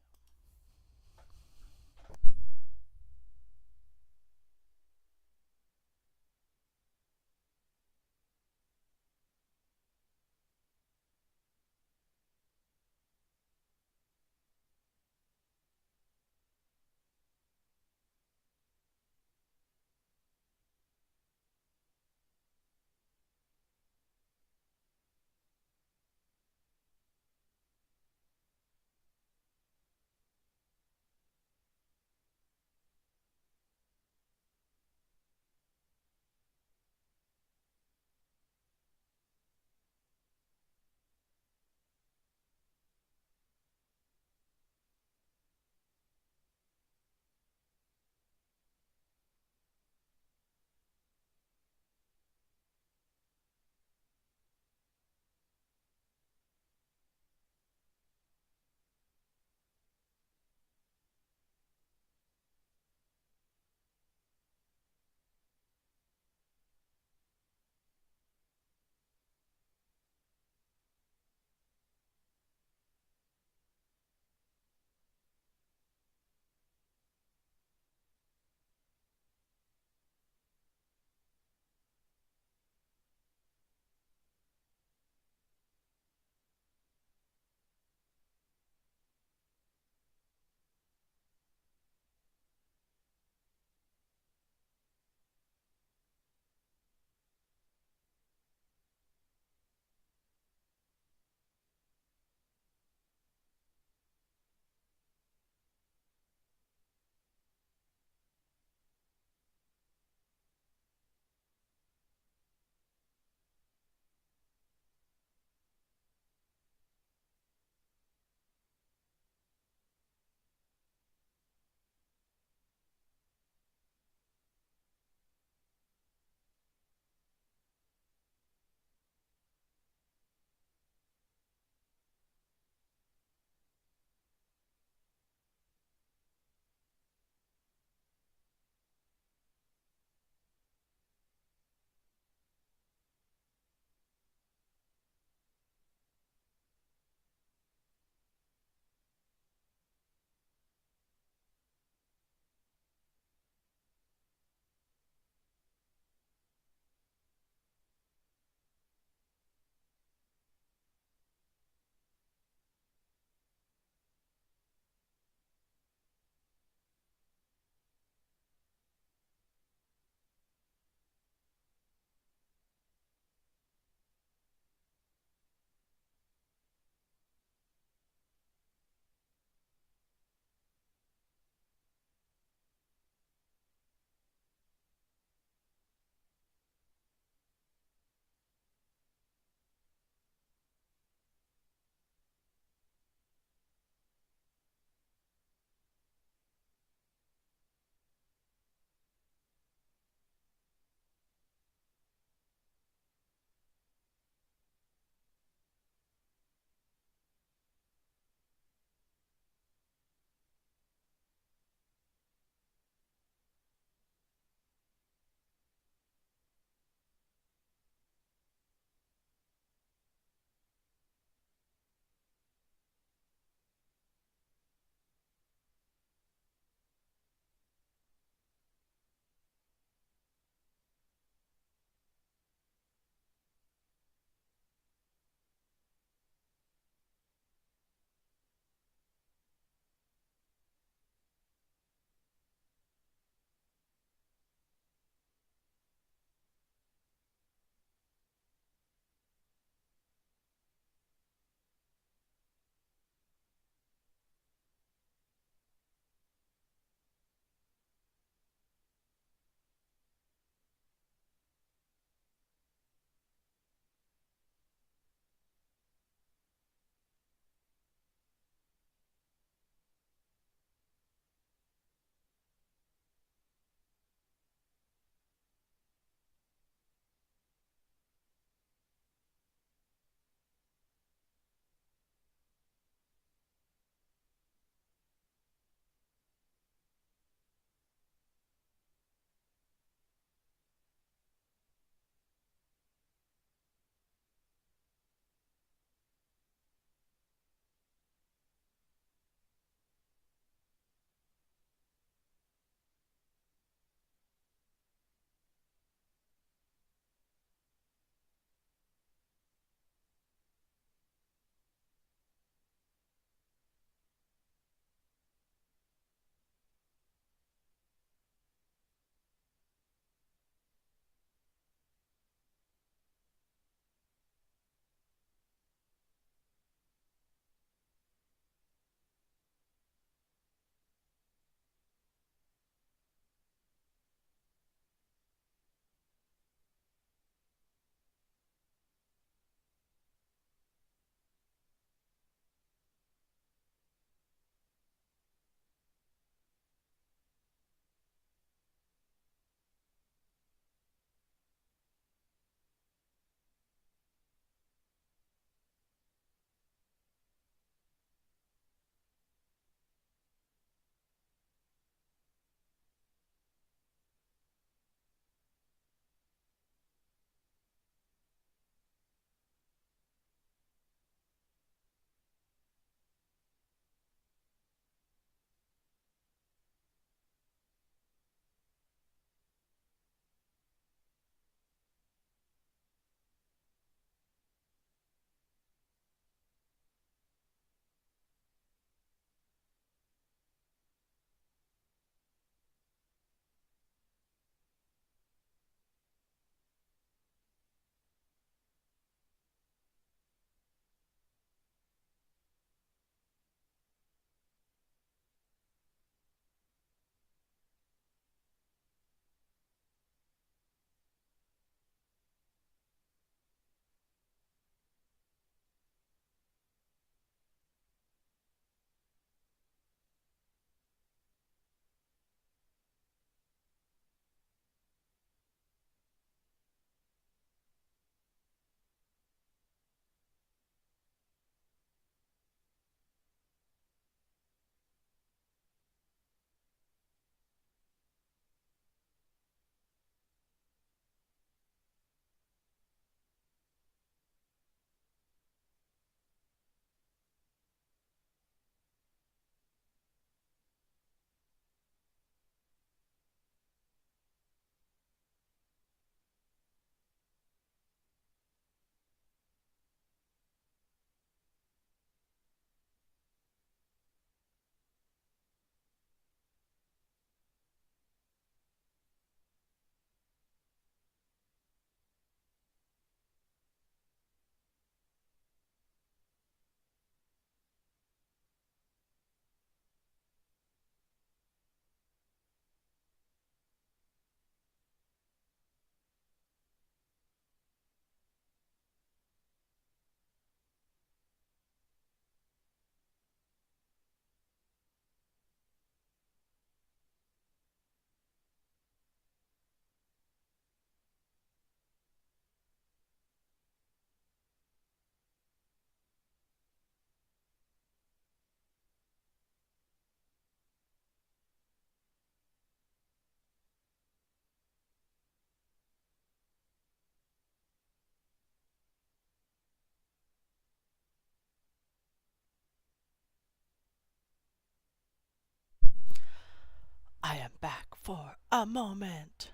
back for a moment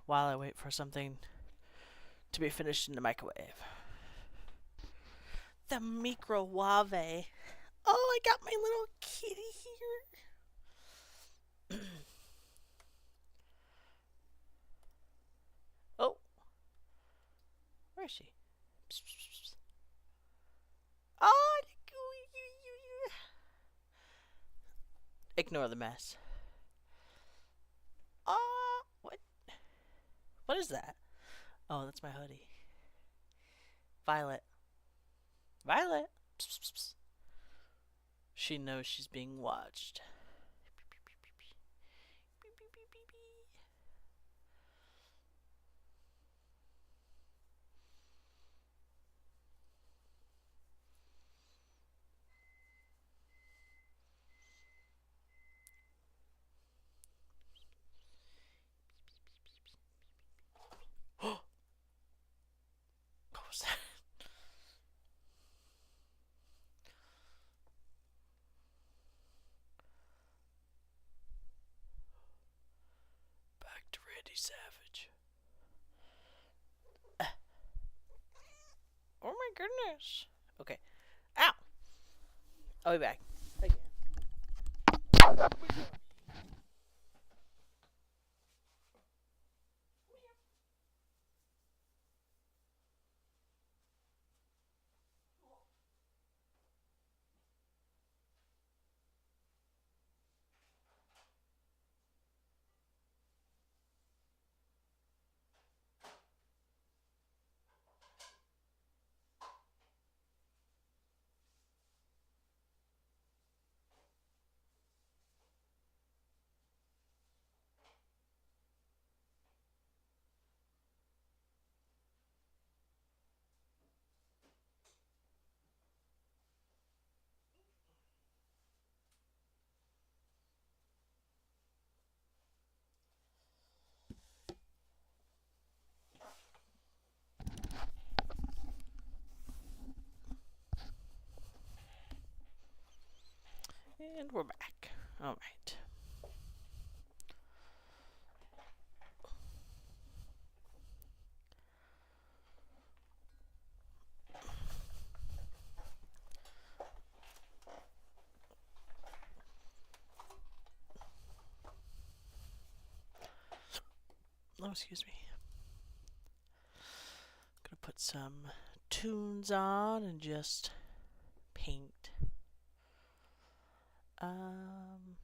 while I wait for something to be finished in the microwave. The microwave. Oh, I got my little kitty here. Oh, where is she? Oh, ignore the mess. Oh, what? What is that? Oh, that's my hoodie. Violet. Violet. She knows she's being watched. What was that? Back to Randy Savage. Oh my goodness. Okay. Ow! I'll be back. Again. And we're back. Alright. Oh, excuse me. Gonna put some tunes on and just paint. Um,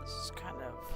This is kind of...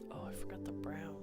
Oh, I forgot the brown.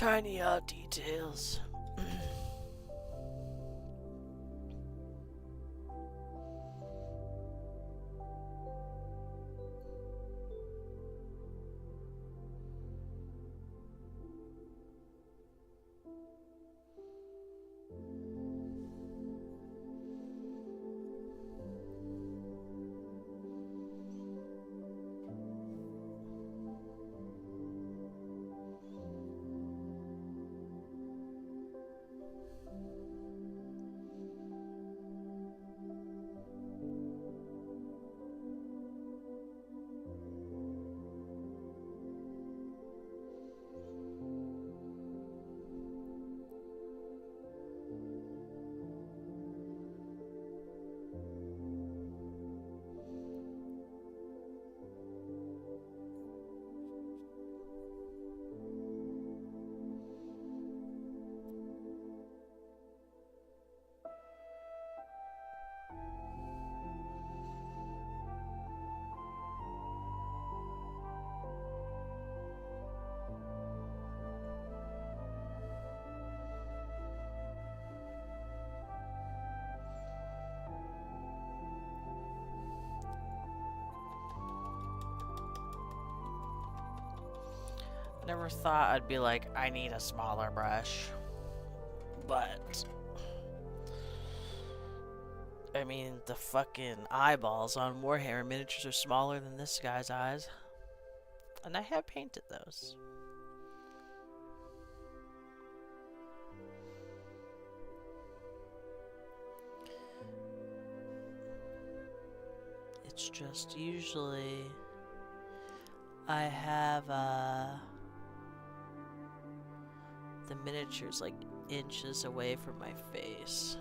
Tiny details. I never thought I'd be like, I need a smaller brush. But I mean, the fucking eyeballs on Warhammer miniatures are smaller than this guy's eyes. And I have painted those. It's just usually I have the miniatures like inches away from my face.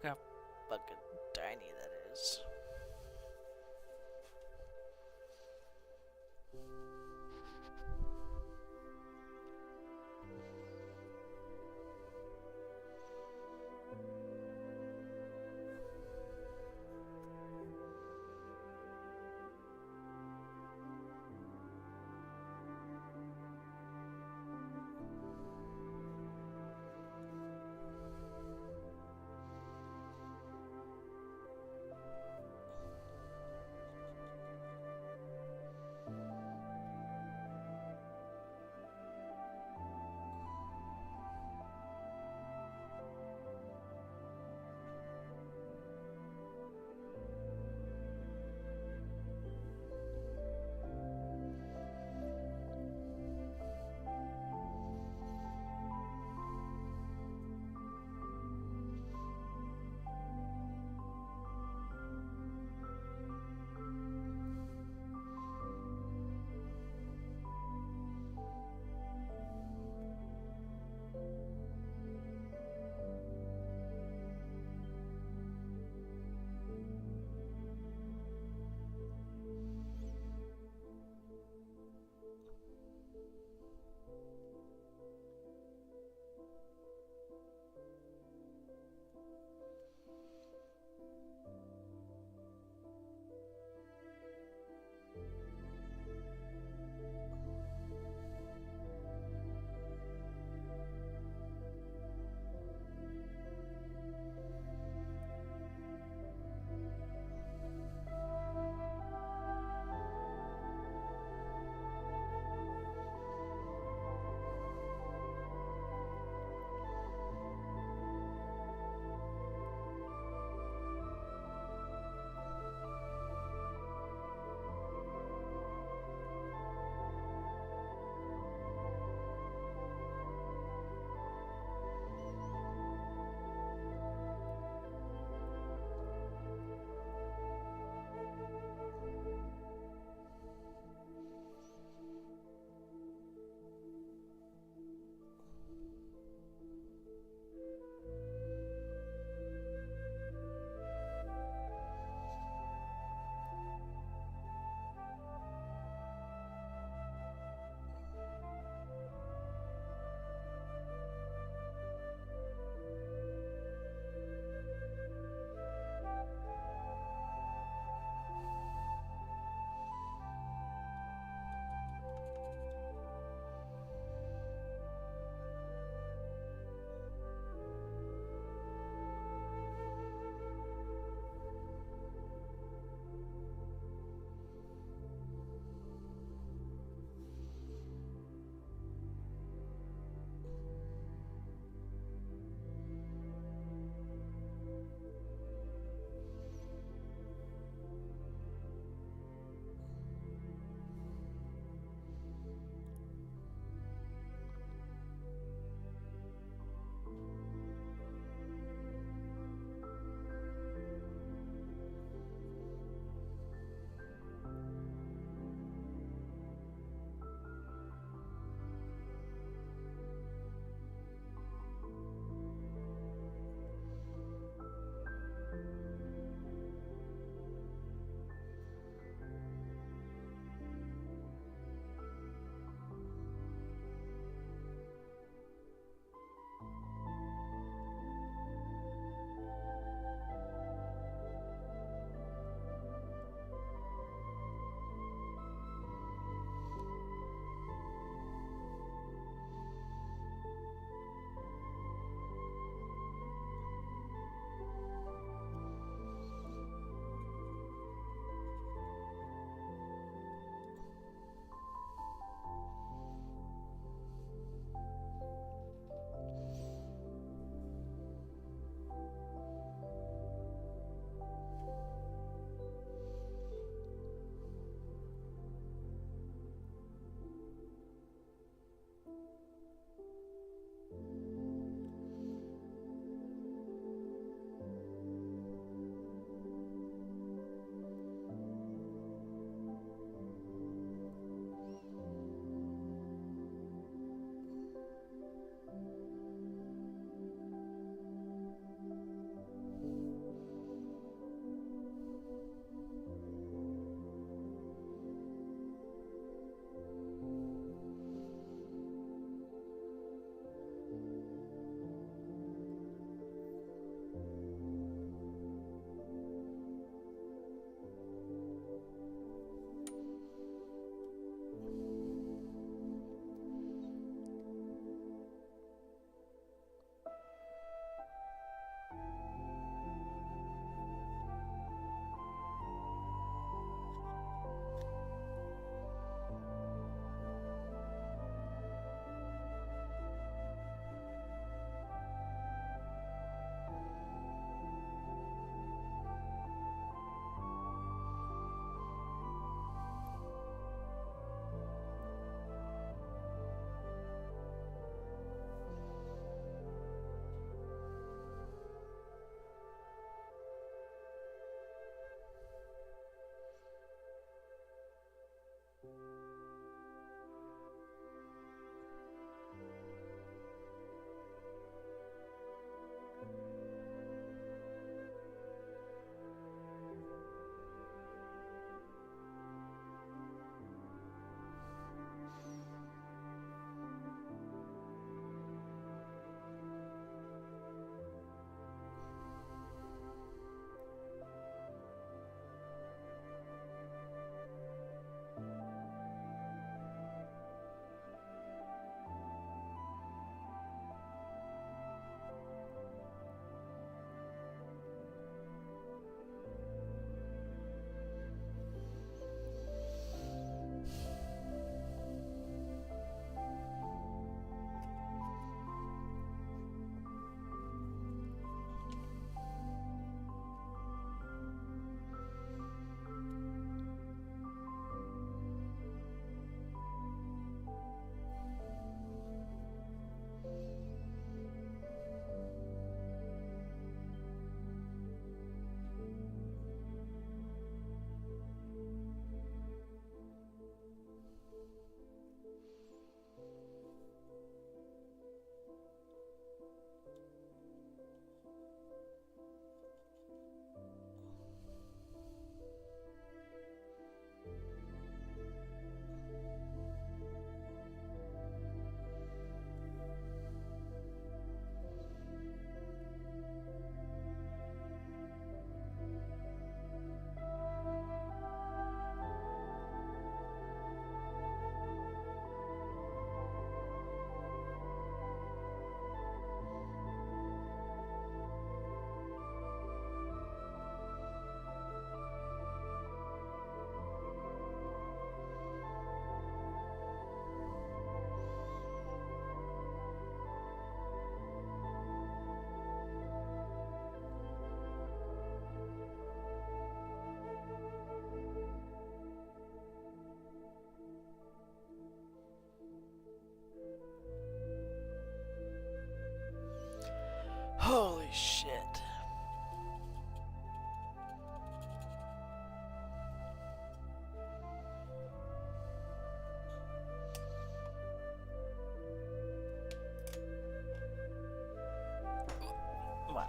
Look how fucking tiny that is.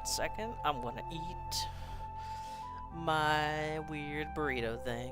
second. I'm gonna eat my weird burrito thing.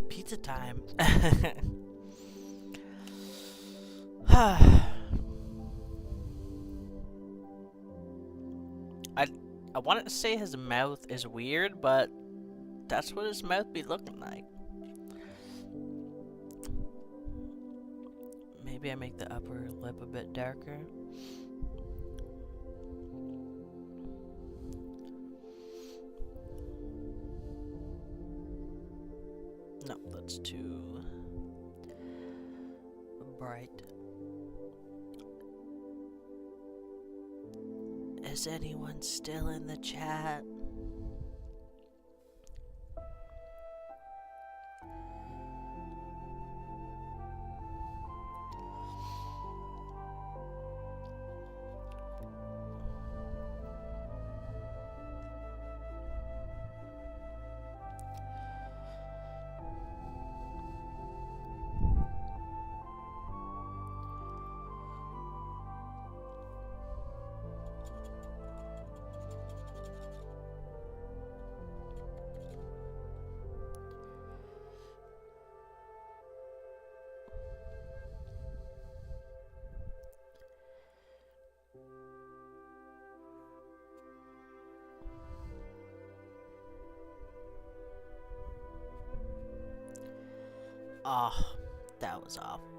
Pizza time. I I wanted to say his mouth is weird, but that's what his mouth be looking like. Maybe I make the upper lip a bit darker. No, that's too bright. Is anyone still in the chat? Oh, that was awful.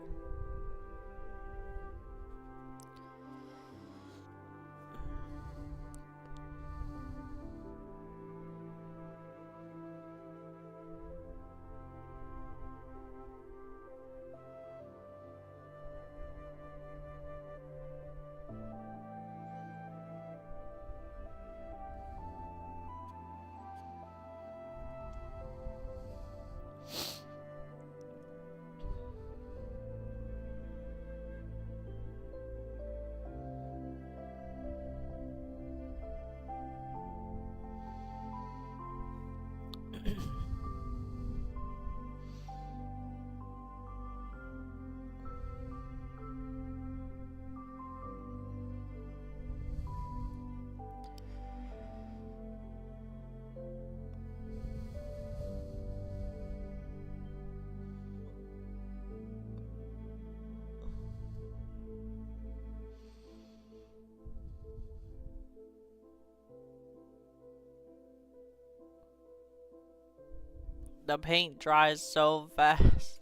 The paint dries so fast.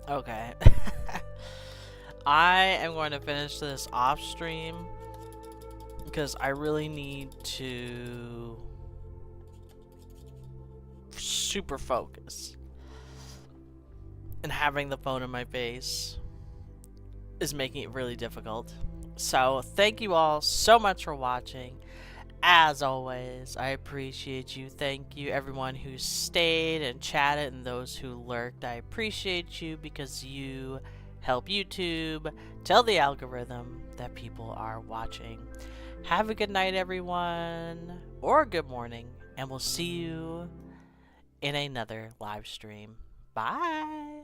Okay. I am going to finish this off stream because I really need to super focus. And having the phone in my face is making it really difficult. So, thank you all so much for watching. As always, I appreciate you. Thank you, everyone who stayed and chatted and those who lurked. I appreciate you because you help YouTube tell the algorithm that people are watching. Have a good night, everyone, or a good morning, and we'll see you in another live stream. Bye!